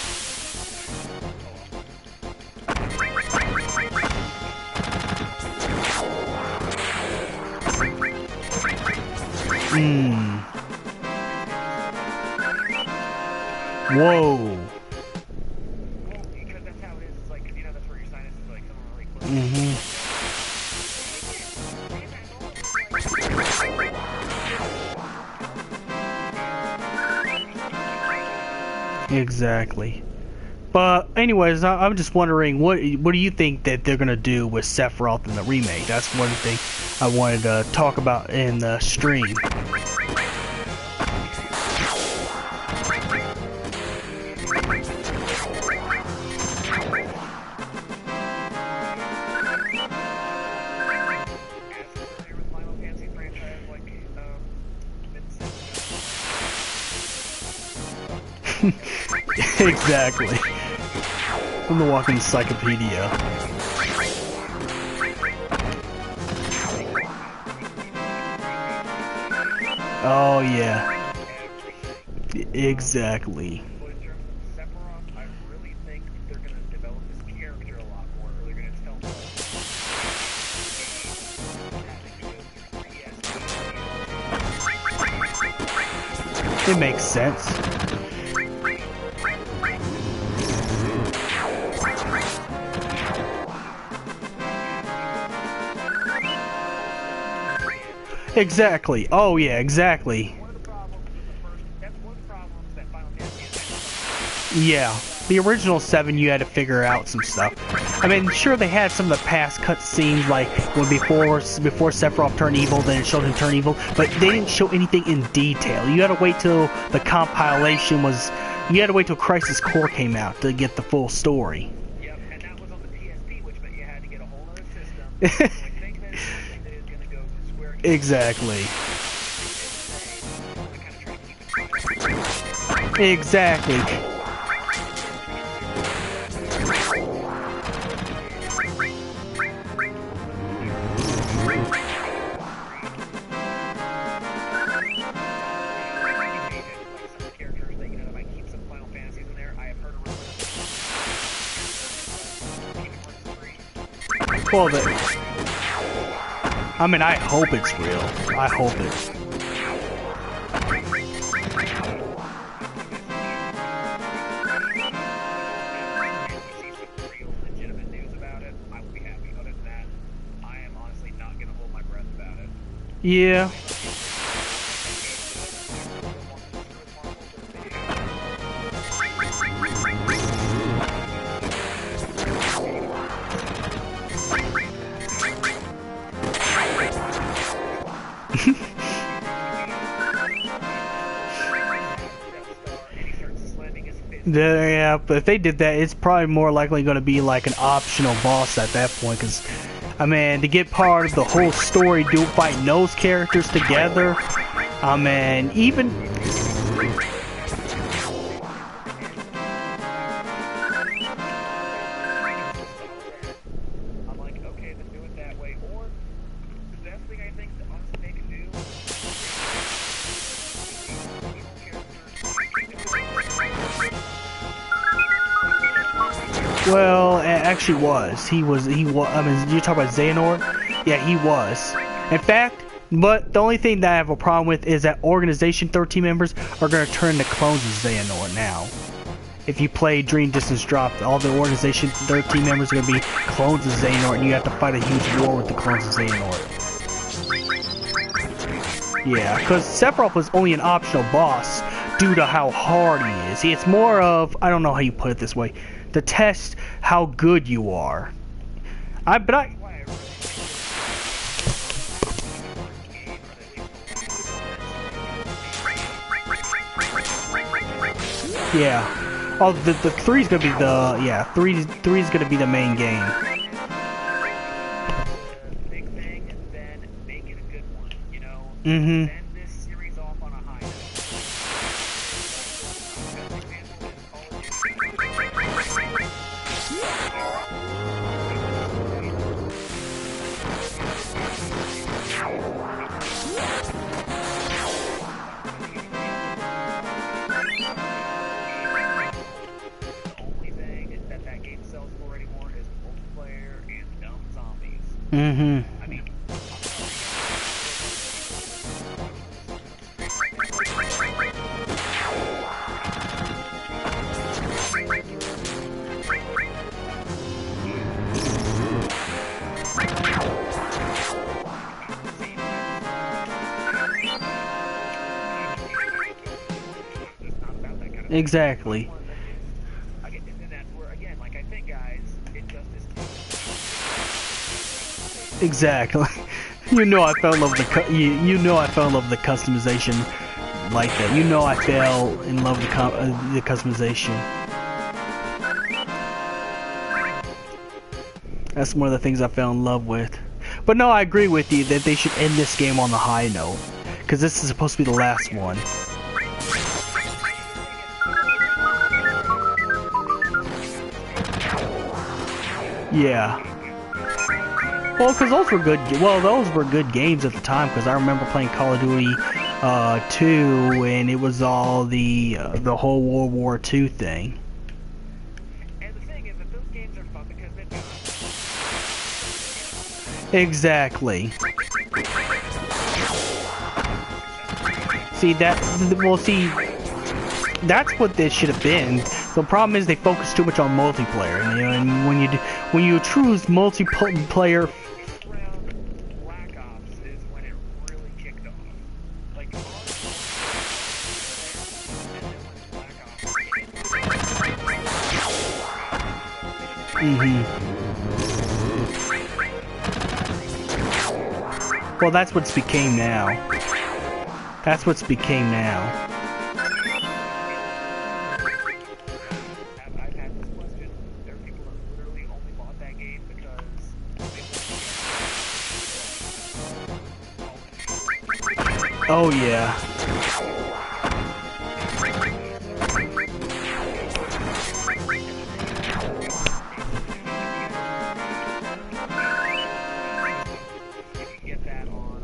Whoa. Well, because that's how it is. It's like, 'cause you know that's where your sinus is like coming really close. Exactly. But anyways, I'm just wondering, what do you think that they're gonna do with Sephiroth in the remake? That's one thing I wanted to talk about in the stream. Exactly. From the walking encyclopedia. Oh yeah. Exactly. But in terms of Sephiroth, I really think they're going to develop this character a lot more. They're going to tell It makes sense. Exactly. Oh yeah, exactly. Yeah, the original 7 you had to figure out some stuff. I mean, sure they had some of the past cutscenes, like when before Sephiroth turned evil, then it showed him turn evil, but they didn't show anything in detail. You had to wait till the compilation was. You had to wait till Crisis Core came out to get the full story. Yep, and that was on the PSP, which meant you had to get a whole other system. Exactly. Exactly. Well, I mean, I hope it's real. I hope it. Yeah. Yeah, but if they did that, it's probably more likely going to be like an optional boss at that point, because, I mean, to get part of the whole story, fighting those characters together, I mean, even... Well, it actually was. He was, I mean, you're talking about Xehanort? Yeah, he was. In fact, but the only thing that I have a problem with is that Organization 13 members are going to turn into clones of Xehanort now. If you play Dream Distance Drop, all the Organization 13 members are going to be clones of Xehanort, and you have to fight a huge war with the clones of Xehanort. Yeah, because Sephiroth was only an optional boss due to how hard he is. It's more of, I don't know how you put it this way, to test how good you are. Yeah. Oh, the three's gonna be the three's gonna be the main game. Big thing, and then make it a good one. You know, Mm-hmm. end this series off on a high note. Best example is Call of Duty. The only thing that game sells for anymore is multiplayer and dumb zombies. Mm-hmm. I mean, it's not about that kind of Exactly. I get, and that's where again, like I think, guys, Injustice 2. Exactly. You know I fell in love with you know I fell in love with the customization like that. You know I fell in love with the customization. That's one of the things I fell in love with. But no, I agree with you that they should end this game on the high note, because this is supposed to be the last one. Yeah. Well, because those were good. Well, those were good games at the time. Because I remember playing Call of Duty 2, and it was all the whole World War II thing. And the thing is that those games are fun because they've got Exactly. See that? Well, see, that's what this should have been. The problem is they focus too much on multiplayer, and, you know, and when you choose multiplayer. around Black Ops is when it really kicked off. Like and then when Black Ops Well, that's what's became now. That's what's became now. I've had this question. There are people that literally only bought that game because they Oh yeah. you can get that on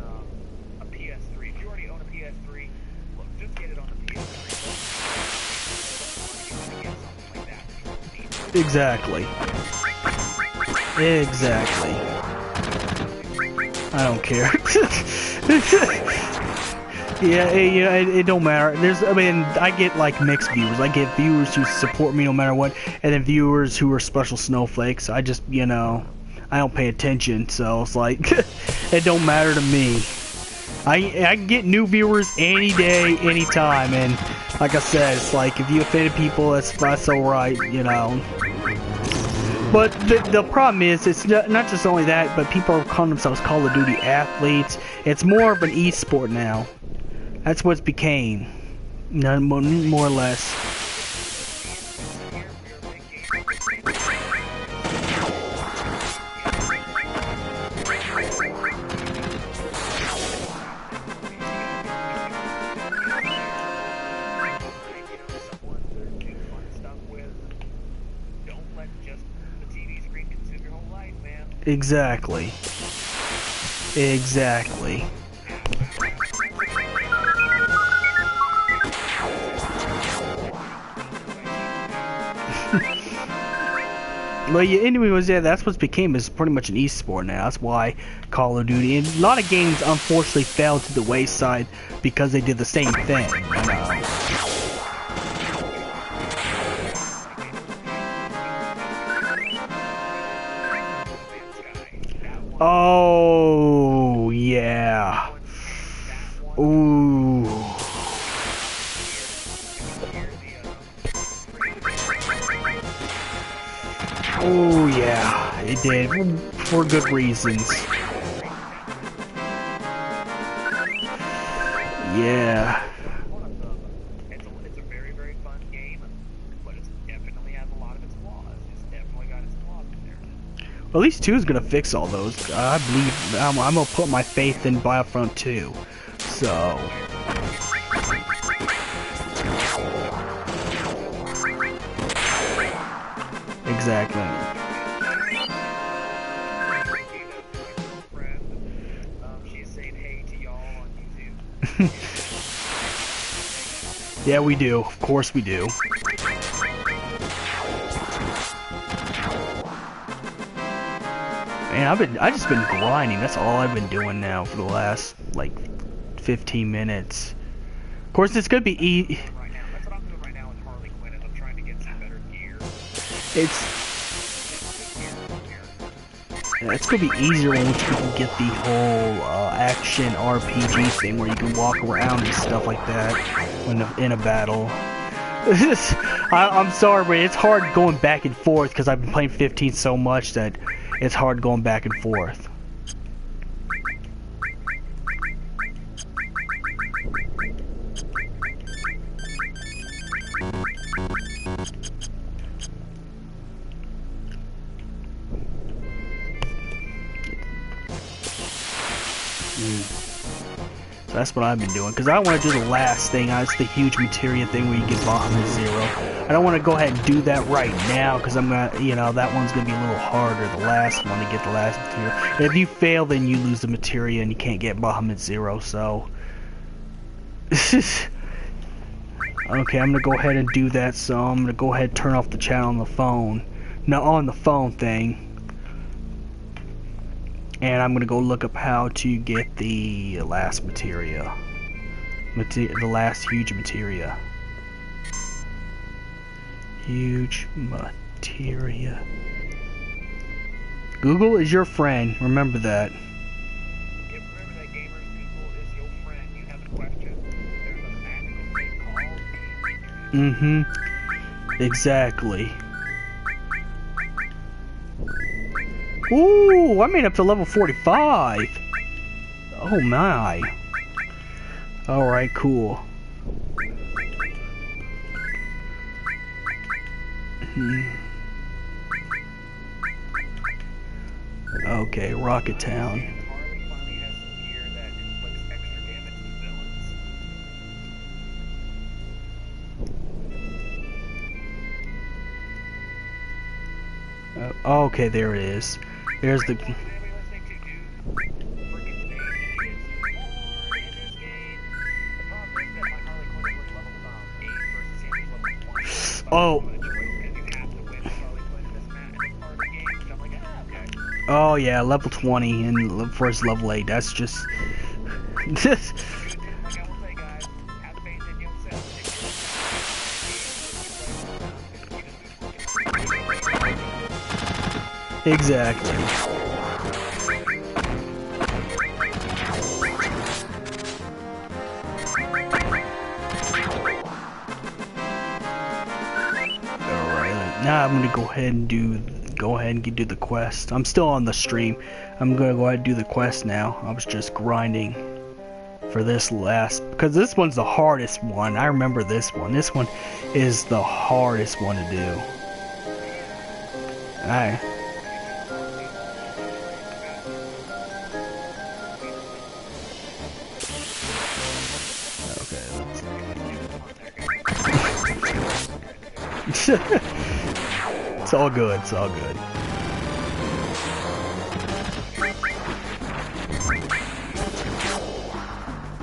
a PS3. If you already own a PS3, look, just get it on the PS3. Get something like that. Exactly. Exactly. I don't care. Yeah, it don't matter. I mean, I get like mixed viewers. I get viewers who support me no matter what, and then viewers who are special snowflakes. I just, I don't pay attention, so it's like, it don't matter to me. I can get new viewers any day, anytime, and like I said, it's like, if you offended people, that's alright, But the problem is, it's not just only that, but people are calling themselves Call of Duty athletes. It's more of an e-sport now. That's what it became. None more or less. Exactly. Exactly. Well, yeah, anyways, yeah, that's what's became is pretty much an e-sport now. That's why Call of Duty and a lot of games unfortunately fell to the wayside because they did the same thing. Oh yeah. Ooh. Oh yeah, it did, for good reasons. Yeah. It's a very, very fun game. At least 2 is gonna fix all those. I believe I'm gonna put my faith in Battlefront 2. So. Exactly. She's saying hey to y'all on YouTube. Yeah, we do. Of course we do. Man, I just been grinding. That's all I've been doing now for the last like 15 minutes. Of course, it's gonna be Right now, that's what I'm doing right now with Harley Quinn. Is I'm trying to get some better gear. It's gonna be easier once you can get the whole action RPG thing where you can walk around and stuff like that when in a battle. I'm sorry, but it's hard going back and forth because I've been playing 15 so much that it's hard going back and forth. So that's what I've been doing, because I want to do the last thing. It's the huge materia thing where you get Bahamut 0. I don't want to go ahead and do that right now, because I'm not, you know, that one's going to be a little harder, the last one, to get the last materia. And if you fail, then you lose the materia and you can't get Bahamut 0, so. Okay, I'm going to go ahead and do that, so I'm going to go ahead and turn off the channel on the phone. No, on the phone thing. And I'm gonna go look up how to get the last materia. The last huge materia. Huge materia. Google is your friend. Remember that. Yeah, remember that, gamers. Google is your friend. You have a question, there's a magical thing called Mm-hmm. Exactly. Ooh, I made up to level 45. Oh my. Alright, cool. Okay, Rocket Town. Harley finally has some gear that inflicts extra damage to villains. Okay, there it is. There's the. Oh. Oh yeah, level 20 and first level 8. That's just. Exactly. Alright, now I'm gonna go ahead and do the quest. I'm still on the stream. I'm gonna go ahead and do the quest now. I was just grinding for this last, because this one's the hardest one. I remember this one. This one is the hardest one to do. It's all good, it's all good.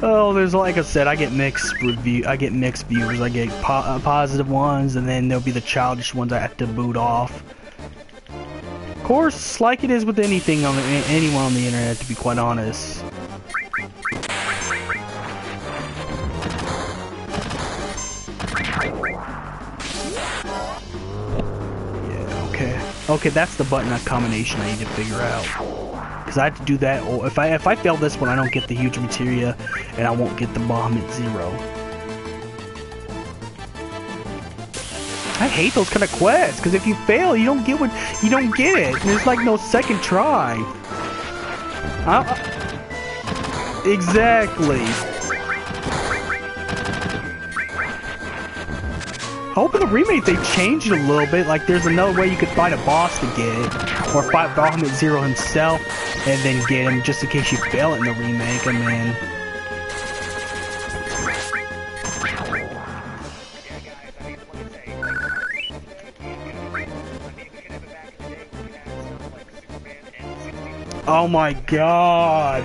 Oh, there's, like I said, I get mixed viewers. I get positive ones, and then there'll be the childish ones I have to boot off. Of course, like it is with anything on anyone on the internet, to be quite honest. Okay, that's the button combination I need to figure out. Because I have to do that, or if I fail this one, I don't get the huge materia, and I won't get the bomb at 0. I hate those kind of quests, because if you fail, you don't get it. There's like no second try. Exactly. Hope in the remake they changed it a little bit. Like there's another way you could fight a boss to get it, or fight Bahamut Zero himself and then get him, just in case you fail it in the remake. I mean, oh my god.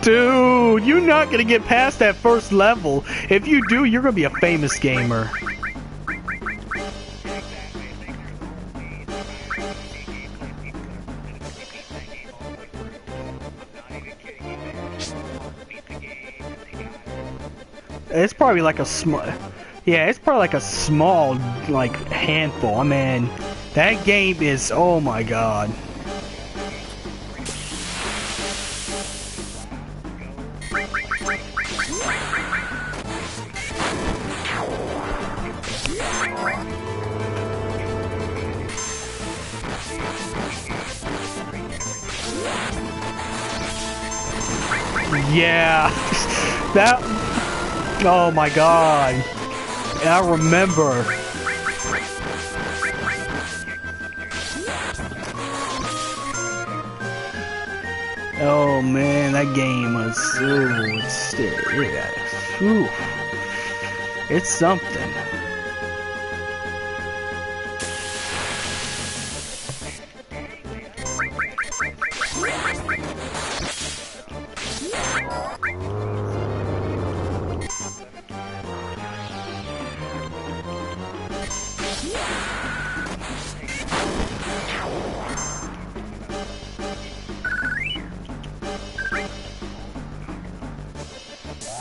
Dude, you're not gonna get past that first level. If you do, you're gonna be a famous gamer. It's probably like a small, yeah, it's probably like a small, like, handful. I mean, that game is, oh my god. Yeah, that, oh my god, I remember. Oh man, that game was, ooh, it's something.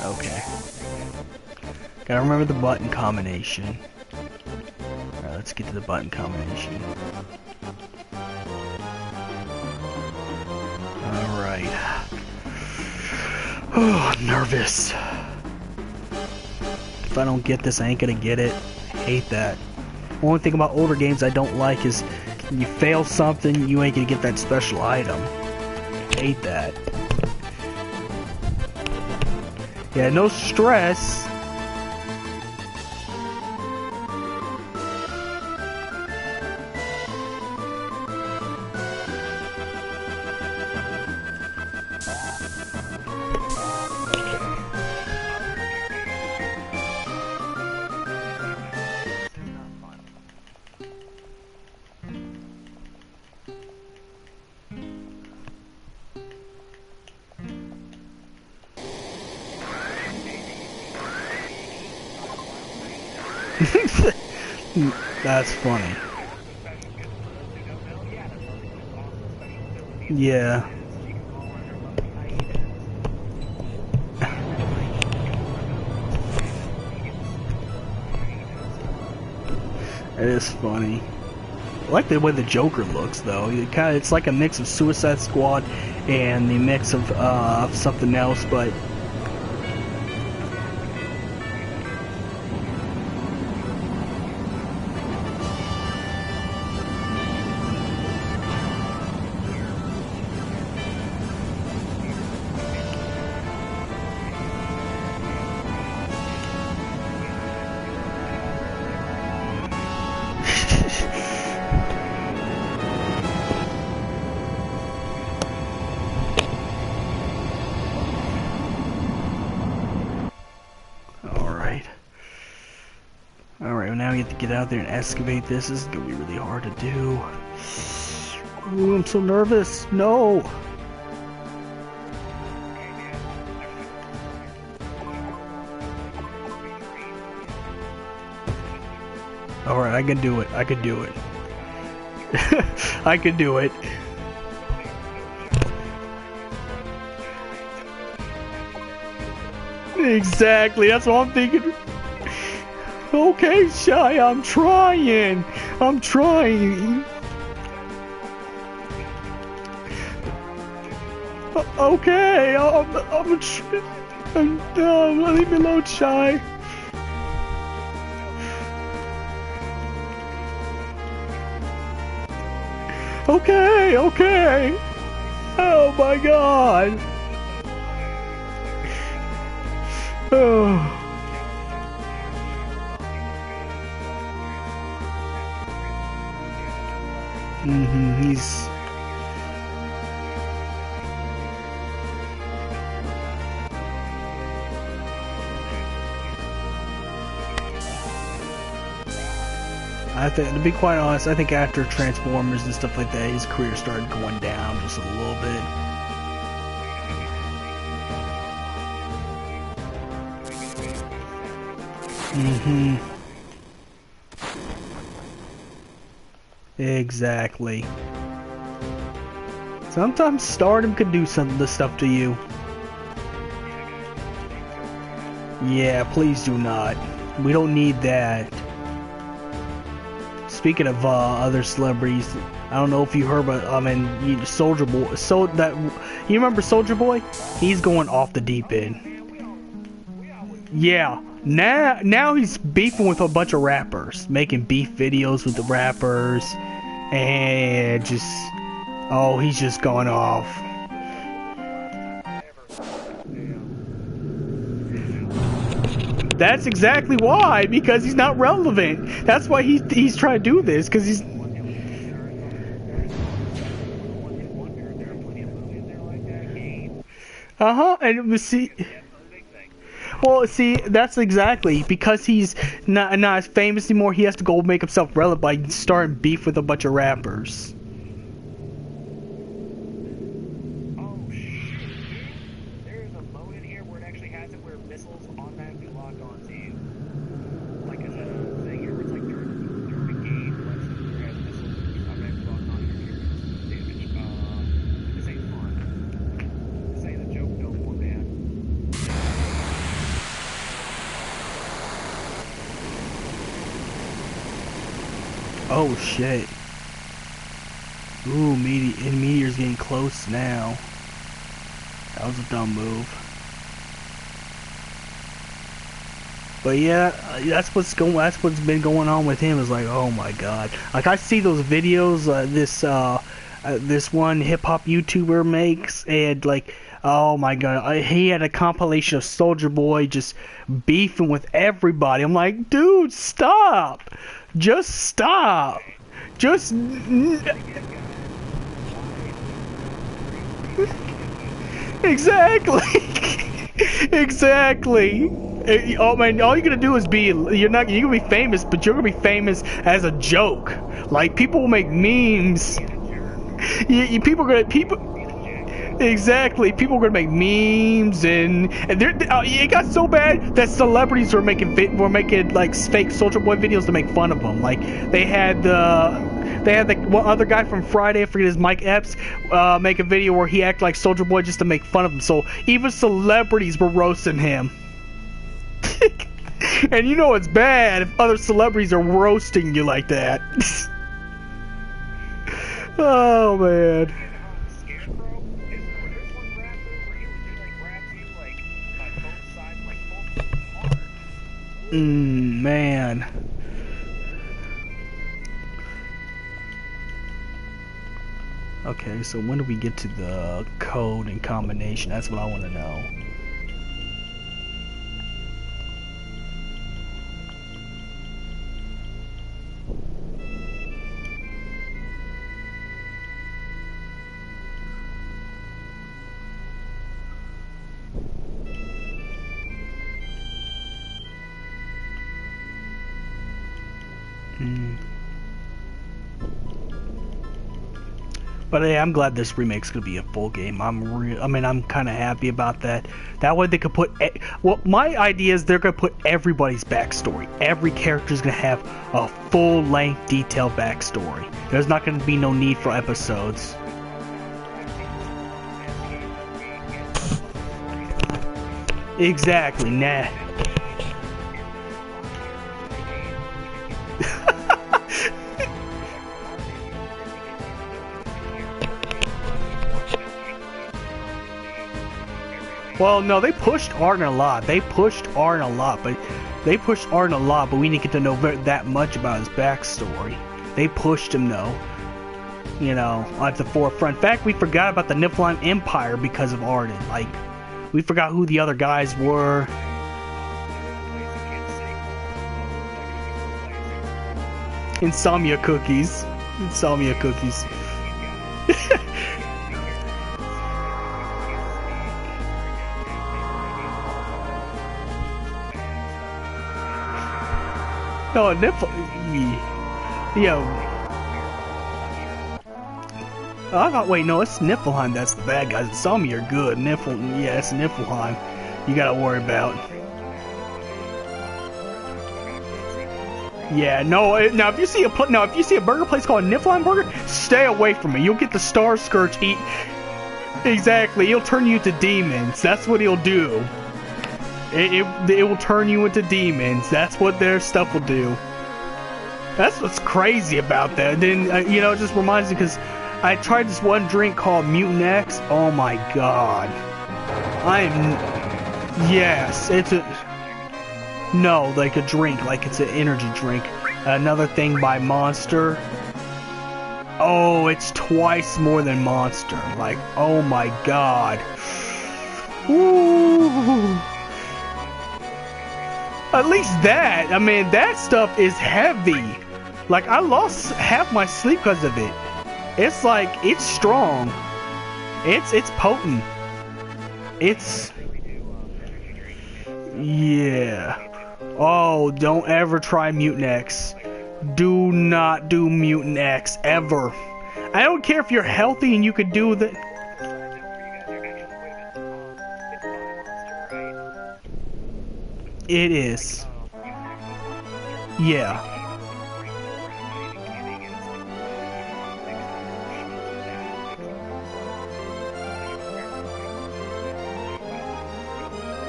Okay. Gotta remember the button combination. Alright, let's get to the button combination. Alright. Oh, I'm nervous. If I don't get this, I ain't gonna get it. Hate that. Only thing about older games I don't like is you fail something, you ain't gonna get that special item. Hate that. Yeah, no stress. That's funny. Yeah. It is funny. I like the way the Joker looks, though. It's like a mix of Suicide Squad and the mix of something else, but Alright, now we have to get out there and excavate this. This is gonna be really hard to do. Ooh, I'm so nervous. No! Alright, I can do it. I can do it. I can do it. Exactly, that's what I'm thinking. Okay, Shy, I'm trying. I'm trying. Okay, leave me alone, Shy. Okay, okay. Oh my god. Oh. He's. I think, to be quite honest, I think after Transformers and stuff like that, his career started going down just a little bit. Exactly. Sometimes stardom could do some of the stuff to you. Yeah, please do not. We don't need that. Speaking of other celebrities, I don't know if you heard, but I mean, Soldier Boy. You remember Soldier Boy? He's going off the deep end. Yeah, now he's beefing with a bunch of rappers, making beef videos with the rappers, and he's just going off. That's exactly why, because he's not relevant. That's why he's trying to do this, because he's. And see. Well, see, that's exactly because he's not as famous anymore. He has to go make himself relevant by starting beef with a bunch of rappers. Oh shit! There's a mode in here where it actually has it where missiles automatically lock onto you, like as a thing here where it's like during a game, once you have missiles automatically lock onto your damage. This ain't fun. This ain't a joke no more, man. Oh shit. Ooh, Meteor's getting close now. That was a dumb move. But yeah, that's what's been going on with him, is like, oh my god. Like, I see those videos this one hip hop YouTuber makes, and like, oh my god, he had a compilation of Soldier Boy just beefing with everybody. I'm like, dude, stop. Just stop. Just. Exactly. Exactly. Oh man, all you're gonna do is you're gonna be famous, but you're gonna be famous as a joke. Like, people will make memes. Exactly. People are gonna make memes, and it got so bad that celebrities were making like fake Soldier Boy videos to make fun of them. Like, they had the one other guy from Friday, I forget his, Mike Epps, make a video where he acted like Soldier Boy just to make fun of him. So even celebrities were roasting him. And you know it's bad if other celebrities are roasting you like that. Oh man. Man. Okay, so when do we get to the code and combination? That's what I want to know. But hey, I'm glad this remake's gonna be a full game. I'm kind of happy about that. That way they could put. Well, my idea is they're gonna put everybody's backstory. Every character's gonna have a full-length, detailed backstory. There's not gonna be no need for episodes. Exactly. Nah. Well, no, they pushed Arden a lot. But we didn't get to know that much about his backstory. They pushed him, though. You know, at the forefront. In fact, we forgot about the Niflheim Empire because of Arden. Like, we forgot who the other guys were. Insomnia cookies. Insomnia cookies. No, nipple. Yo. I thought, wait, no, it's Niflheim that's the bad guys. Insomnia are good. Yeah, it's Niflheim. You gotta worry about. Yeah, no. Now, if you see a burger place called Niflheim Burger, stay away from it. You'll get the Star Scourge eat. Exactly, he'll turn you into demons. That's what he'll do. It will turn you into demons. That's what their stuff will do. That's what's crazy about that. Then you know, it just reminds me because I tried this one drink called Mutant X. Oh my god. Yes, it's a... No, like a drink, like it's an energy drink. Another thing by Monster. Oh, it's twice more than Monster. Like, oh my god. Ooh. At least that, I mean, that stuff is heavy. Like, I lost half my sleep because of it. It's like, it's strong. It's potent. It's... Yeah. Oh, don't ever try Mutant X. Do not do Mutant X, ever. I don't care if you're healthy and you could do that. It is. Yeah.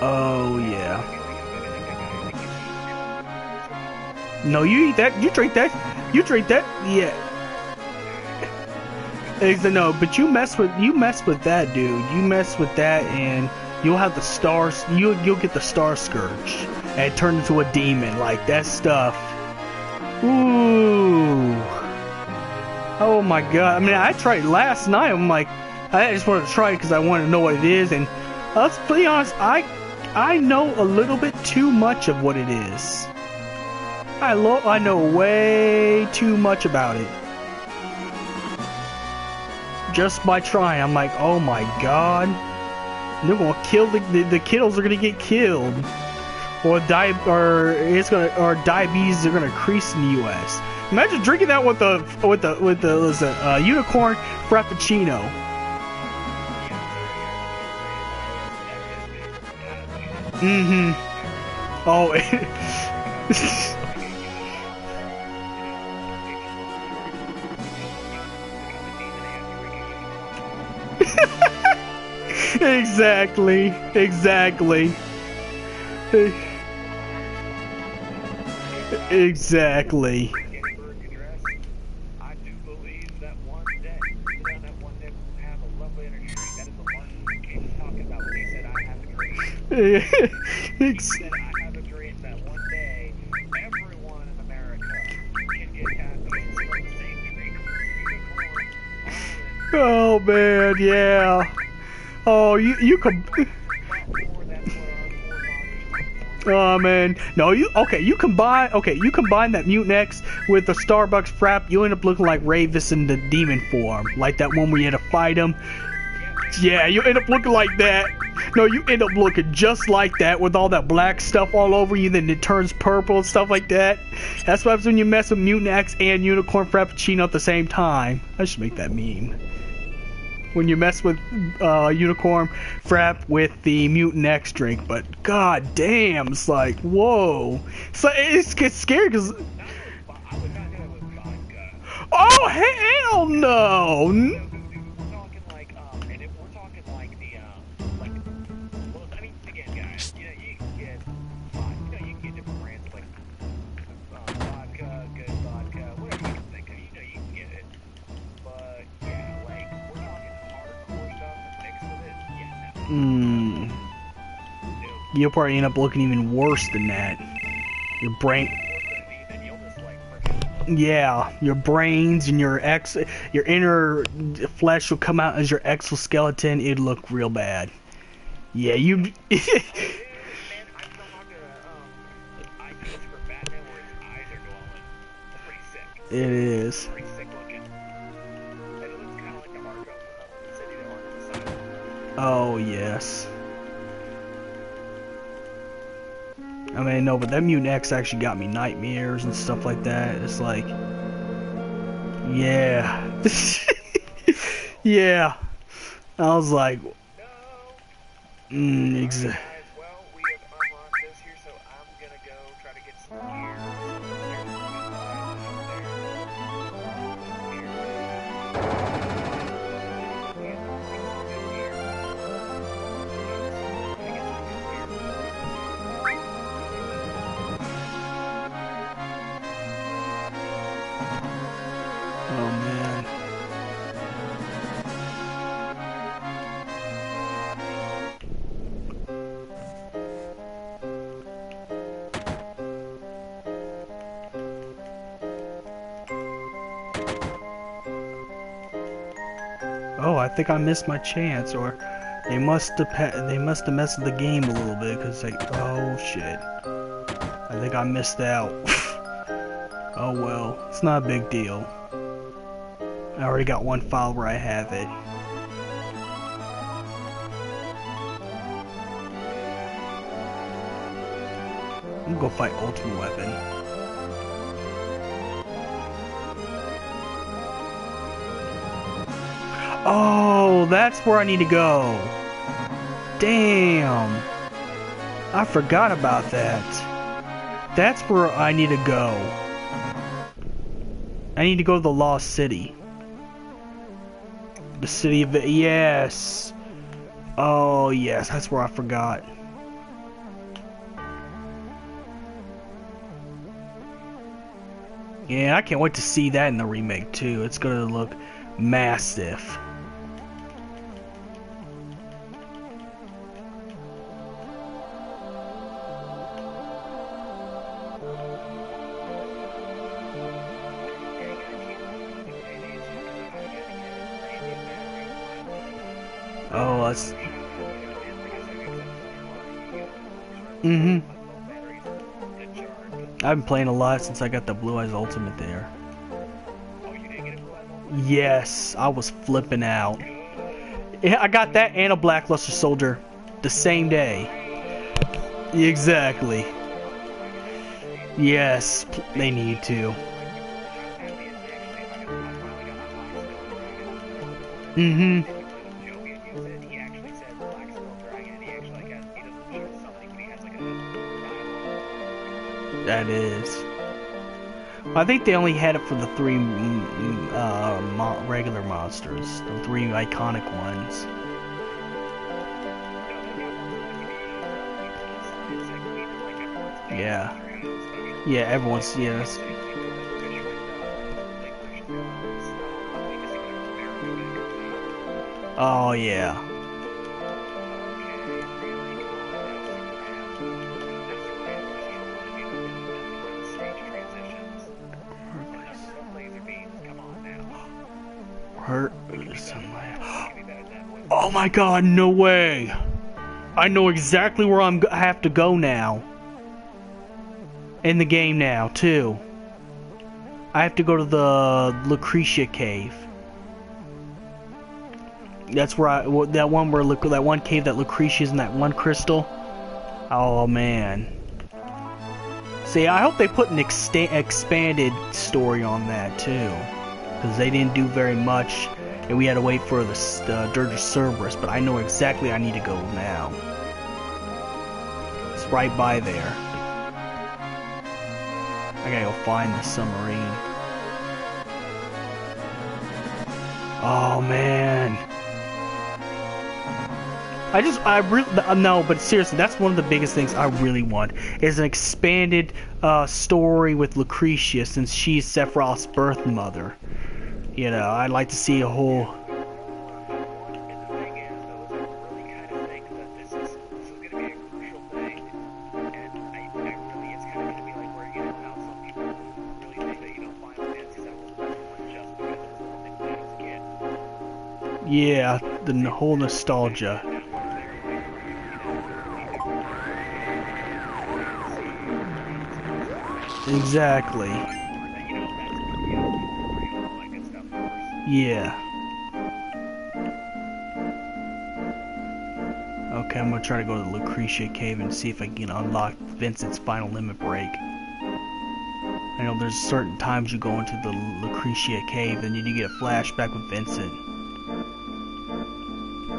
Oh, yeah. No, you eat that. You drink that. You drink that. Yeah. No, but you mess with that, dude. You mess with that, and you'll have the stars. You'll get the Star Scourge, and turn into a demon. Like that stuff. Ooh. Oh my god. I mean, I tried last night. I'm like, I just wanted to try it because I wanted to know what it is, and let's be honest. I know a little bit too much of what it is. I know way too much about it. Just by trying, I'm like, oh my god. They're gonna kill the kiddos are gonna get killed. Or diabetes are gonna increase in the US. Imagine drinking that with the unicorn frappuccino. Mm-hmm. Oh, exactly. Exactly. Exactly. I do believe that one day will have a lovely energy drink. That is the one he came talking about when he said I have a dream. He said I have a dream that one day everyone in America can get happy and smoke the same drink. Oh man, yeah. Oh, you could. Oh man, no, you combine that Mutant X with the Starbucks frap, you end up looking like Ravis in the demon form, like that one where you had to fight him. Yeah, you end up looking like that. No, you end up looking just like that with all that black stuff all over you, then it turns purple and stuff like that. That's what happens when you mess with Mutant X and Unicorn Frappuccino at the same time. I should make that meme. When you mess with Unicorn Frap with the Mutant X drink, but god damn, it's like, whoa. So it gets scary because... Oh, hell no! You'll probably end up looking even worse than that. Your brain... Yeah, your brains and your inner flesh will come out as your exoskeleton. It'd look real bad. Yeah, you... It is. Oh, yes. I mean, no, but that Mutant X actually got me nightmares and stuff like that. It's like, yeah. Yeah. I was like, exactly. Guys, well, we have unlocked this here, so I'm gonna go try to get some gear. Oh, man. Oh, I think I missed my chance, or they must have messed with the game a little bit, because like, oh shit, I think I missed out. Oh well, it's not a big deal. I already got one file where I have it. I'm gonna go fight Ultimate Weapon. Oh, that's where I need to go. Damn. I forgot about that. That's where I need to go. I need to go to the Lost City. The city of... Yes. Oh, yes. That's where I forgot. Yeah, I can't wait to see that in the remake, too. It's gonna look massive. Oh, that's... I've been playing a lot since I got the Blue Eyes Ultimate there. Yes, I was flipping out. Yeah, I got that and a Black Luster Soldier the same day. Exactly. Yes, they need to. That is. I think they only had it for the three regular monsters, the three iconic ones. Yeah. Yeah, everyone's, yes. Oh, yeah. Oh my god, no way! I know exactly where I have to go now. In the game now, too. I have to go to the Lucretia cave. That's where that one cave that Lucretia's in, that one crystal. Oh man. See, I hope they put an expanded story on that too, because they didn't do very much, and we had to wait for the Dirge of Cerberus. But I know exactly I need to go now. It's right by there. I gotta go find the submarine. Oh man. No, but seriously, that's one of the biggest things I really want, is an expanded story with Lucretia, since she's Sephiroth's birth mother. You know, I'd like to see a whole... Yeah, the whole nostalgia. Exactly. Yeah. Okay, I'm gonna try to go to the Lucretia Cave and see if I can unlock Vincent's final limit break. I know there's certain times you go into the Lucretia Cave, then you get a flashback with Vincent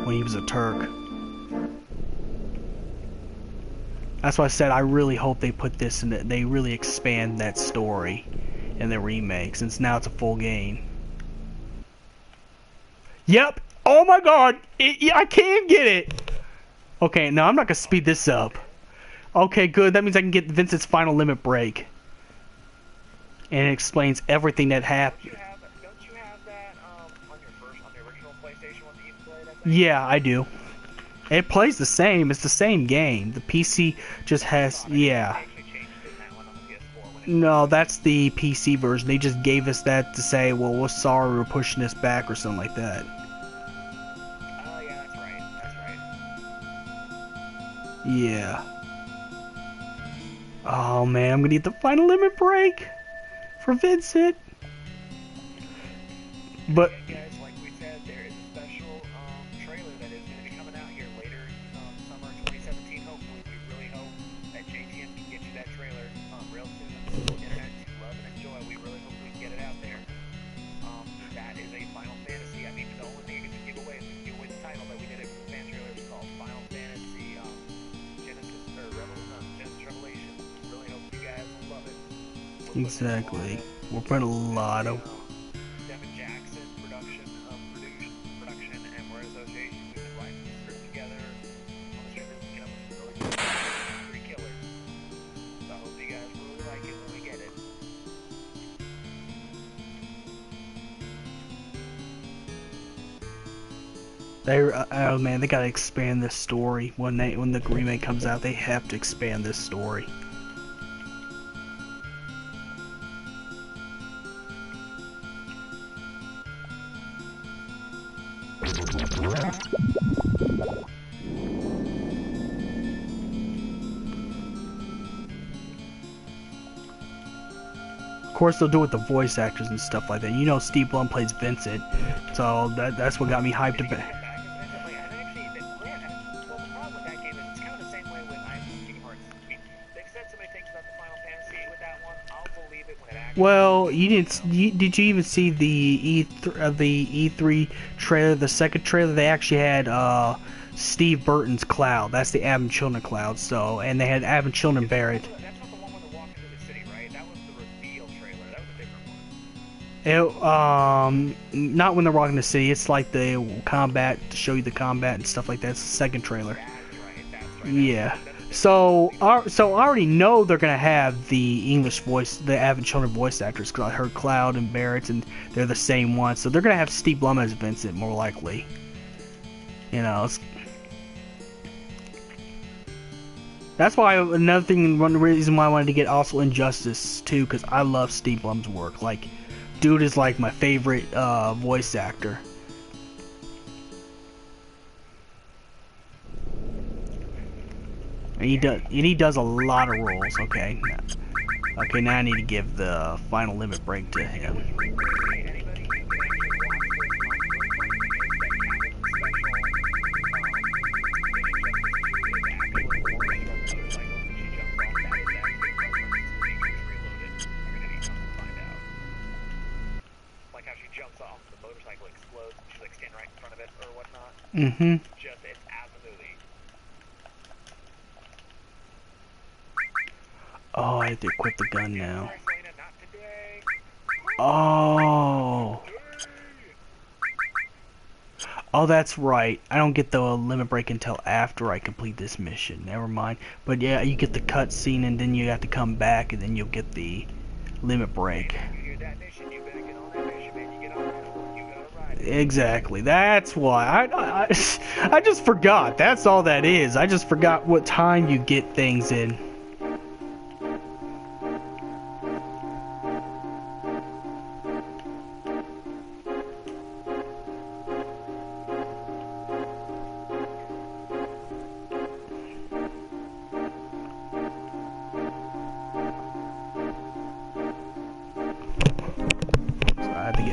when he was a Turk. That's why I said I really hope they put this in. They really expand that story in the remake, since now it's a full game. Yep. Oh my God! I can't get it. Okay, no, I'm not gonna speed this up. Okay, good. That means I can get Vincent's final limit break, and it explains everything that happened. Don't you have that on the original PlayStation one that you played? I think? Yeah, I do. It plays the same. It's the same game. The PC just has, yeah. They actually changed it in that one on the PS4 when it No, that's the PC version. They just gave us that to say, well, we're sorry we're pushing this back or something like that. Oh yeah, that's right. That's right. Yeah. Oh man, I'm gonna get the final limit break for Vincent. But Okay, guys, like we said, there is a special trailer that is going to be coming out here later summer 2017. Hopefully, we really hope that JTM can get you that trailer real soon. Internet to love and enjoy. We really hope we can get it out there. That is a Final Fantasy. I mean, the only thing you can give away is we can give away the title that we did a fan trailer. It's called Final Fantasy Genesis Revelation. Really hope you guys will love it. exactly, we're putting a lot of. Production and we're association. We've been writing the script together on the stream. You know, really good, pretty killer. So I hope you guys really like it when we get it. Oh man, they gotta expand this story when the remake comes out. They have to expand this story. Of course, they'll do it with the voice actors and stuff like that. You know, Steve Blum plays Vincent, so that's what got me hyped about. Well, did you even see the E3 trailer? The second trailer, they actually had Steve Burton's Cloud. That's the Adam Children Cloud. So, and they had Adam Children Barrett. That's not the one where they're walking through the city, right? That was the reveal trailer. That was a different one. Not when they're walking the city. It's like the combat to show you the combat and stuff like that. It's the second trailer. That's right. Yeah. So I already know they're gonna have the English voice, the Advent Children voice actors, because I heard Cloud and Barrett, and they're the same ones. So they're gonna have Steve Blum as Vincent, more likely. You know, that's why another thing, one reason why I wanted to get also Injustice too, because I love Steve Blum's work. Like, dude is like my favorite voice actor. And he does a lot of roles. Okay. Okay, now I need to give the final limit break to him. Like how she jumps off the motorcycle, explodes, and she's like standing right in front of it or whatnot. Mm-hmm. Just it's as a movie. Oh, I have to equip the gun now. Oh. Oh, that's right. I don't get the limit break until after I complete this mission. Never mind. But yeah, you get the cutscene and then you have to come back and then you'll get the limit break. Exactly. That's why. I just forgot. That's all that is. I just forgot what time you get things in.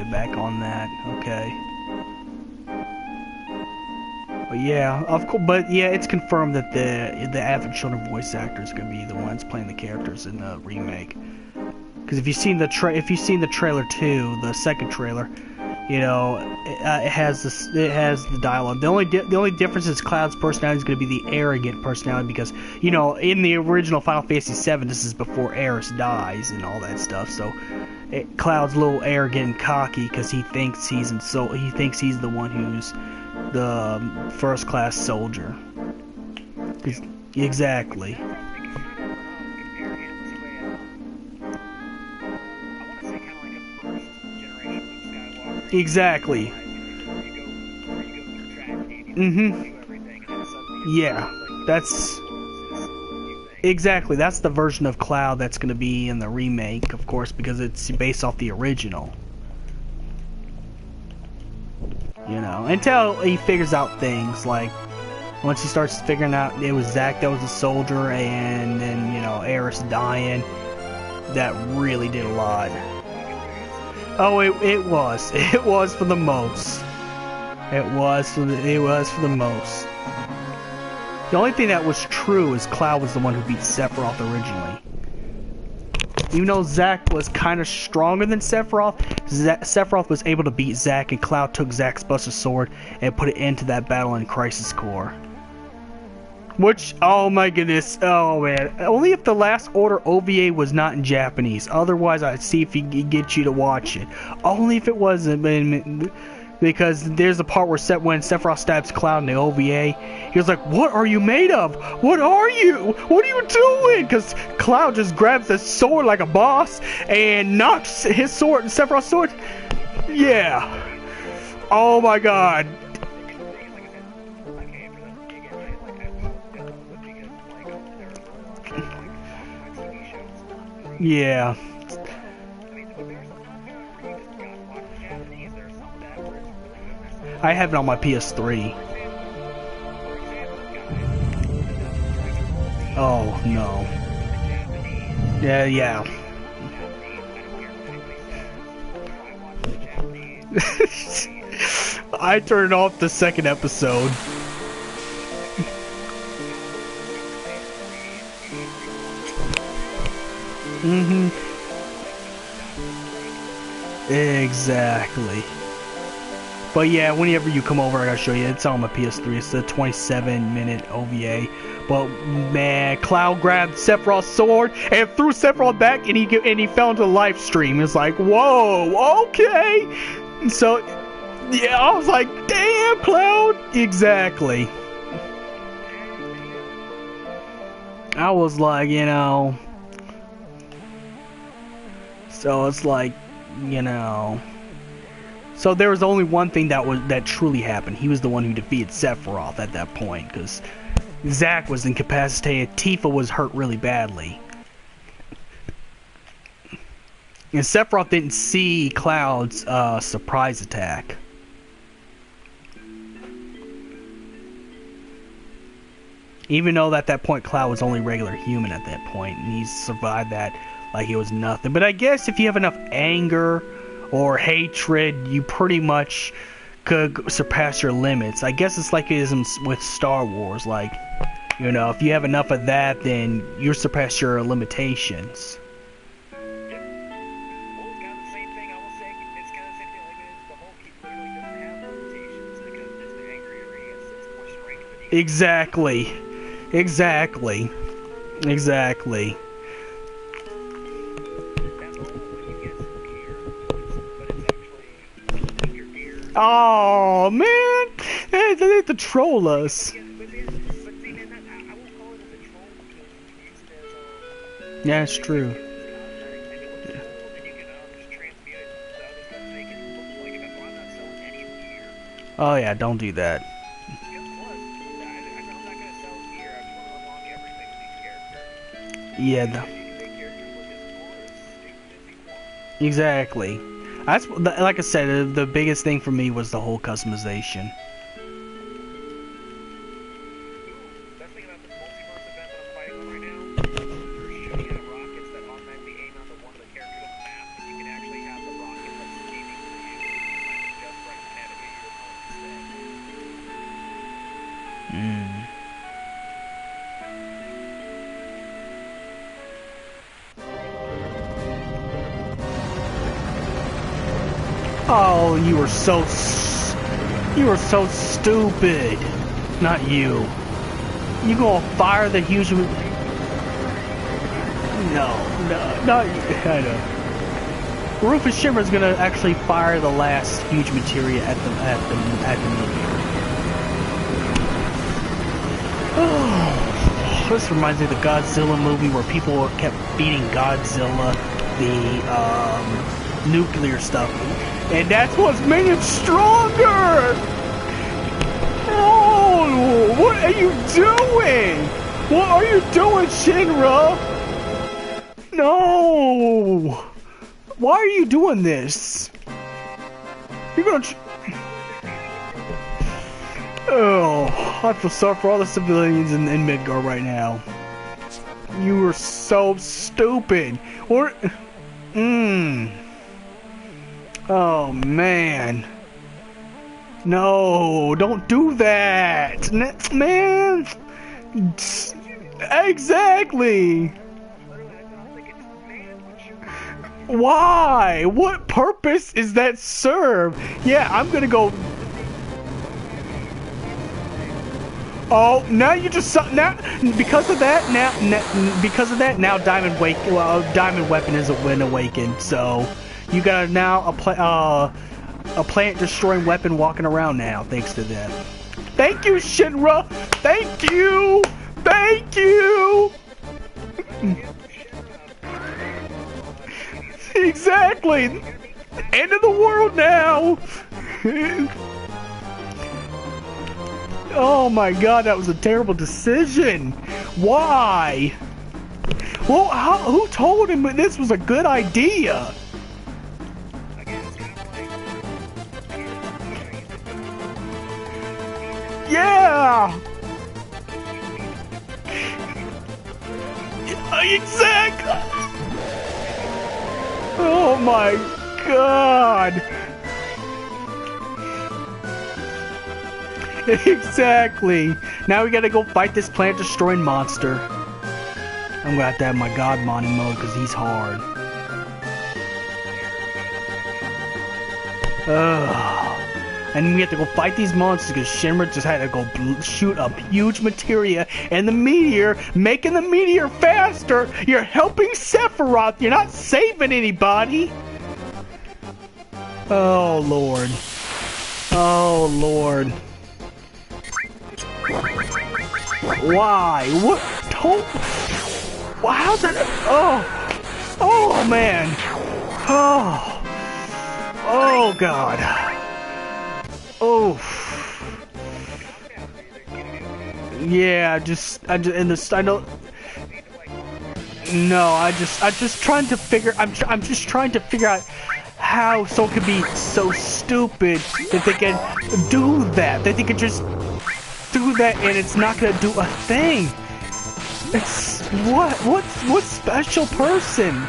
Back on that. Okay. Yeah, of course, but yeah, it's confirmed that the Advent Children voice actors are gonna be the ones playing the characters in the remake. Because if you've seen the trailer too, the second trailer, you know, it has the dialogue. The only difference is Cloud's personality is going to be the arrogant personality because, you know, in the original Final Fantasy VII, this is before Aeris dies and all that stuff. So Cloud's a little arrogant and cocky because he thinks he's the one who's the first class soldier. Exactly. Exactly. Yeah, that's exactly. That's the version of Cloud that's going to be in the remake, of course, because it's based off the original. You know, until he figures out things like once he starts figuring out it was Zack that was a soldier, and then you know Aeris dying. That really did a lot. Oh, it was for the most. It was for the most. The only thing that was true is Cloud was the one who beat Sephiroth originally. Even though Zack was kind of stronger than Sephiroth, Sephiroth was able to beat Zack, and Cloud took Zack's Buster Sword and put it into that battle in Crisis Core. Which, oh my goodness, oh man. Only if the Last Order OVA was not in Japanese. Otherwise, I'd see if he could get you to watch it. Only if it wasn't, because there's a part where when Sephiroth stabs Cloud in the OVA, he was like, "What are you made of? What are you? What are you doing?" Because Cloud just grabs the sword like a boss and knocks his sword, Sephiroth's sword. Yeah. Oh my god. Yeah. I have it on my PS3. Oh no. Yeah. I turned off the second episode. Exactly. But yeah, whenever you come over, I gotta show you. It's on my PS3. It's a 27-minute OVA. But man, Cloud grabbed Sephiroth's sword and threw Sephiroth back, and he fell into the live stream. It's like, whoa, okay. So yeah, I was like, damn, Cloud. Exactly. I was like, you know. So it's like, you know. So there was only one thing that truly happened. He was the one who defeated Sephiroth at that point, because Zack was incapacitated. Tifa was hurt really badly. And Sephiroth didn't see Cloud's surprise attack. Even though at that point Cloud was only regular human at that point, and he survived that like it was nothing. But I guess if you have enough anger or hatred, you pretty much could surpass your limits. I guess it's like it is with Star Wars. Like, you know, if you have enough of that, then you surpass your limitations. Exactly. Oh man, they have to troll us. Yeah, it's true. Oh yeah, don't do that. Yeah. Exactly. That's like I said. The biggest thing for me was the whole customization. Hmm. Oh, you were so stupid. Not you. You gonna fire the huge? No, not you. I know. Rufus Shimmer's gonna actually fire the last huge materia at the meteor. Oh, this reminds me of the Godzilla movie where people kept beating Godzilla, the nuclear stuff, and that's what's made him stronger. Oh, what are you doing? What are you doing, Shinra? No. Why are you doing this? You're gonna. Oh, I feel sorry for all the civilians in Midgar right now. You were so stupid. Or. Oh man. No, don't do that, man. Exactly. Why? What purpose is that serve? Yeah, I'm gonna go. Oh, now you just now because of that now Diamond Weapon is been awakened. So you got now a plant destroying weapon walking around now thanks to that. Thank you, Shinra. Thank you. Thank you. Exactly. End of the world now. Oh my god, that was a terrible decision. Why? Well, who told him that this was a good idea? Yeah. Exactly. Oh my god. Exactly. Now we gotta go fight this plant destroying monster. I'm gonna have to have my god modding mode because he's hard. And we have to go fight these monsters because Shinra just had to go shoot a huge materia and the meteor, making the meteor faster. You're helping Sephiroth. You're not saving anybody. Oh Lord. Oh Lord. Why? What? How's that? Oh. Oh man. Oh. Oh God. Oh. Yeah, I know. No, I'm just trying to figure out how someone could be so stupid that they can do that. That they can just do that and it's not gonna do a thing. It's what special person?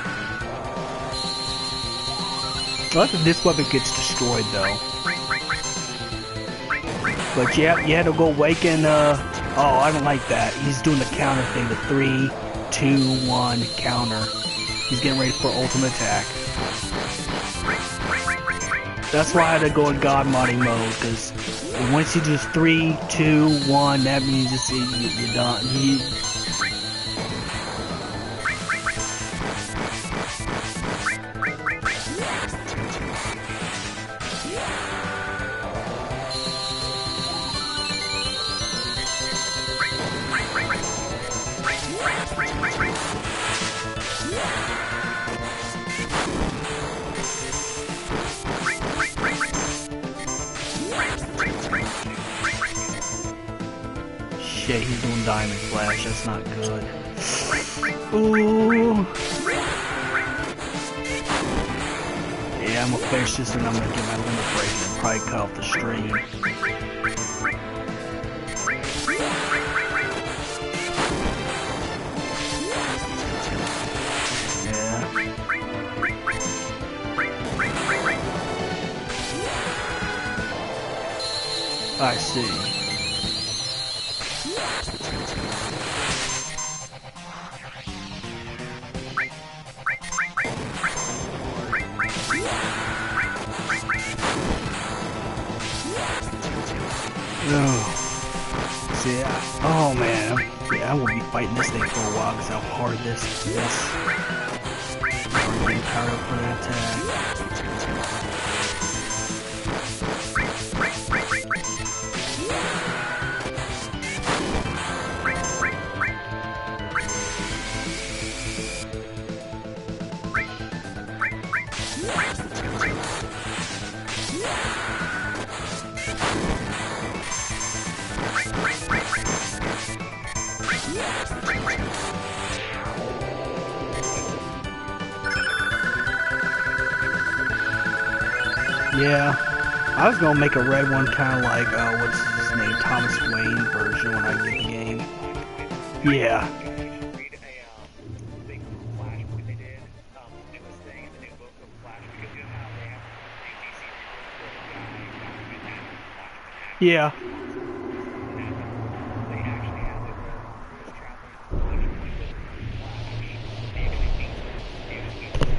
I think this weapon gets destroyed though. But yeah, you had to go awaken. Oh, I don't like that. He's doing the counter thing, the 3, 2, 1 counter. He's getting ready for ultimate attack. That's why I had to go in God modding mode, because once you do 3, 2, 1, that means you're done. Shit, he's doing Diamond Flash, that's not good. Ooh. Yeah, I'm gonna finish this and I'm gonna get my limit break and probably cut off the stream. Yeah. I see. Oh. See, oh man, yeah, I will be fighting this thing for a while because how hard this is. I'm getting powered up for that attack. Yeah, I was gonna make a red one, kind of like what's his name, Thomas Wayne version when I get the game. Yeah. Read a thing from Flash because they did newest thing in the new book of Flash because you know how they have the DC Yeah. they actually have it where Bruce traveling through Flash and Flash they actually think you actually have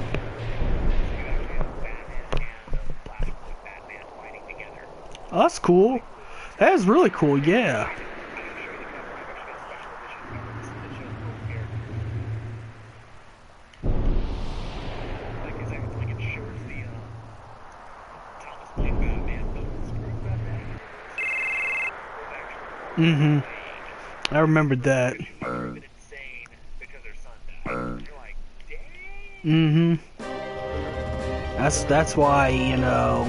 Batman and Flashpoint Batman fighting together. Oh, that's cool. That is really cool. Yeah. Mm-hmm. I remembered that. Mm-hmm. That's why, you know,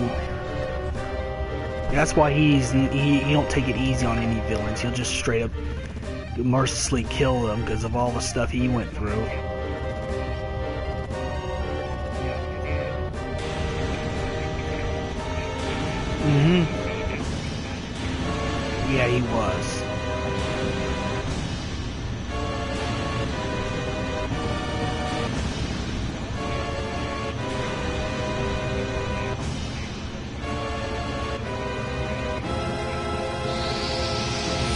that's why he don't take it easy on any villains. He'll just straight up mercilessly kill them because of all the stuff he went through. Mm-hmm. Yeah, he was.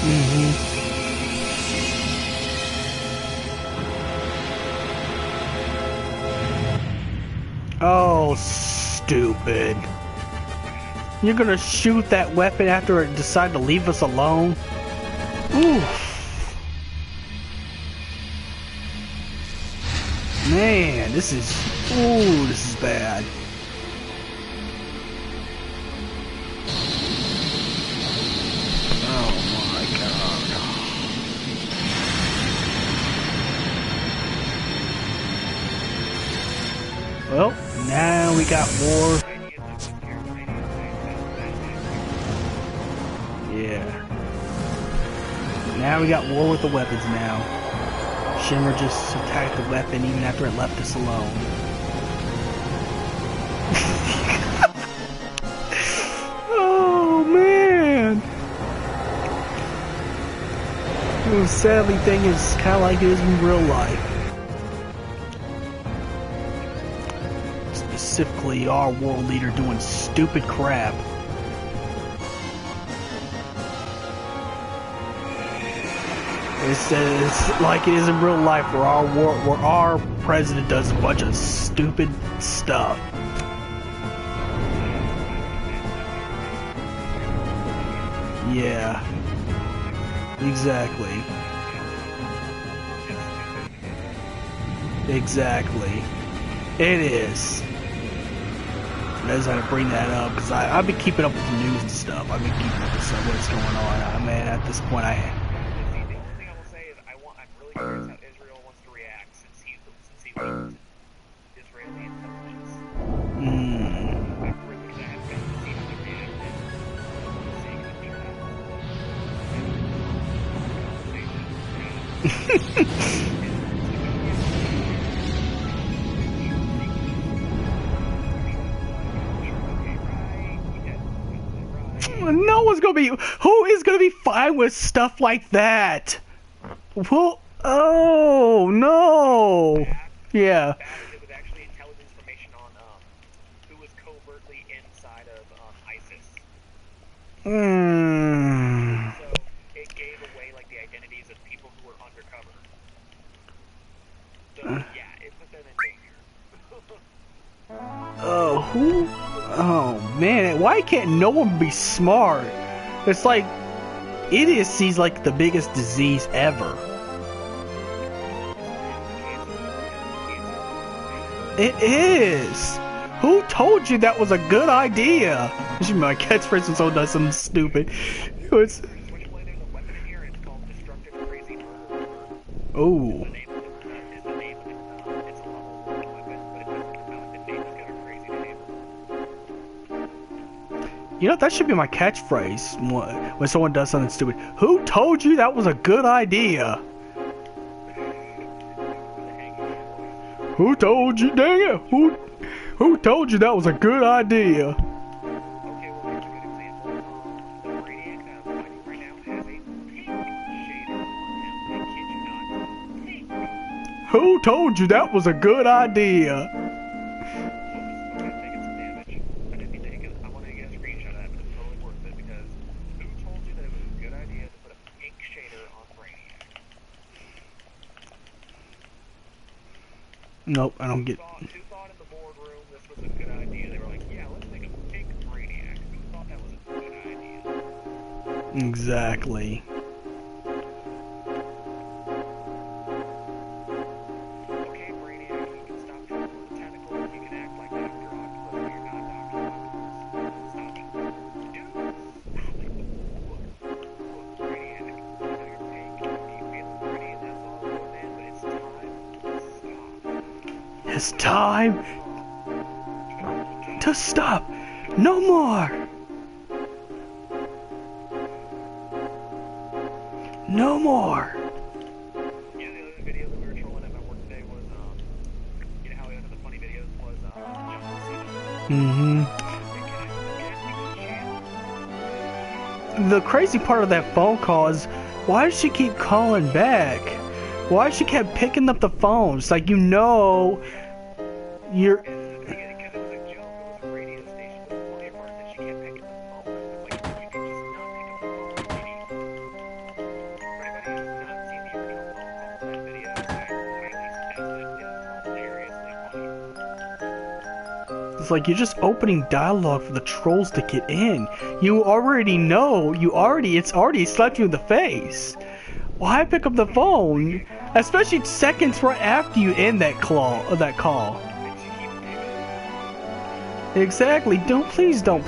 Mm-hmm. Oh, stupid. You're gonna shoot that weapon after it decided to leave us alone? Oof. Man, this is bad. Oh my god. Well, now we got more. Yeah. Now we got war with the weapons now. Shimmer just attacked the weapon even after it left us alone. Oh man! The sadly thing is kind of like it is in real life. Specifically, our world leader doing stupid crap. It's like it is in real life, where our president does a bunch of stupid stuff. Yeah, exactly. Exactly. It is. I just had to bring that up because I've been keeping up with the news and stuff. I've been keeping up with what's going on. Man, at this point, The only thing I will say is I'm really curious how Israel wants to react since he leaked Israeli intelligence. I'm really glad to see how they react and seeing the No one's gonna be. Who is gonna be fine with stuff like that? Well, oh no. Yeah. It was actually intelligence information on who was covertly inside of ISIS. So it gave away like the identities of people who were undercover. So, yeah, it put them in danger. Oh, who? Oh, man. Why can't no one be smart? It's like, idiocy's like the biggest disease ever. It is. Who told you that was a good idea? This should be my catchphrase when someone does something stupid. It's... Switchblade, there's a weapon in here, it's called Destructive Crazy Murder. Oh. The name of it is the name of it. It's a level 1 weapon, but it doesn't, the name is kind of crazy to name. You know, that should be my catchphrase when someone does something stupid. Who told you that was a good idea? Who told you, dang it? Who told you that was a good idea? Okay, well, here's a good example. The Brainiac that I'm fighting right now has a pink shader on him. I kid you not. Pink! Who told you that was a good idea? Oops, okay, taking some damage. I didn't mean to hit it. I wanted to get a screenshot of that, but it's totally worth it because who told you that it was a good idea to put a pink shader on Brainiac? Nope, I don't get... Who thought in the boardroom this was a good idea? They were like, yeah, let's make a pink Brainiac. Who thought that was a good idea? Exactly. Okay, Brainiac, you can stop trying with the tentacles. You can act like Dr. Octopus, but you're not Dr. Octopus. Stop it. Dude, stop it. Look, Brainiac, I know you're pink, you feel pretty, and that's all good, man, but it's time to stop. It's time to stop. No more. No more. You know, the other video that we were trolling at my work today was, you know how one of the funny videos was, John Cena. Mm-hmm. The crazy part of that phone call is, why does she keep calling back? Why she kept picking up the phone? It's like, you know, you're... Because it was a joke, it was a radio station. The funny part that she kept picking up the phone. It's like, you could just not pick up the phone, idiot. For anybody who's not seen the original phone call from that video, I highly suggest it. It is hilariously funny. It's like, you're just opening dialogue for the trolls to get in. You already know, it's already slapped you in the face. Why pick up the phone? Especially seconds right after you end that call. Exactly. Please don't.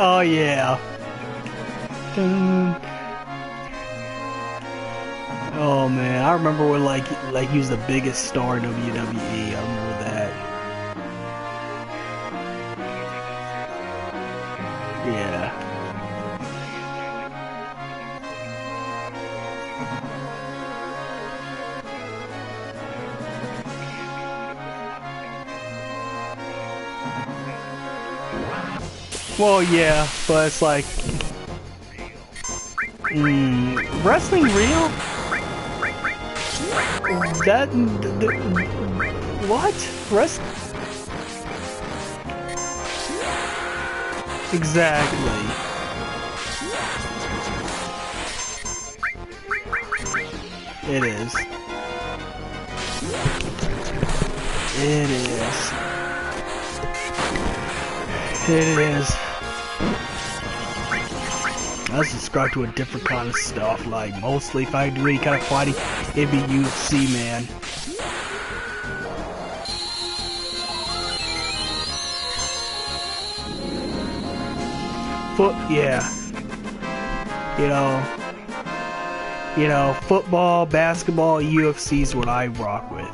Oh yeah. Oh man, I remember when like he was the biggest star in WWE. I remember that. Yeah. Well, yeah, but it's like, wrestling real? What? Exactly. It is. It is. It is. I subscribe to a different kind of stuff, like mostly if I do any kind of fighting, it'd be UFC, man. Yeah. You know, football, basketball, UFC is what I rock with.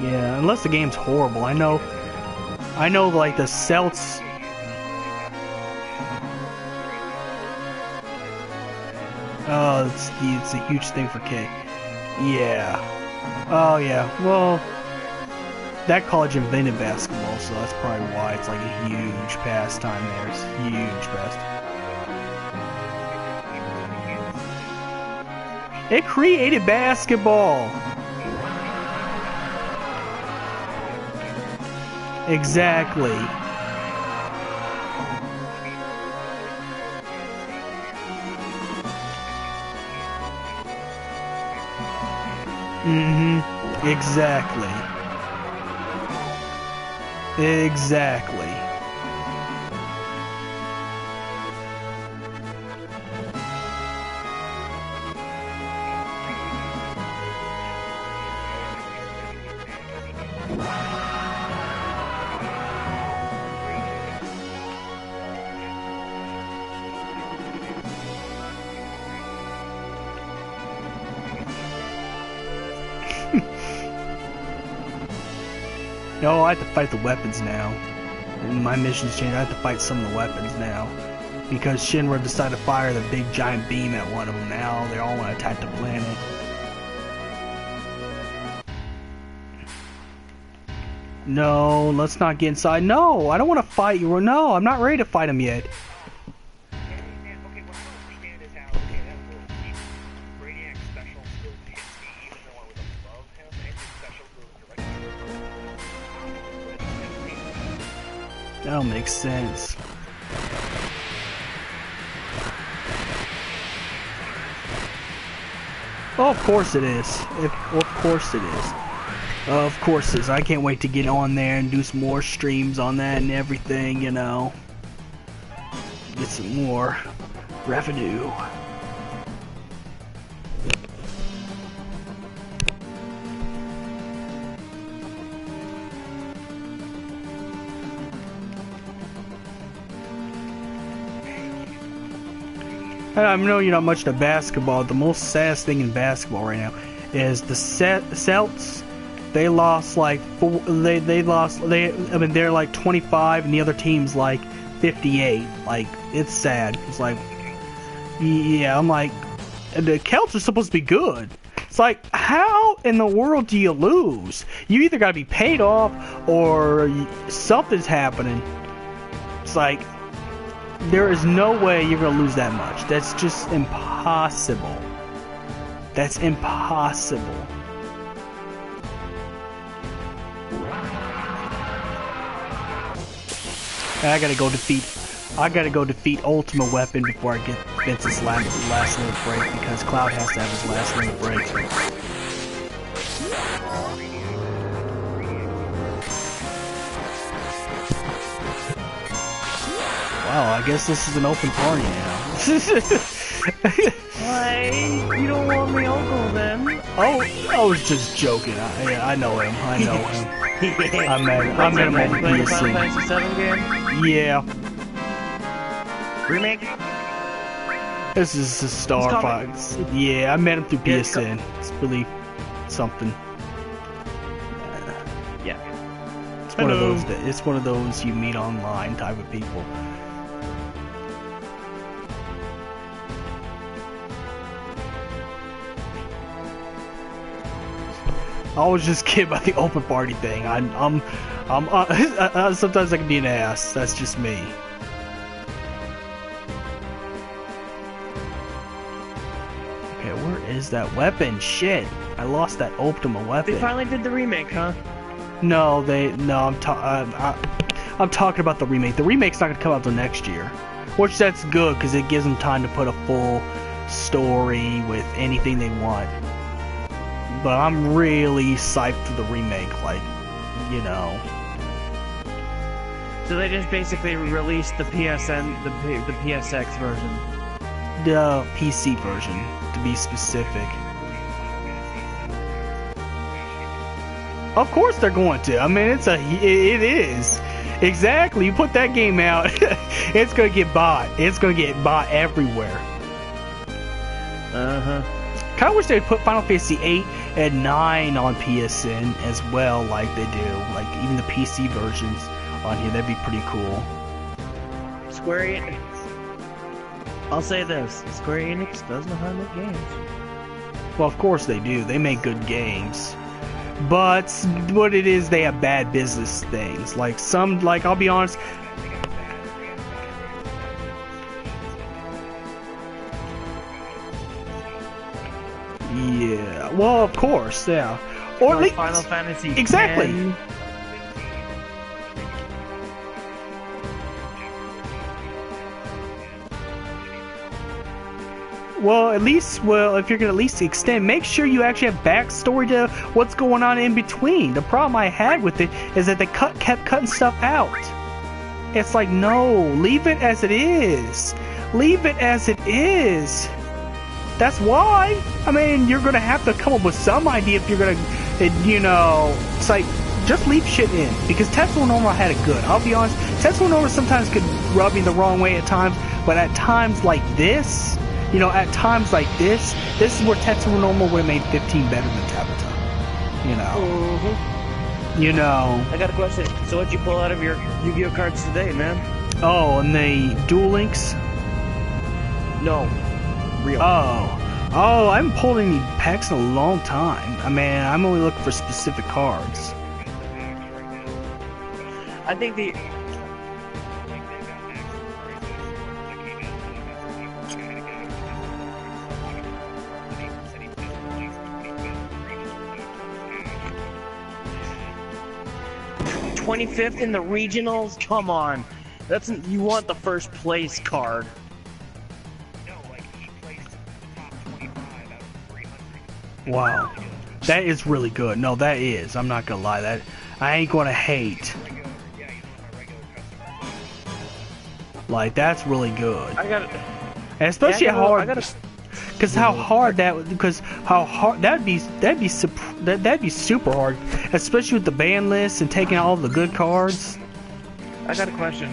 Yeah, unless the game's horrible. I know like the Celts. Oh, it's a huge thing for K. Yeah. Oh yeah. Well, that college invented basketball, so that's probably why it's like a huge pastime there. It's huge pastime. It created basketball. Exactly. Mm-hmm. Exactly. Exactly. No, I have to fight the weapons now. And my mission's changed. I have to fight some of the weapons now. Because Shinra decided to fire the big giant beam at one of them now. They all want to attack the planet. No, let's not get inside. No, I don't want to fight you. No, I'm not ready to fight him yet. Okay, what I don't understand is how, okay, that little keep Brainiac special still hits me even though I was above him, and his special goes directly. That don't make sense. Oh, of course it is. Of course it is. Of course it is. I can't wait to get on there and do some more streams on that and everything, you know. Get some more revenue. I know you're not much into basketball. The most saddest thing in basketball right now is the Celts. They lost like they're like 25 and the other team's like 58. Like, it's sad. It's like, yeah, I'm like, the Celts are supposed to be good. It's like, how in the world do you lose? You either gotta be paid off or something's happening. It's like, there is no way you're gonna lose that much. That's just impossible. That's impossible. I gotta go defeat Ultimate Weapon before I get Vince's last little break, because Cloud has to have his last little break. Wow, I guess this is an open party now. Why? You don't want me uncle then? Oh, I was just joking. I know him. I know him. I met him on PSN. Final game? Yeah. Remake? This is a Star Fox. Yeah, I met him through PSN. It's really something. Yeah. It's one of those. It's one of those you meet online type of people. I was just kidding about the open party thing. Sometimes I can be an ass. That's just me. Okay, where is that weapon? Shit, I lost that Ultima weapon. They finally did the remake, huh? No, I'm talking about the remake. The remake's not gonna come out till next year, which that's good because it gives them time to put a full story with anything they want. But I'm really psyched for the remake, like, you know. So they just basically released the PSN, the PSX version. The PC version, to be specific. Of course they're going to. I mean, it is. Exactly. You put that game out, it's gonna get bought. It's gonna get bought everywhere. Uh-huh. Kinda wish they'd put Final Fantasy 8 and 9 on PSN as well, like they do. Like, even the PC versions on here, that'd be pretty cool. Square Enix. I'll say this, Square Enix does know how to make games. Well, of course they do. They make good games. But what it is, they have bad business things. Like some, like I'll be honest. Yeah. Well, of course, yeah. Or Like at least Final Fantasy exactly. 10. Well, at least, well, if you're gonna at least extend, make sure you actually have backstory to what's going on in between. The problem I had with it is that they kept cutting stuff out. It's like, no, leave it as it is. Leave it as it is. That's why. I mean, you're gonna have to come up with some idea if you're gonna, you know, it's like, just leave shit in. Because Tetsuo Nomura had it good. I'll be honest, Tetsuo Nomura sometimes could rub me the wrong way at times, but at times like this, you know, at times like this is where Tetsuo Nomura would have made 15 better than Tabata. You know. Mm-hmm. You know. I got a question. So what'd you pull out of your Yu-Gi-Oh cards today, man? Oh, and the Duel Links? No. Real. Oh, I haven't pulled any packs in a long time. I mean, I'm only looking for specific cards. I think the... 25th in the regionals? Come on. That's you want the first place card. No, like he placed the top 25 out of 300. Wow. That is really good. No, that is. I'm not gonna lie. That I ain't gonna hate. Like, that's really good. I got And especially yeah, how hard. I gotta, Because how hard that'd be super hard, especially with the ban list and taking all the good cards. I got a question.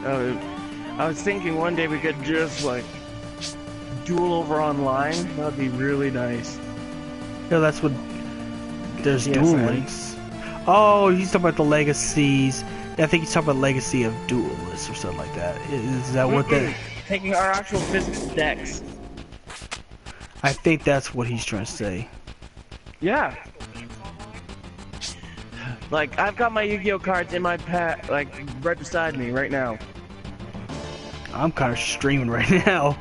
I was thinking one day we could just like duel over online. That'd be really nice. Yeah, that's what. There's Yes, Duel man. Links. Oh, he's talking about the legacies. I think he's talking about Legacy of Duelists or something like that. Is that what that? Taking our actual physical decks. I think that's what he's trying to say. Yeah. Like I've got my Yu-Gi-Oh cards in my pack, like right beside me right now. I'm kind of streaming right now.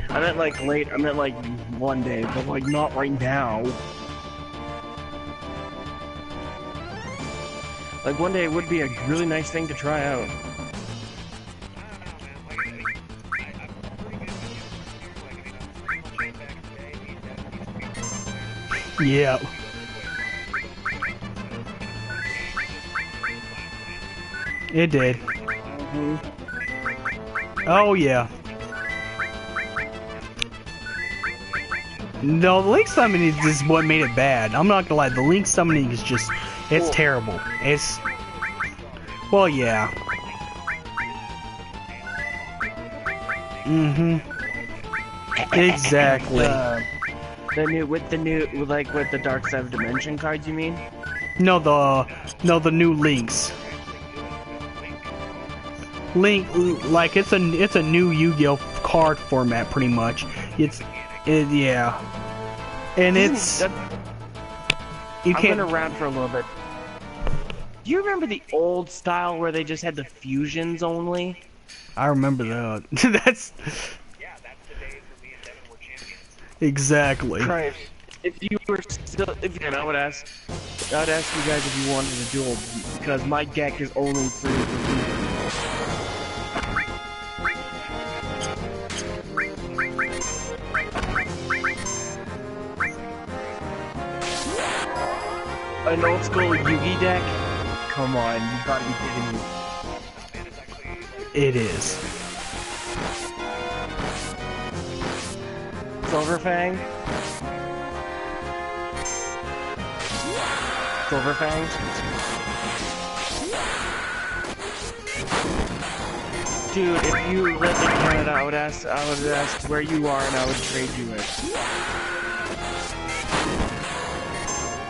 I meant like late. I meant like one day, but like not right now. Like one day it would be a really nice thing to try out. Yeah. It did. Oh yeah. No, the link summoning is what made it bad. I'm not gonna lie, the link summoning is just, it's terrible. It's, well, yeah. Exactly. The new with the Dark Side of Dimension cards, you mean? No, the new links. Link, like it's a new Yu-Gi-Oh card format, pretty much. Yeah, and it's you I've can't. been around for a little bit. Do you remember the old style where they just had the fusions only? I remember that. That's Yeah, that's the days when me and Devin were champions. exactly. Right. If you were still, and I would ask you guys if you wanted a duel because my deck is only free for fusion. An old school Yugi deck? Come on, you gotta be kidding me. It is. Silverfang? Silverfang? Dude, if you lived in Canada, I would ask where you are and I would trade you it.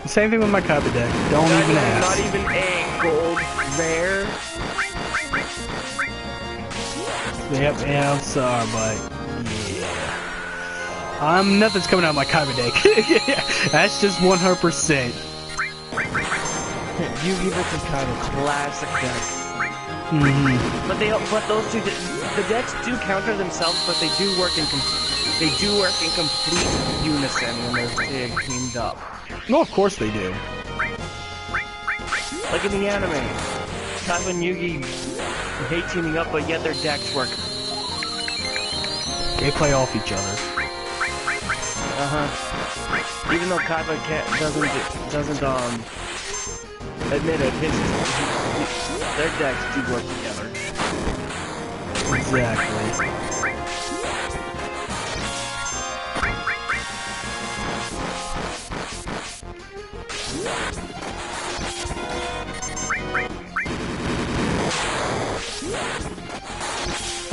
Same thing with my Kaiba deck. Don't even ask. Not even a gold rare. Yep, yeah, I'm sorry, but yeah. Nothing's coming out of my Kaiba deck. That's just 100%. Yugi vs. Kaiba, classic deck. Mm-hmm. But those two, the decks do counter themselves, but they do work in complete unison when they're teamed up. No, of course they do. Like in the anime, Kaiba and Yugi hate teaming up, but yet their decks work. They play off each other. Even though Kaiba doesn't admit it, their decks do work together. Exactly.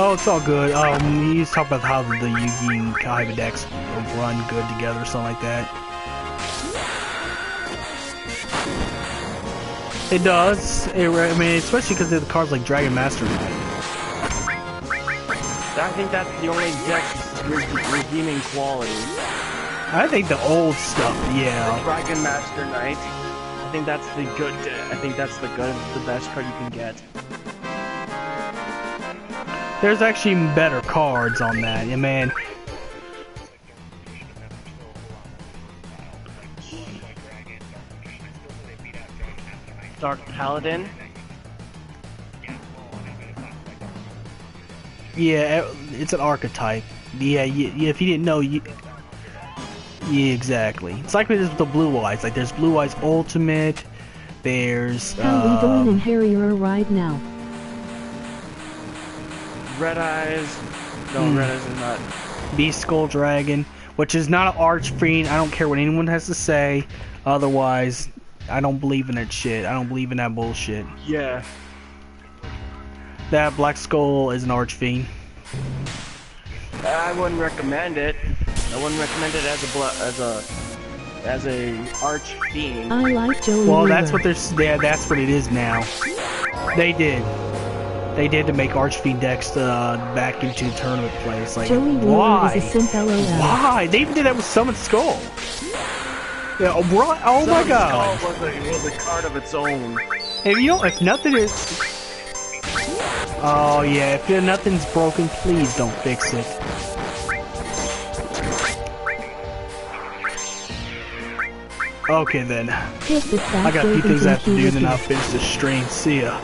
Oh, it's all good. You talk about how the Yugi and Kaiba decks run good together or something like that. It does. I mean, especially because of the cards like Dragon Master Knight. I think that's the only deck's redeeming quality. I think the old stuff, yeah. Dragon Master Knight. I think that's the good. I think that's the best card you can get. There's actually better cards on that, yeah, man. Dark Paladin. Yeah, it's an archetype. Yeah, if you didn't know, yeah, exactly. It's like with the Blue Eyes. Like, there's Blue Eyes Ultimate. There's. How we going in Harrier right now? Red Eyes. No, Red Eyes is not. Beast Skull Dragon, which is not an Archfiend. I don't care what anyone has to say. Otherwise, I don't believe in that shit. I don't believe in that bullshit. Yeah. That Black Skull is an Archfiend. I wouldn't recommend it. I wouldn't recommend it as a Archfiend. I like Joey. Well, Wheeler. that's what that's what it is now. They did to make Archfiend decks back into tournament plays. Like, Joey Wheeler why? is a simp LOL. Why? They even did that with Summon Skull. Yeah, right. Oh my god. Skull was a card of its own. If nothing is. Oh yeah, if nothing's broken, please don't fix it. Okay then. I got a few things I have to do, then I'll finish the stream. See ya.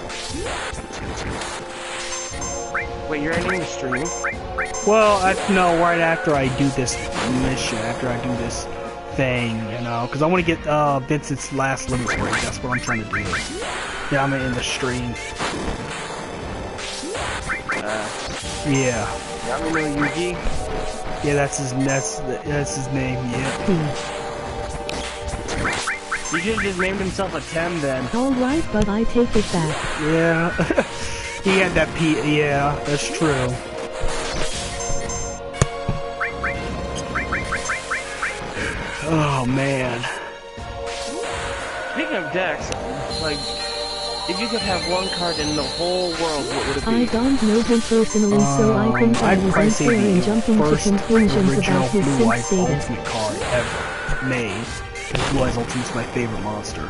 Wait, you're ending the stream? Well, no, right after I do this mission, after I do this thing, you know, because I want to get Vincent's last limit break. That's what I'm trying to do. Yeah, I'm in the stream. Yeah. Yamino Yugi? Yeah, that's his name. Yeah. He should have just named himself a Tem then. Alright, but I take it back. Yeah. He had that yeah, that's true. Oh man. Speaking of decks, like, if you could have one card in the whole world, what would it be? I don't know him personally, so I think I was unfair in jumping to conclusions about his Blue simp Eyes status. Ultimate card ever made. Blue Eyes Ultimate's my favorite monster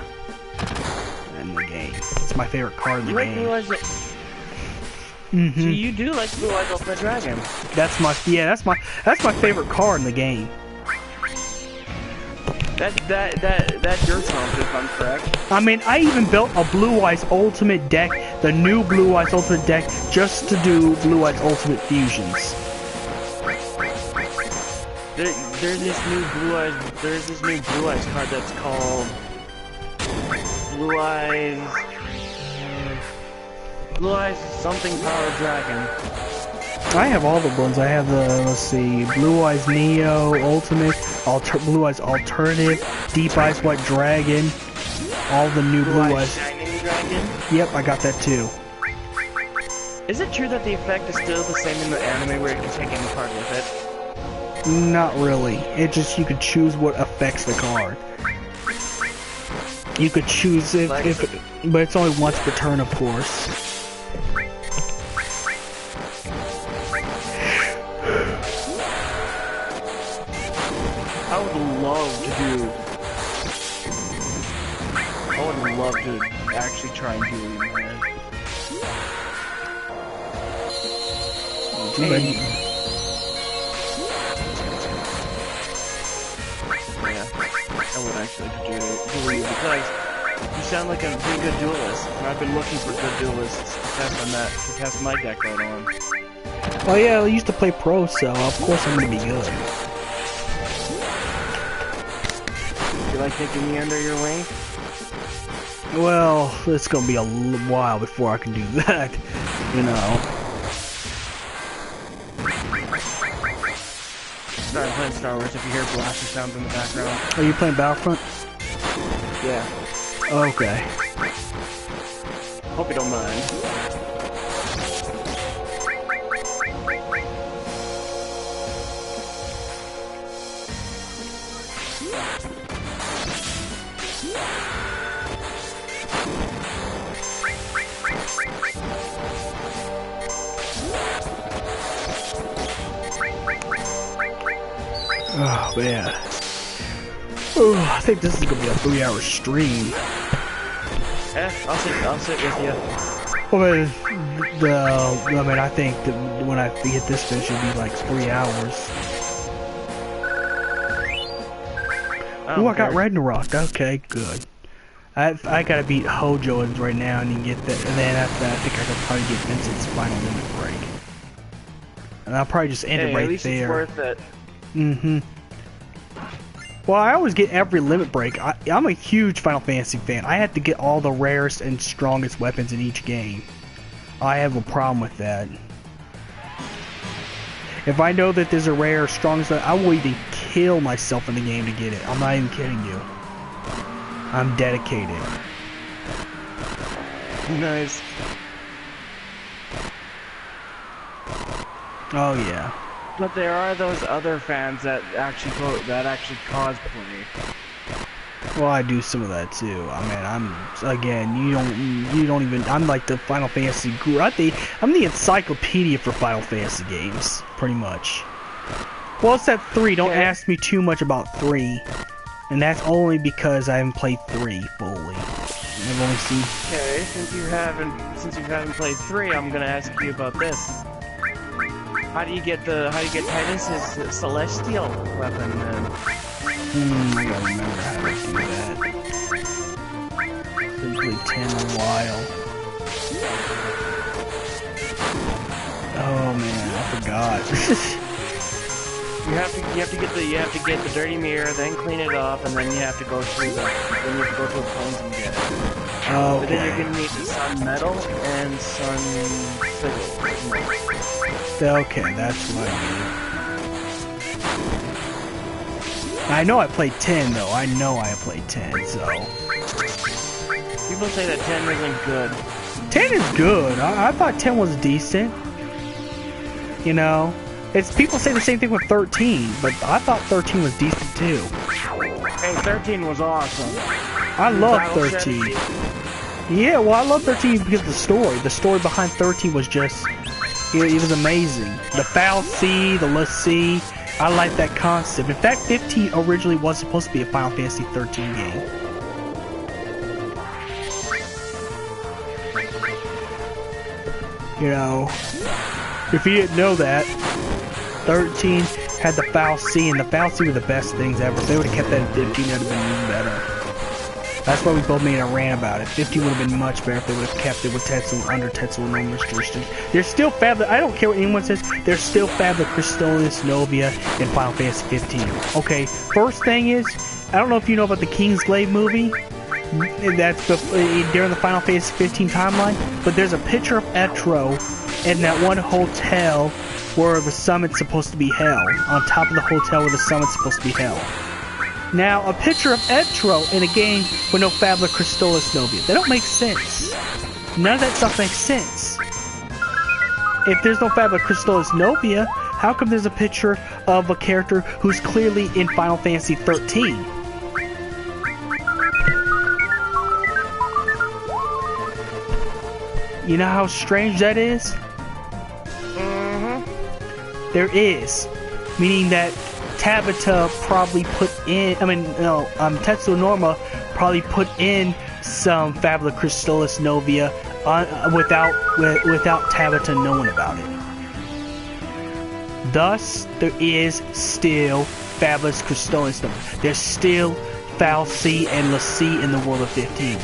in the game. It's my favorite card in the game. Blue Eyes? So you do like Blue Eyes Ultimate Dragon? That's my favorite card in the game. That's your prompt, if I'm correct. I mean, I even built a Blue Eyes Ultimate deck, the new Blue Eyes Ultimate deck, just to do Blue Eyes Ultimate fusions. There's this new Blue Eyes card that's called Blue Eyes something Power Dragon. I have all the ones. I have the, let's see, Blue Eyes Neo, Ultimate, Blue Eyes Alternative, Deep Eyes White Dragon, all the new Blue Eyes. Shining Dragon? Yep, I got that too. Is it true that the effect is still the same in the anime where you can take any card with it? Not really. It just, you could choose what affects the card. You could choose but it's only once per turn, of course. do. I would love to actually try and do it, man. Hey. Yeah, I would actually like to do it because you sound like a pretty good duelist, and I've been looking for good duelists to test my deck out on. Oh yeah, I used to play pro, so of course I'm gonna be good. You like taking me under your wing? Well, it's gonna be a while before I can do that, you know. Sorry, I'm playing Star Wars if you hear blaster sounds in the background. Are you playing Battlefront? Yeah. Okay. Hope you don't mind. Oh man. Oh, I think this is gonna be a 3-hour stream. I'll sit with you. Well, I think that when I get this finished, it'll be like 3 hours. Oh, I got Ragnarok. Okay, good. I gotta beat Hojo right now and then get that, and then after that, I think I could probably get Vincent's final limit break. And I'll probably just end it right at least there. It's worth it. Mm-hmm. Well, I always get every limit break. I'm a huge Final Fantasy fan. I have to get all the rarest and strongest weapons in each game. I have a problem with that. If I know that there's a rare, strongest, I will even kill myself in the game to get it. I'm not even kidding you. I'm dedicated. Nice. Oh yeah. But there are those other fans that actually cosplay. Well, I do some of that too. I mean, you don't even. I'm like the Final Fantasy guru. I'm the encyclopedia for Final Fantasy games, pretty much. Well, it's that 3. Don't ask me too much about 3, and that's only because I haven't played 3 fully. I've only seen. Okay, since you haven't played 3, I'm gonna ask you about this. How do you get Titus's celestial weapon then? I gotta remember how to do that. Been played 10 in a while. Oh man, I forgot. you have to get the dirty mirror, then clean it off, and then you have to go through the cones and get it. Oh. But then you're gonna need the sun metal and sun sigil. Okay, that's what I need. I know I played 10 though. I know I played 10, so. People say that 10 isn't good. 10 is good. I thought 10 was decent. You know, people say the same thing with 13, but I thought 13 was decent too. Hey, 13 was awesome. I love 13. Yeah, well, I love 13 because of the story. The story behind 13 was just, it was amazing. The Foul Sea, the Le Sea, I like that concept. In fact, 15 originally was supposed to be a Final Fantasy 13 game. You know, if you didn't know that, 13 had the Foul Sea, and the Foul Sea were the best things ever. If they would have kept that in 15, that would have been even better. That's why we both made a rant about it. 15 would have been much better if they would have kept it with Tetsuo, under Tetsuo no restrictions. There's still Fabula, I don't care what anyone says, there's still Fabula Crystallis Novia in Final Fantasy 15. Okay, first thing is, I don't know if you know about the Kingsglaive movie. That's during the Final Fantasy 15 timeline, but there's a picture of Etro in that one hotel where the summit's supposed to be held. On top of the hotel where the summit's supposed to be held. Now, a picture of Etro in a game with no Fabula Crystallis Novia. That don't make sense. None of that stuff makes sense. If there's no Fabula Crystallis Novia, how come there's a picture of a character who's clearly in Final Fantasy 13? You know how strange that is? Mm-hmm. There is. Meaning that Tabitha probably put in, Tetsuo Norma probably put in some Fabula Crystallis Novia without Tabitha knowing about it. Thus, there is still Fabulous Crystallis Novia. There's still Foul C and La C in the world of 15.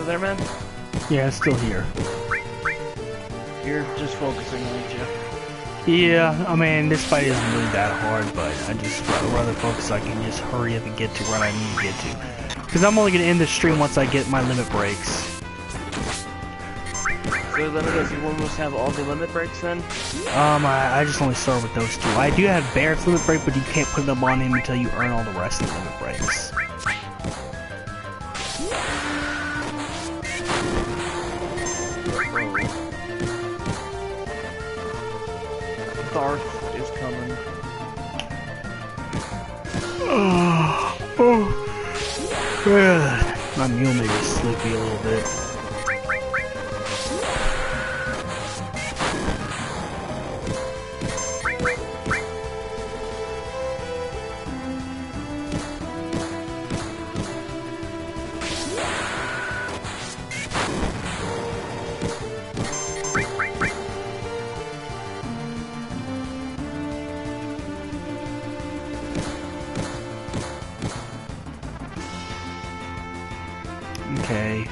There, man? Yeah, it's still here. You're just focusing, aren't you? Yeah, I mean, this fight isn't really that hard, but I just rather focus so I can just hurry up and get to where I need to get to. Because I'm only going to end the stream once I get my limit breaks. So let me guess, you almost have all the limit breaks then? I just only start with those two. I do have Barrett's limit break, but you can't put them on him until you earn all the rest of the limit breaks. Darth is coming. My mule made me sleepy a little bit. Okay.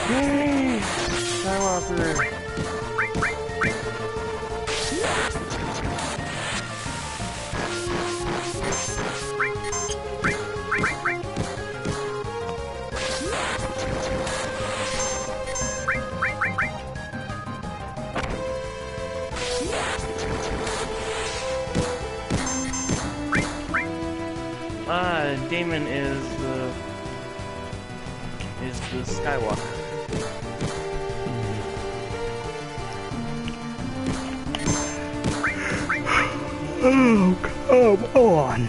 Yay! Skywalker! Damon is the Skywalker. Oh, come on.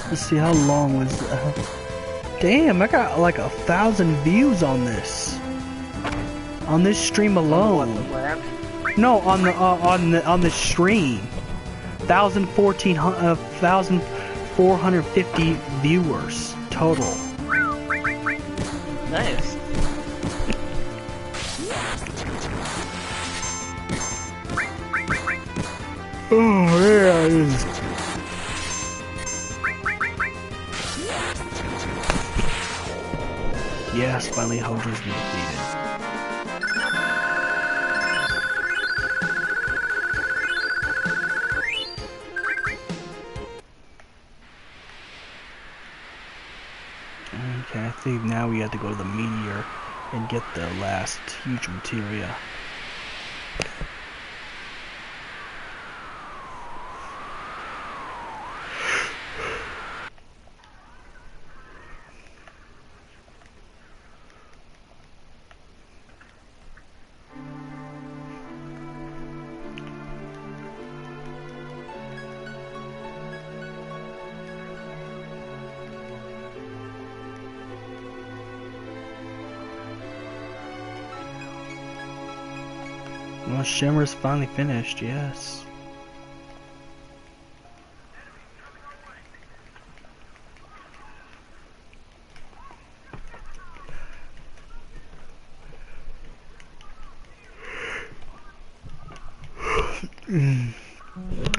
Let's see, how long was damn, I got like 1,000 views on this stream alone. No, on the stream. 1,450 viewers total. Nice. Oh yeah. Yes, finally Hojo's been defeated. Okay, I think now we have to go to the meteor and get the last huge materia. Well, Shimmer's finally finished, yes.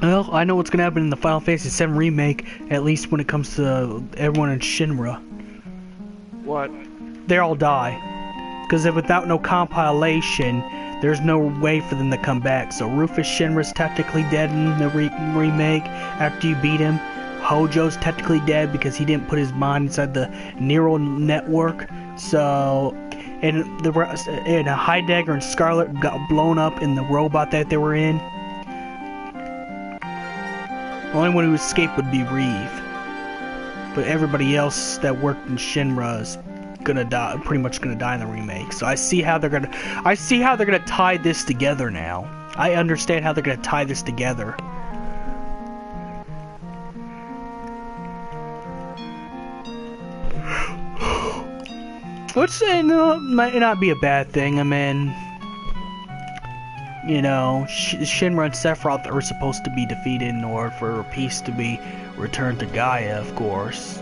Well, I know what's gonna happen in the Final Fantasy VII Remake, at least when it comes to everyone in Shinra. What? They all die. Because without no compilation, there's no way for them to come back. So Rufus Shinra's technically dead in the remake after you beat him. Hojo's technically dead because he didn't put his mind inside the neural network. So, and Heidegger and Scarlet got blown up in the robot that they were in. The only one who escaped would be Reeve. But everybody else that worked in Shinra is gonna die, pretty much gonna die in the remake. So I see how they're gonna tie this together now. I understand how they're gonna tie this together. Which might not be a bad thing. I mean, you know, Shinra and Sephiroth are supposed to be defeated in order for peace to be returned to Gaia, of course.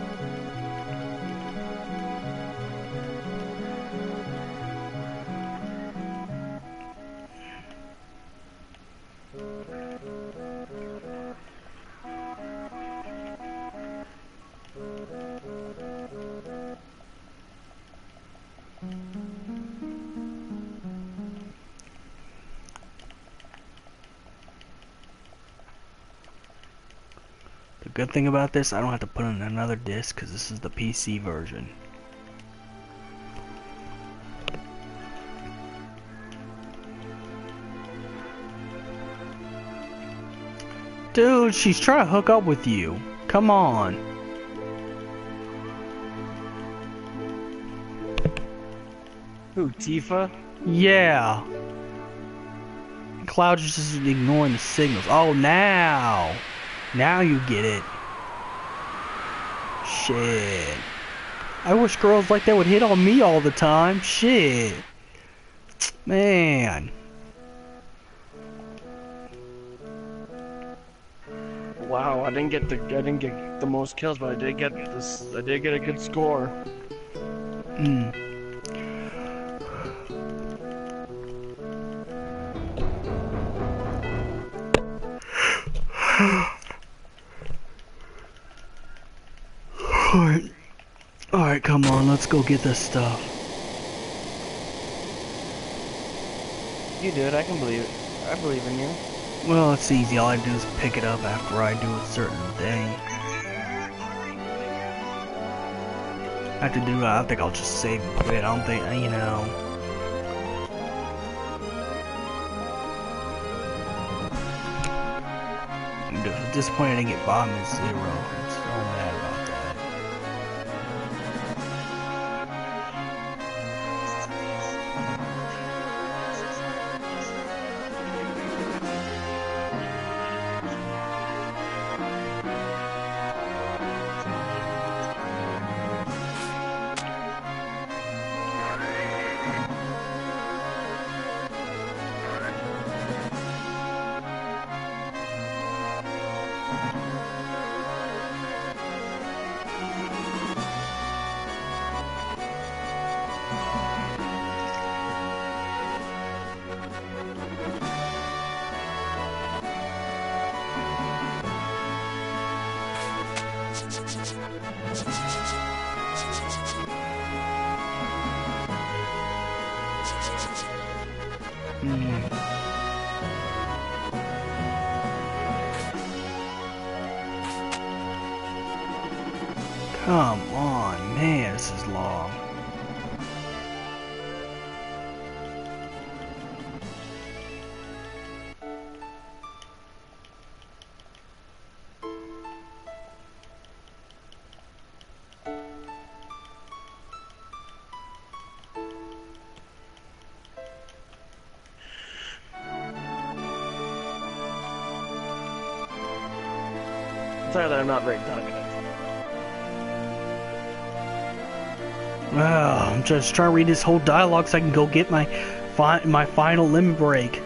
The good thing about this, I don't have to put in another disc because this is the PC version. Dude, she's trying to hook up with you. Come on. Who, Tifa? Yeah. Cloud's just ignoring the signals. Oh, now. Now you get it. Shit. I wish girls like that would hit on me all the time. Shit. Man. Wow, I didn't get the most kills, but I did get this. I did get a good score. Hmm. Alright, come on, let's go get this stuff. You did, I can believe it. I believe in you. Well, it's easy, all I do is pick it up after I do a certain thing. I have to do, I think I'll just save and quit, I don't think, you know. I'm disappointed I didn't get bottom at 0. I'm so mad about that. Come on, man, this is long. Sorry that I'm not very talkative. I'm just trying to read this whole dialogue so I can go get my final limit break.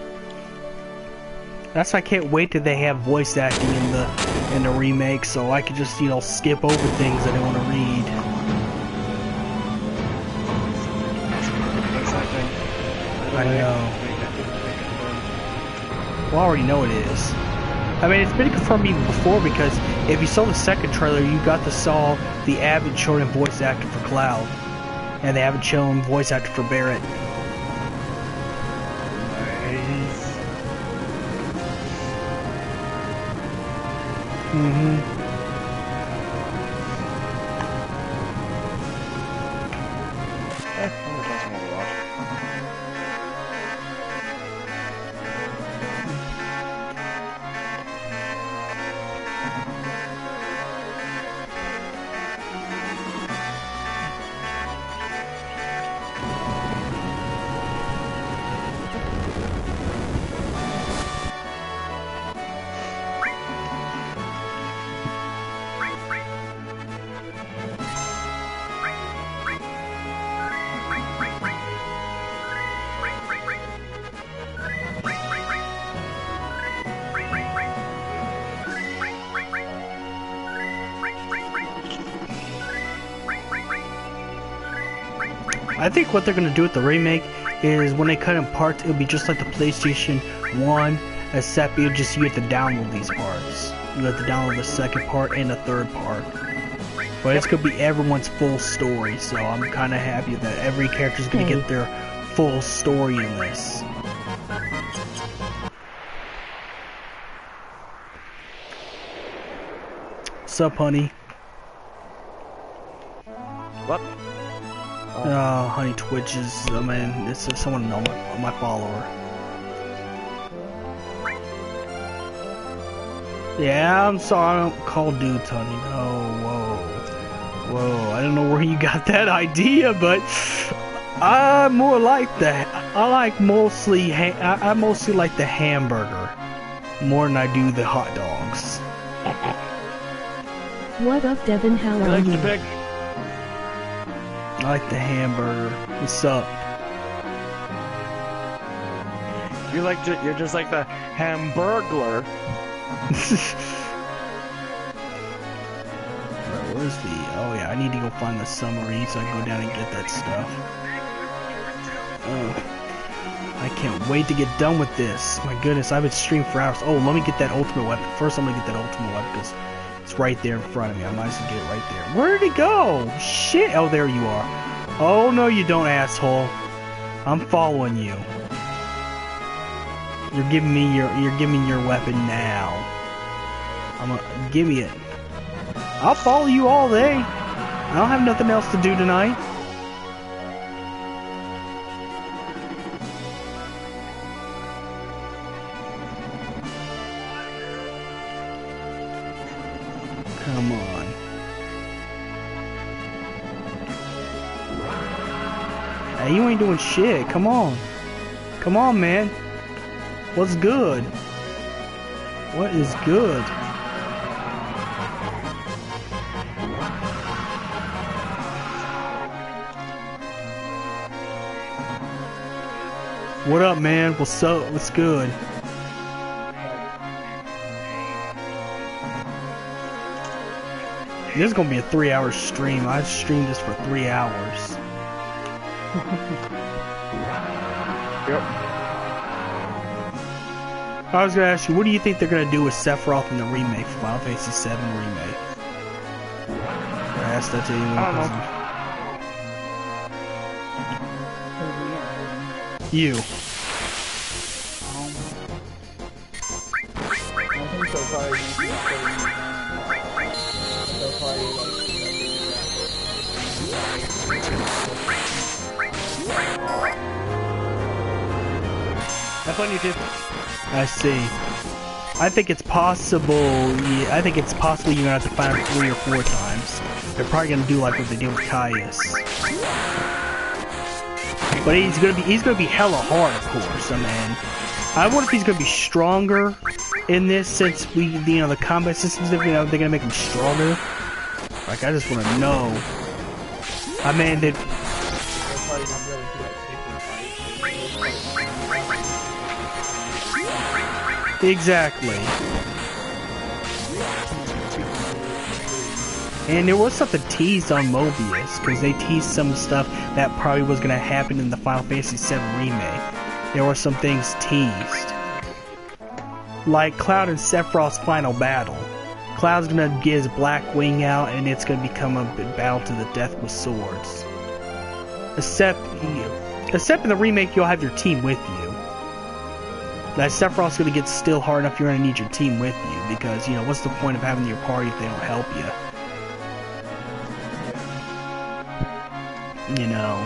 That's why I can't wait till they have voice acting in the remake, so I could just, you know, skip over things I don't want to read. I know. Well, I already know it is. I mean, it's been confirmed even before, because if you saw the second trailer, you got to saw the Avid showing voice actor for Cloud, and the Avid showing voice actor for Barrett. Nice. Mm-hmm. I think what they're gonna do with the remake is when they cut in parts, it'll be just like the PlayStation 1, except you have to download these parts. You have to download the second part and the third part. But it's gonna be everyone's full story, so I'm kinda happy that every character's gonna get their full story in this. Sup, honey? What? Oh, honey twitches. I mean, it's someone know my follower. Yeah, I'm sorry, I don't call dudes, honey. No, whoa. I don't know where you got that idea, but I'm more like that. I like mostly, I mostly like the hamburger more than I do the hot dogs. What up, Devin? How I are like you? the pig. I like the hamburger. What's up? You're just like the hamburglar. Alright, where's the... Oh yeah, I need to go find the summary so I can go down and get that stuff. I can't wait to get done with this. My goodness, I've been streaming for hours. Oh, let me get that ultimate weapon. First, I'm gonna get that ultimate weapon because it's right there in front of me. I might as well get it right there. Where did it go? Shit! Oh, there you are. Oh no, you don't, asshole. I'm following you. You're giving me your weapon now. Give me it. I'll follow you all day. I don't have nothing else to do tonight. Come on. Hey, you ain't doing shit. Come on. Come on, man. What's good? What is good? What up, man? What's up? What's good? This is gonna be a 3-hour stream. I've streamed this for 3 hours. Yep. I was gonna ask you, what do you think they're gonna do with Sephiroth in the remake, Final Fantasy VII remake? I asked that to you. I don't know. You. I think so far. So far, Have fun, you two. I see. I think it's possible. Yeah, I think it's possible you're gonna have to find him 3 or 4 times. They're probably gonna do like what they did with Caius. But he's gonna be hella hard, of course. I mean, I wonder if he's gonna be stronger in this, since the combat systems, they're gonna make him stronger. Like, I just want to know. I mean, they. Exactly. And there was something teased on Mobius, because they teased some stuff that probably was going to happen in the Final Fantasy VII Remake. There were some things teased. Like Cloud and Sephiroth's final battle. Cloud's going to get his black wing out, and it's going to become a battle to the death with swords. Except in the remake, you'll have your team with you. That Sephiroth's going to get still hard enough, you're going to need your team with you, because, you know, what's the point of having your party if they don't help you? You know.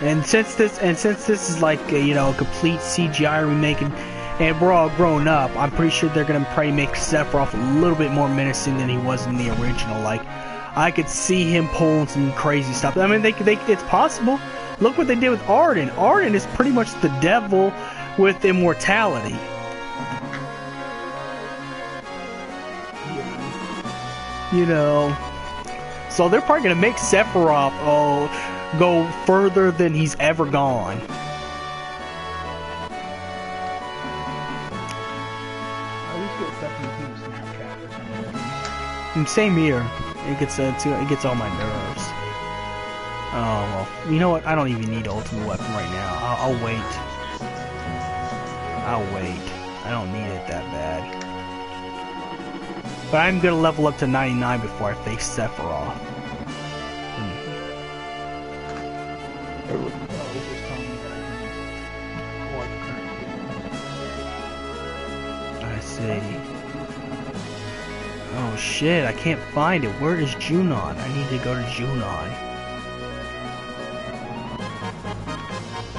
And since this is like a, you know, a complete CGI remake, and we're all grown up, I'm pretty sure they're gonna probably make Sephiroth a little bit more menacing than he was in the original. Like, I could see him pulling some crazy stuff. I mean, it's possible. Look what they did with Arden. Arden is pretty much the devil with immortality. You know. So they're probably gonna make Sephiroth go further than he's ever gone. At least get Stephanie to Snapchat or something. And same here. It gets on my nerves. Oh well, you know what? I don't even need Ultimate Weapon right now. I'll wait. I'll wait. I don't need it that bad. But I'm gonna level up to 99 before I face Sephiroth. I see. Oh shit, I can't find it. Where is Junon? I need to go to Junon.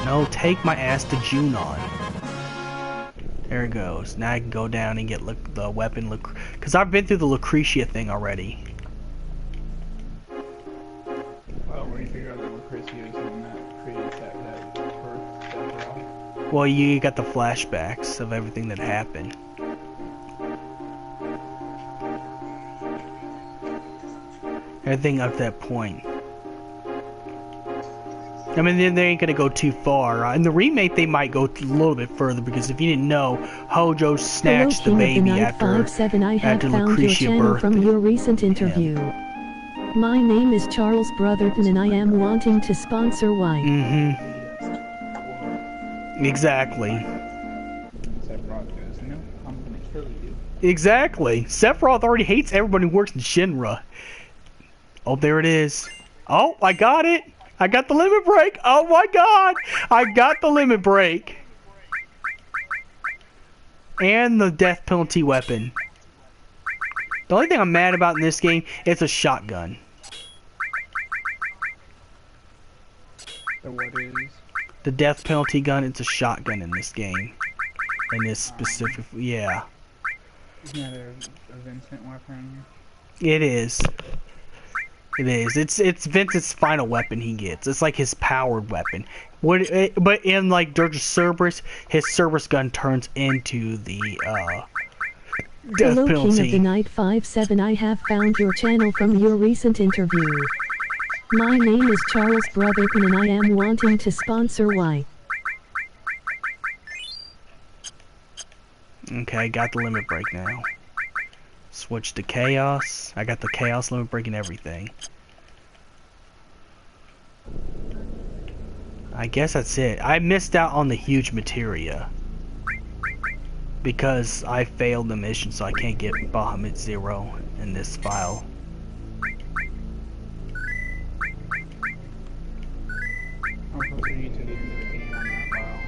No, take my ass to Junon. There it goes. Now I can go down and get the weapon. Because I've been through the Lucretia thing already. Well, when you figure out that Lucretia is the one that created that first Sephiroth. Well, you got the flashbacks of everything that happened. Everything up to that point. I mean, they ain't gonna go too far. In the remake, they might go a little bit further, because if you didn't know, Hojo snatched the baby after Lucretia birthed from your recent interview. Yeah. My name is Charles Brotherton, and I am wanting to sponsor Y. Exactly. Sephiroth goes, no, I'm gonna kill you. Exactly. Sephiroth already hates everybody who works in Shinra. Oh, there it is. Oh, I got it. I got the limit break! Oh my god! I got the limit break! And the death penalty weapon. The only thing I'm mad about in this game, it's a shotgun. So what is? The death penalty gun, it's a shotgun in this game. In this specific, yeah. Isn't that a Vincent weapon? It is. It is. It's Vincent's final weapon he gets. It's like his powered weapon. But in like Dirge's Cerberus, his Cerberus gun turns into the death Hello, penalty. King of the Night 5-7. I have found your channel from your recent interview. My name is Charles Brotherton, and I am wanting to sponsor Y. Okay, I got the limit break now. Switch to Chaos. I got the Chaos limit break and everything. I guess that's it. I missed out on the huge materia. Because I failed the mission, so I can't get Bahamut 0 in this file. How close are you to the end of the game on that file?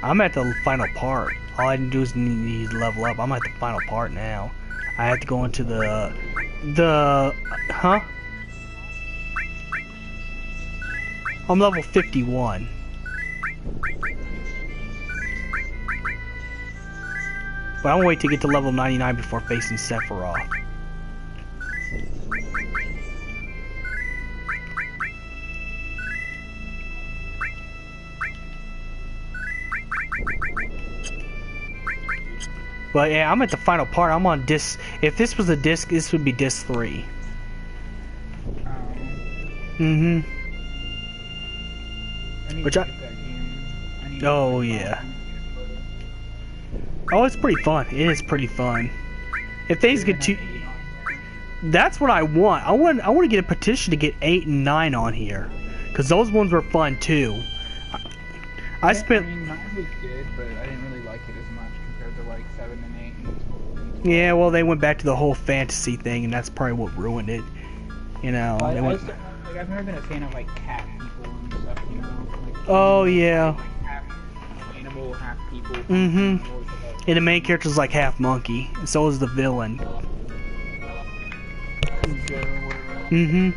I'm at the final part. All I need to do is need to level up. I'm at the final part now. I have to go into huh? I'm level 51. But I'm gonna wait to get to level 99 before facing Sephiroth. But yeah, I'm at the final part. I'm on disc. If this was a disc, this would be disc 3. Which I need to get that game. oh yeah. Oh, it's pretty fun. It is pretty fun. If things get too... That's what I want. I want to get a petition to get 8 and 9 on here. Because those ones were fun, too. I spent... I mean, 9 was good, but I didn't really like it as much compared to, like, 7 and 8. Yeah, well, they went back to the whole fantasy thing, and that's probably what ruined it. You know, I've never been a fan of, like, cat people and stuff, you know? Like, oh, yeah. Like, half animal, half people. Mm-hmm. And the main character's like half monkey, and so is the villain. Mm-hmm.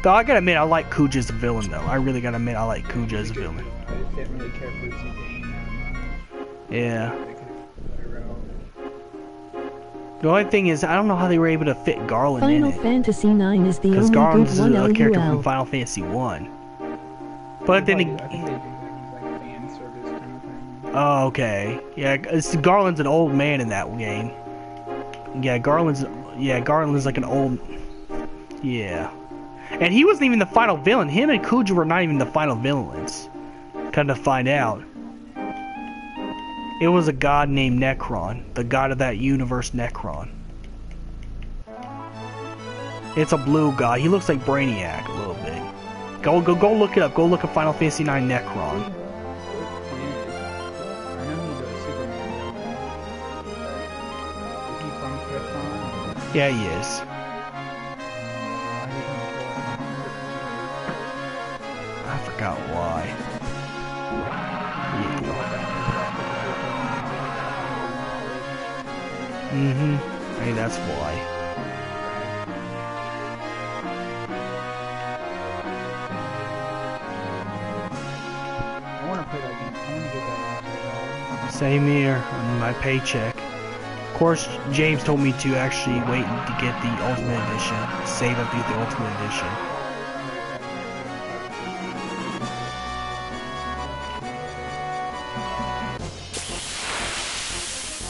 Though I gotta admit, I like Kuja as a villain, though. I really gotta admit, I like Kuja as a villain. I just didn't really care for Zidane that much. Yeah. The only thing is, I don't know how they were able to fit Garland in Final it. Fantasy IX is the Because only Garland good is one a character from LUL. Final Fantasy 1. But then I think again... they do that as, like, fan service kind of thing. Oh, okay. Yeah, Garland's an old man in that game. Yeah, Garland's like an old... Yeah. And he wasn't even the final villain. Him and Kuja were not even the final villains. Come to find out. It was a god named Necron. The god of that universe, Necron. It's a blue god. He looks like Brainiac a little bit. Go look it up. Go look at Final Fantasy IX Necron. I know he's a Superman villain. Is he from Krypton? Yeah, he is. I forgot why. Mm-hmm. Hey, that's why. I want to play that game. I want to get that on. Same here on my paycheck. Of course, James told me to actually wait to get the Ultimate Edition. Save up to get the Ultimate Edition.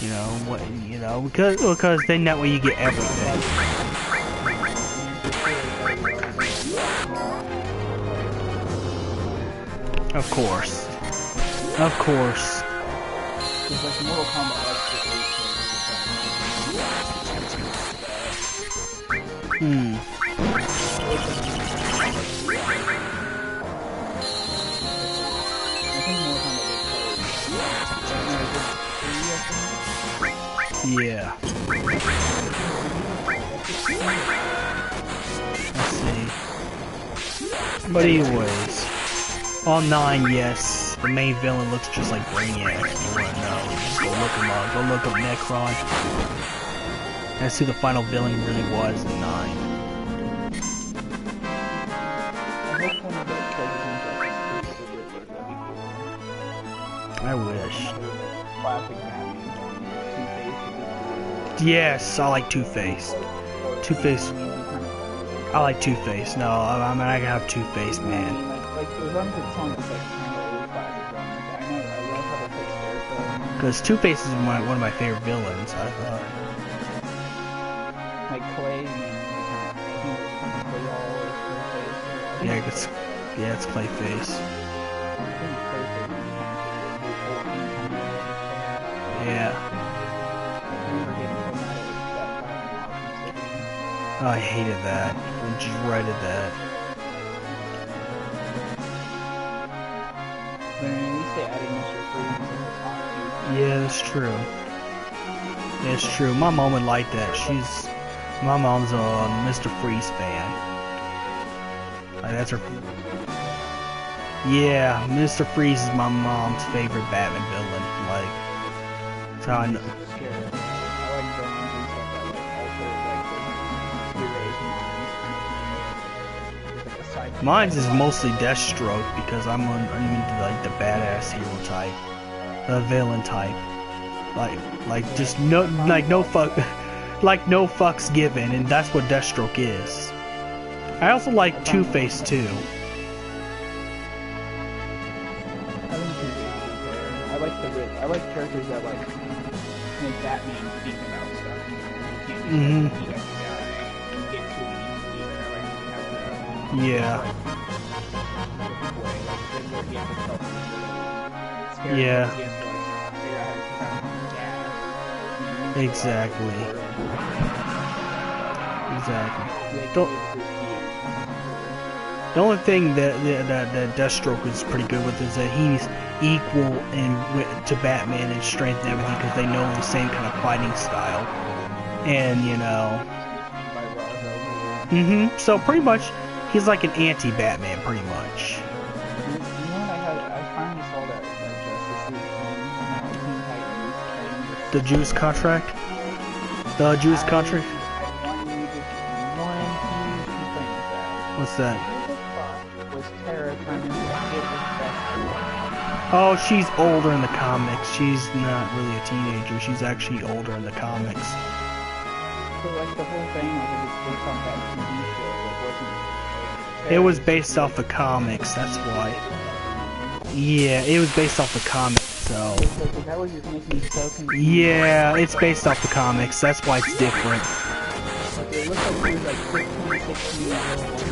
You know what? You know because then that way you get everything. Of course. Of course. It's like Mortal Kombat. Hmm. Yeah. Let's see. But anyways, on 9, yes, the main villain looks just like Brainiac. You wanna know? Just go look him up. Go look up Necron. That's who the final villain really was in 9. I wish. Yes, I like Two-Face. Two-Face. I like Two-Face. No, I mean, I can have Two-Face, man. Because Two-Face is one of my favorite villains, I thought. Like Clay, Yeah, it's Clayface. Yeah. Oh, I hated that. I just dreaded that. Yeah, that's true. That's true. My mom would like that. My mom's a Mr. Freeze fan. Like, that's her. Yeah, Mr. Freeze is my mom's favorite Batman villain. Like, that's how I know. Mine's is mostly Deathstroke because I'm into like the badass hero type, the villain type, like just no fucks given, and that's what Deathstroke is. I also like Two-Face too. I like characters that like make Batman think about stuff. You can't just Mm-hmm. beat up the guy and get to it easily. Yeah. Yeah. Exactly. Exactly. The only thing that Deathstroke is pretty good with is that he's equal to Batman in strength and everything because they know the same kind of fighting style. And, you know... So pretty much, he's like an anti-Batman, pretty much. You know what I finally saw that Justice League thing, The Juice contract? The Juice contract? one huge complaint with that. What's that? Was Tara trying to get the best? Oh, she's older in the comics. She's not really a teenager. She's actually older in the comics. So like the whole thing, like it was based off that TV show, It was based off the comics, that's why. Yeah, it was based off the comics, so... Is that what you're making me so confused? Yeah, it's based off the comics, that's why it's different. Like, it looks like she was like 15, 16 years old,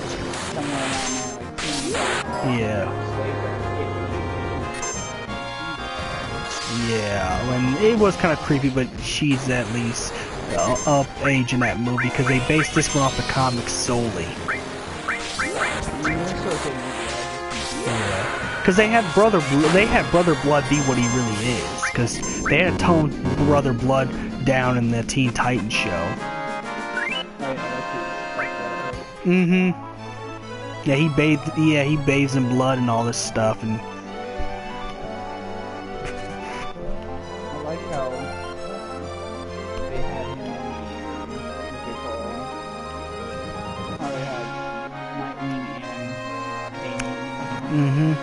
somewhere around there, like, Yeah. Yeah, and it was kind of creepy, but she's at least up age in that movie, because they based this one off the comics solely. Because they had Brother Blood be what he really is. Because they had toned Brother Blood down in the Teen Titans show. Yeah, he bathes in blood and all this stuff, and I like how they had him on how they had Nightwing and Damien.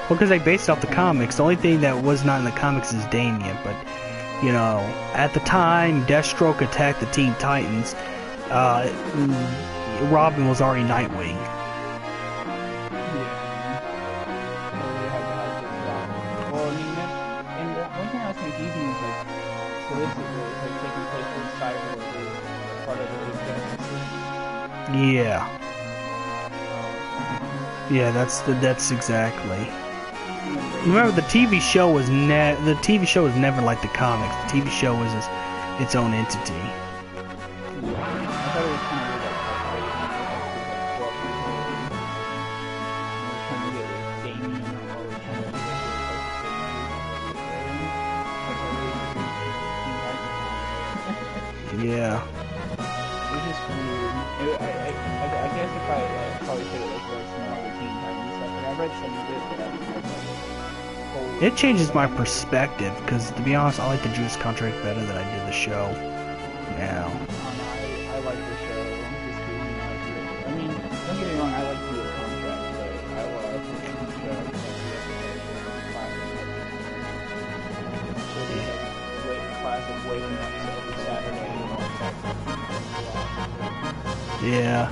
Well, because they based off the comics. The only thing that was not in the comics is Damien, but, you know, at the time Deathstroke attacked the Teen Titans, Robin was already Nightwing. Well, I mean, and one thing I was confusing is like, so this is like taking place in Cyborg, part of the Justice League. Yeah. Yeah, that's exactly. Remember, the TV show was never like the comics. The TV show was its own entity. I thought it was kind of weird, trying to get with Damien, or trying to get Yeah. It was just weird. I guess if I probably could have looked at some other Teen Titans stuff. Like, I read some of it, but I didn't know. It changes my perspective, because to be honest, I like the Juice contract better than I did the show. Now. I like the show. Just because, I mean, don't get me wrong, I like the contract, but I love the show. Classic waiting up every Saturday and all that. Yeah.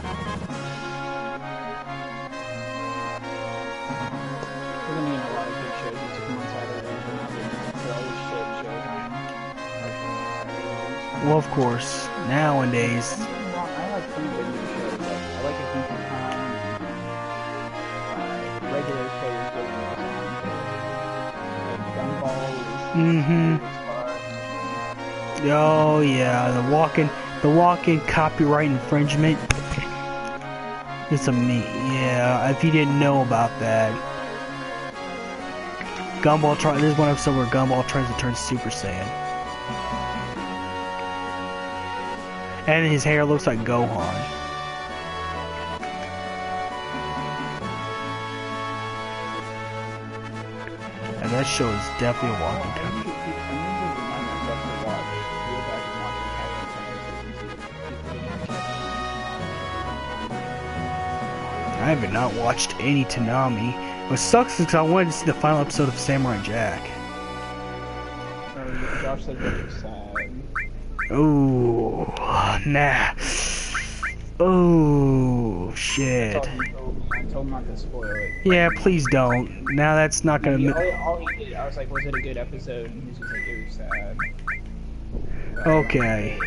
We're gonna get a lot of good shows that come on Saturdays, and not being put all these shit shows on Saturdays. Well, of course, nowadays. I like some good new shows. Like, I like Adventure Time. Regular shows good ones on. Like Gumball is Oh yeah, the walk-in copyright infringement. It's yeah, if you didn't know about that. There's one episode where Gumball tries to turn Super Saiyan. And his hair looks like Gohan. And that show is definitely a walking copy. I have not watched any Toonami. What sucks is because I wanted to see the final episode of Samurai Jack. Josh said that was sad. Oh, nah. Oh, shit. I told him not to spoil it. Yeah, please don't. Now that's not gonna... All he did, I was like, was it a good episode? And he was just like, it was sad. Okay.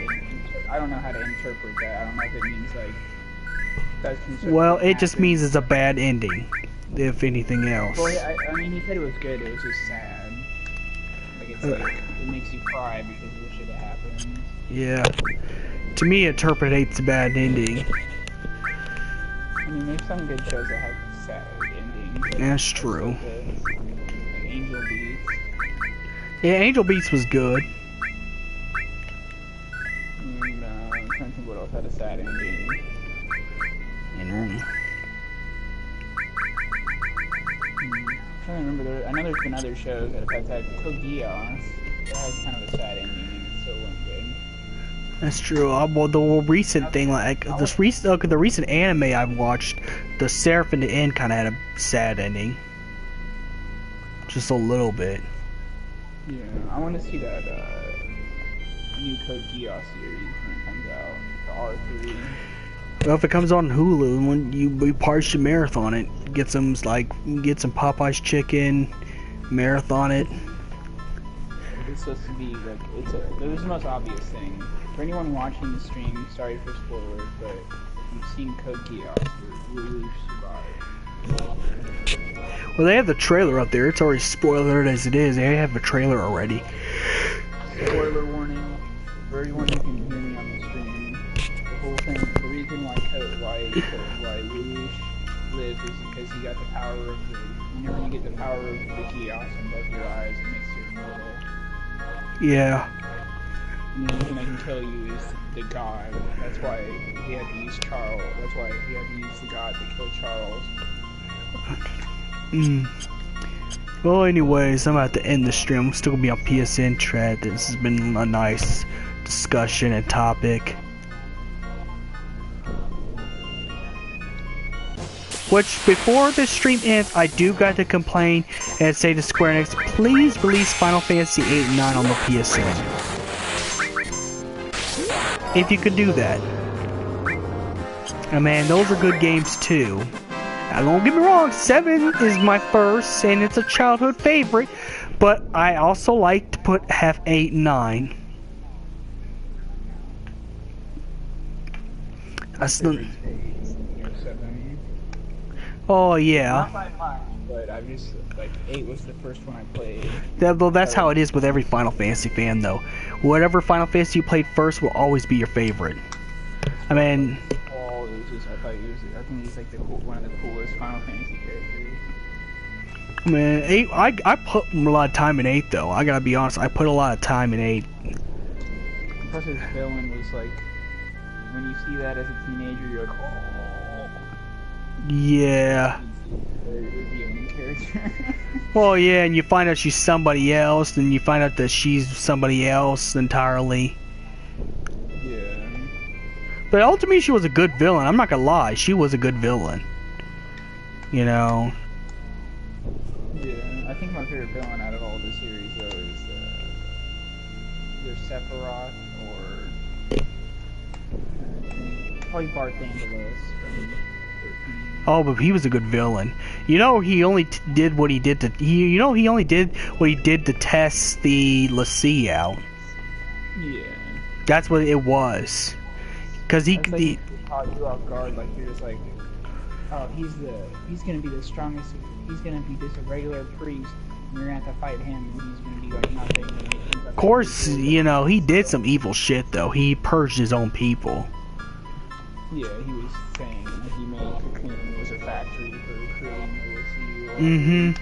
I don't know how to interpret that. I don't know if it means like... Well, it just means it's a bad ending, if anything else. Well, I mean, he said it was good. It was just sad. Like, Like it's like it makes you cry because you wish it had happened. Yeah. To me, it interpretates a bad ending. I mean, there's some good shows that have sad endings. That's true. Like Angel Beats. Yeah, Angel Beats was good. And I'm trying to think what else had a sad ending. And I'm trying to remember. I know there's been other shows that have had Code Geass. That has kind of a sad ending and it still went good. that's true. Well, the recent thing, like the recent anime I've watched, the Seraph in the End kind of had a sad ending. Just a little bit. Yeah, I want to see that new Code Geass series when it comes out. The R3. Well, if it comes on Hulu, when you partially marathon it, get some Popeye's chicken, marathon it. It's supposed to be like it was the most obvious thing for anyone watching the stream. Sorry for spoilers, but if you've seen Code Geass, you're really survived. Well, they have the trailer up there. It's already spoilered as it is. They have a trailer already. Spoiler warning for everyone who can hear me on the stream. The whole thing, the reason why Lelouch lives is because he got the power of the. Whenever you get the power of the Geass in both your eyes, it makes you immortal. Yeah. And the only thing that can kill you is the god. That's why he had to use Charles. That's why he had to use the god to kill Charles. Well, anyways, I'm about to end the stream. I'm still gonna be on PSN chat. This has been a nice discussion and topic. Which, before this stream ends, I do got to complain and say to Square Enix, please release Final Fantasy 8 and 9 on the PSN. If you could do that. And man, those are good games too. Now, don't get me wrong, 7 is my first, and it's a childhood favorite, but I also like to have 8 and 9. That's the... Oh yeah. Not by much, but I just like 8 was the first one I played. Well, that's how it is with every Final Fantasy fan, though. Whatever Final Fantasy you played first will always be your favorite. I mean, I think he's like one of the coolest Final Fantasy characters. Man, 8. I put a lot of time in 8, though. I gotta be honest. I put a lot of time in 8. Plus, his villain was like, when you see that as a teenager, you're like, oh. Yeah. Very revealing character. Well, yeah, and you find out she's somebody else, and you find out that she's somebody else entirely. Yeah. But ultimately, she was a good villain. I'm not gonna lie. She was a good villain. You know. Yeah, I think my favorite villain out of all the series, though, is either Sephiroth or probably Barthandelos from 13. Oh, but he was a good villain. You know, he only did what he did to. He only did what he did to test the Lassie out. Yeah. That's what it was. Cause he caught you off guard, like you're just like, oh, he's gonna be the strongest. He's gonna be just a regular priest. And you're gonna have to fight him, and he's gonna be like nothing. Of course, you know, he did some evil shit though. He purged his own people. Yeah, he was saying that he made Cocoon was a factory for creating the Lassie. Mm-hmm.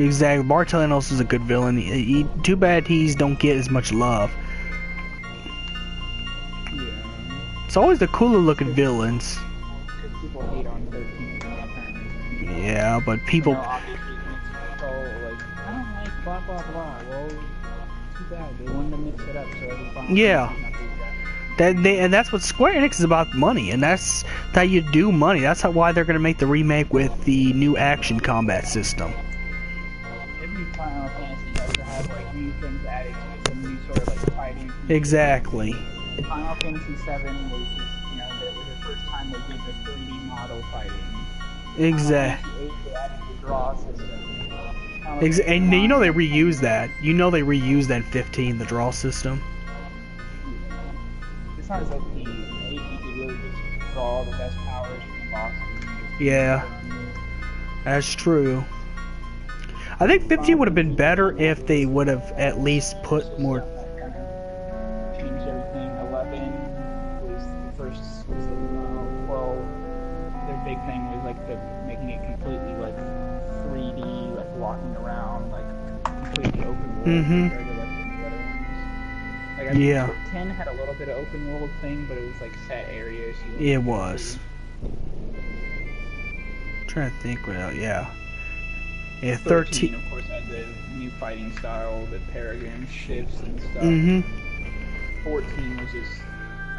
Exactly. Barthelmenos is a good villain. Too bad he don't get as much love. Yeah. It's always the cooler looking villains. Because people hate on 13 apparently. Yeah, but people. You know, obviously, it's so like, I don't like blah blah blah. Well, too bad. They wanted to mix it up so every Final Yeah. Fantasy not to be that. And that's what Square Enix is about, money, and that's how you do money. That's why they're gonna make the remake with the new action combat system. Every Final Fantasy has to have like new things added to it, some new sort of like fighting. Exactly. Final Fantasy VII was, you know, that was the first time they did the 3D model fighting. Exactly. Final Fantasy VIII, they added the draw system. And you know they reused that. You know they reused that in 15, the draw system. It's not as like the 8, you could really just draw the best powers from the bosses. Yeah. That's true. I think 15 would have been better if they would have at least put more. Changed everything. 11 was the first. Was it, 12. Their big thing was like the making it completely like 3D, like walking around, like completely open world Mhm. compared to like the other ones. Like I think Yeah. 10 had a little bit of open world thing, but it was like set areas. It was. Trying to think what else. Yeah. Yeah, 13. Of course, had the new fighting style, the Paragon shifts and stuff. Mhm. 14 was just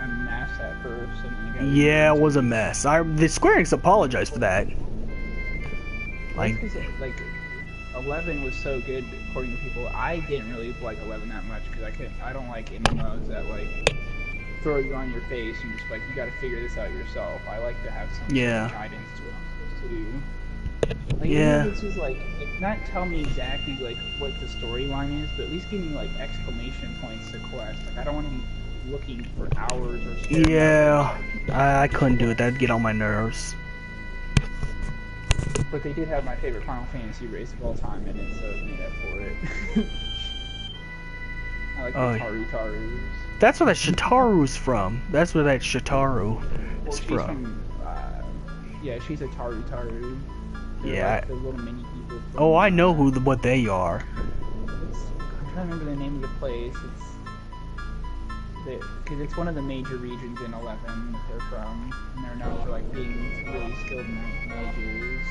a mess at first. And then it got Yeah, it was a mess. The Square Enix apologized for that. Like, like 11 was so good according to people. I didn't really like 11 that much because I don't like MMOs that like throw you on your face and just like you got to figure this out yourself. I like to have some Yeah. sort of guidance to what I'm supposed to do. Like, Yeah. This was like not tell me exactly like what the storyline is, but at least give me like exclamation points to quest. Like I don't want to be looking for hours or. yeah, I couldn't do it. That'd get on my nerves. But they did have my favorite Final Fantasy race of all time in it, so it made up for it. I like the Tarus. That's where that Shitaru's from. That's where that Shitaru is She's from. Yeah, she's a Taru. They're Yeah. like the little mini people. Oh, I know what they are. I'm trying to remember the name of the place. Because it's one of the major regions in 11 that they're from, and they're known for like being really skilled mages.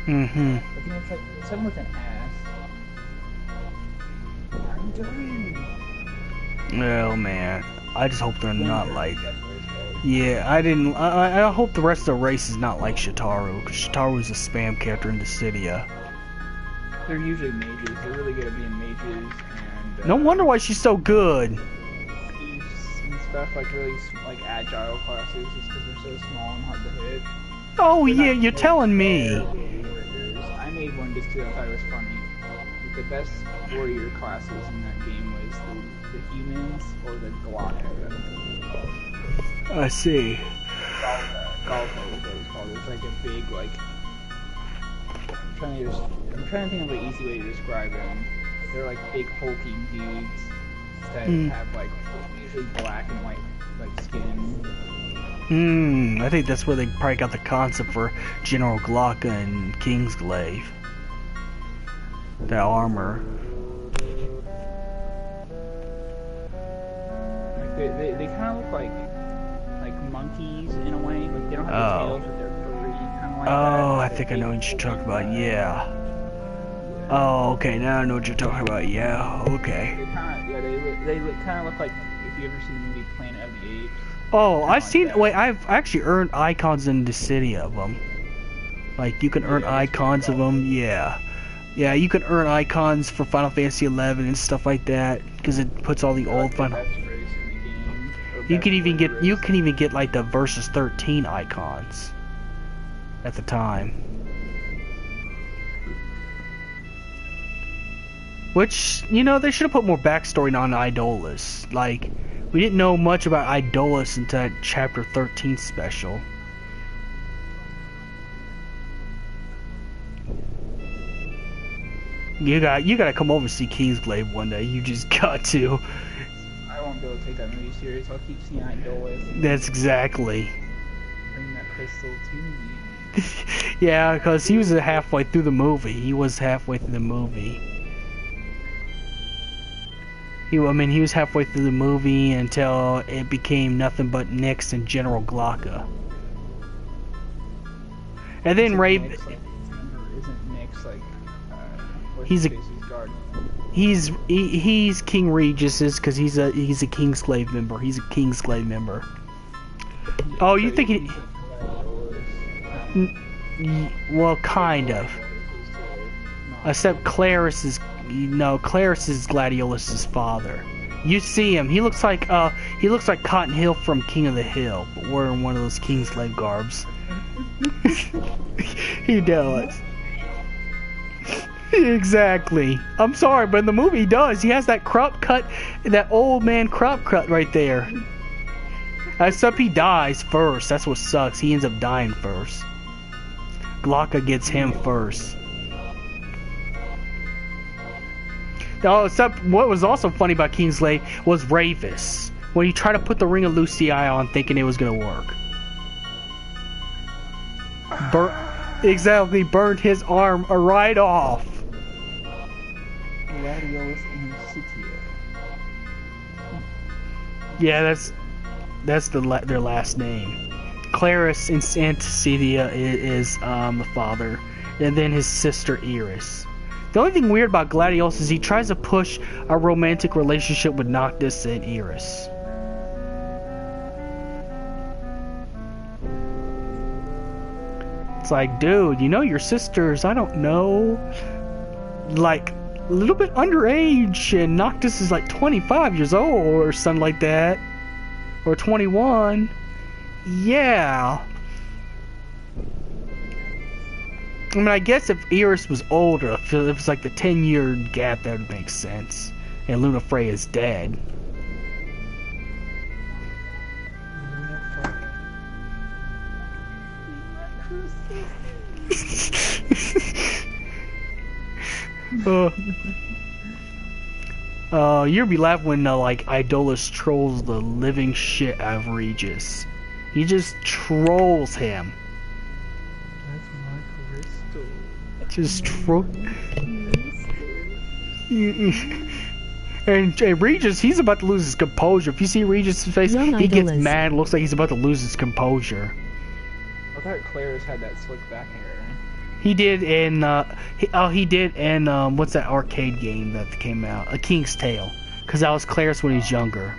Mm-hmm. I think it's like something with an S. I'm dying. Oh man, I just hope they're not like. That's what it's called. Yeah, I hope the rest of the race is not like Shitaru, because Shitaru is a spam character in Dissidia. They're usually mages. They're really good at being mages, and No wonder why she's so good. thieves and stuff like really like agile classes, just because they're so small and hard to hit. Oh They're yeah, not you're very telling me. warriors. I made one just because I thought it was funny. The best warrior classes in that game was the humans or the Glocka. I see. Galco is what it's called. It's like a big like. I'm trying to think of an easy way to describe them. They're like big hulking dudes that have like usually black and white like skin. I think that's where they probably got the concept for General Glocka and Kingsglaive. That armor. Like they kind of look like monkeys in a way. Like they don't have the tails, but they're furry, kind of like that. Oh, I think I know what you're talking about. Yeah. Oh, okay. Now I know what you're talking about. Yeah. Okay. They kind of they kind of look like if you ever seen the movie Planet of the Apes. Oh, I've like seen. that. Wait, I've actually earned icons in the city of them. Like you can earn icons of them. Yeah. Yeah, you can earn icons for Final Fantasy 11 and stuff like that because it puts all the old Final. Best race in the game. Or You best can even get warrior race. like the Versus 13 icons at the time. Which, you know, they should have put more backstory on Idolus. Like, we didn't know much about Idolus until that Chapter 13 special. You gotta come over to see Kingsglaive one day. You just got to. I won't be able to take that movie serious. I'll keep seeing Idolus and That's exactly. bring that crystal to me. Yeah, because he was halfway through the movie. He was halfway through the movie. He was halfway through the movie until it became nothing but Nyx and General Glocka. And then Ray, Isn't Nyx like what's He's his a- face, his guardian? he's King Regis's because he's a Kingsglaive member. He's a Kingsglaive member. Oh, you think he? Well, kind of. Except Claris is Gladiolus's father. You see him. He looks like Cotton Hill from King of the Hill, but wearing one of those Kingsglaive garbs. He does. Exactly. I'm sorry, but in the movie he does. He has that crop cut, that old man crop cut right there. Except he dies first. That's what sucks. He ends up dying first. Glocka gets him first. Oh, except what was also funny about Kingslave was Ravis. When he tried to put the Ring of Lucy on thinking it was gonna work. Exactly, burned his arm right off. Gladiolus and Sitia. Yeah, that's their last name. Claris and Anticedia is the father, and then his sister Iris. The only thing weird about Gladiolus is he tries to push a romantic relationship with Noctis and Iris. It's like, dude, you know your sisters, I don't know, like a little bit underage, and Noctis is like 25 years old or something like that, or 21. Yeah. I mean, I guess if Iris was older, if it's like the 10-year gap, that would make sense. And Lunafreya is dead. You'll be laughing when like Idolus trolls the living shit out of Regis. He just trolls him. That's my crystal. Just troll. And Regis, he's about to lose his composure. If you see Regis' face, he gets mad. Looks like he's about to lose his composure. I thought Claris had that slick back hair. He did in what's that arcade game that came out? A King's Tale, because that was Claris when he's younger.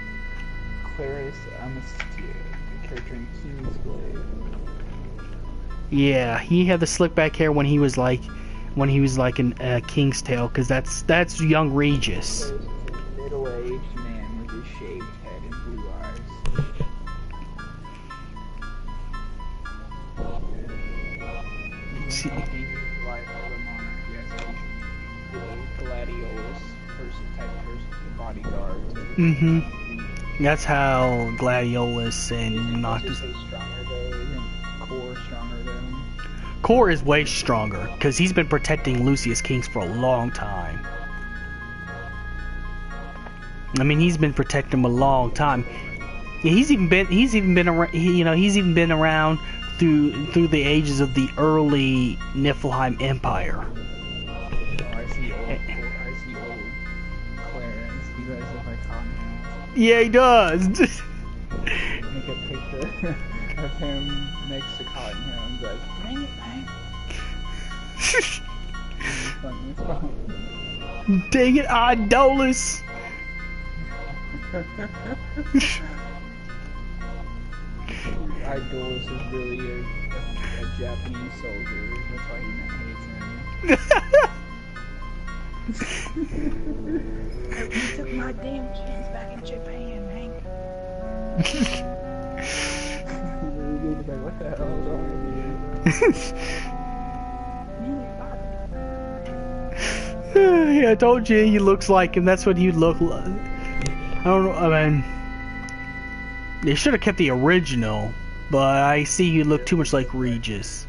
Claris Amastia, the character in King's Blade. Yeah, he had the slick back hair when he was like in King's Tale, because that's young Regis. Claris was a middle-aged man with a shaved head and blue eyes. See. Gladiolus person, bodyguard. That's how Gladiolus and Noctis. Stronger though, isn't Core stronger though? Core is way stronger because he's been protecting Lucius Kings for a long time. I mean, he's been protecting him a long time. Yeah, he's even been around through the ages of the early Niflheim Empire. Oh, I see old Clarence. He does look like Cottonmouth. Yeah, he does. Make a picture of him next to Cottonmouth. Like, bring it back. Dang it, Idolus. Idolus is really a Japanese soldier. That's why he hates him. You took my damn kids back in Japan, Hank. Like, what the hell is wrong with you? Yeah, I told you he looks like him. That's what you look like. I don't know. I mean, they should have kept the original, but I see you look too much like Regis.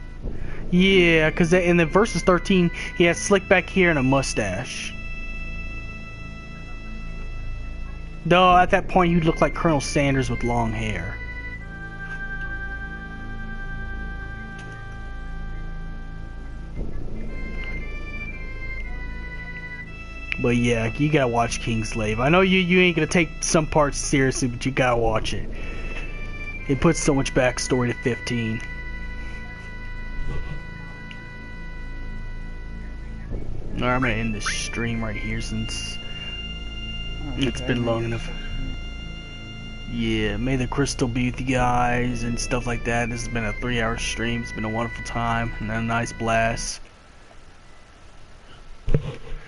Yeah, because in the Versus 13, he has slick back hair and a mustache. Though at that point, you look like Colonel Sanders with long hair. But yeah, you gotta watch Kingslave. I know you ain't gonna take some parts seriously, but you gotta watch it. It puts so much backstory to 15. Alright, I'm gonna end this stream right here since it's been long enough. Yeah, may the crystal be with you guys and stuff like that. This has been a 3-hour stream. It's been a wonderful time and a nice blast.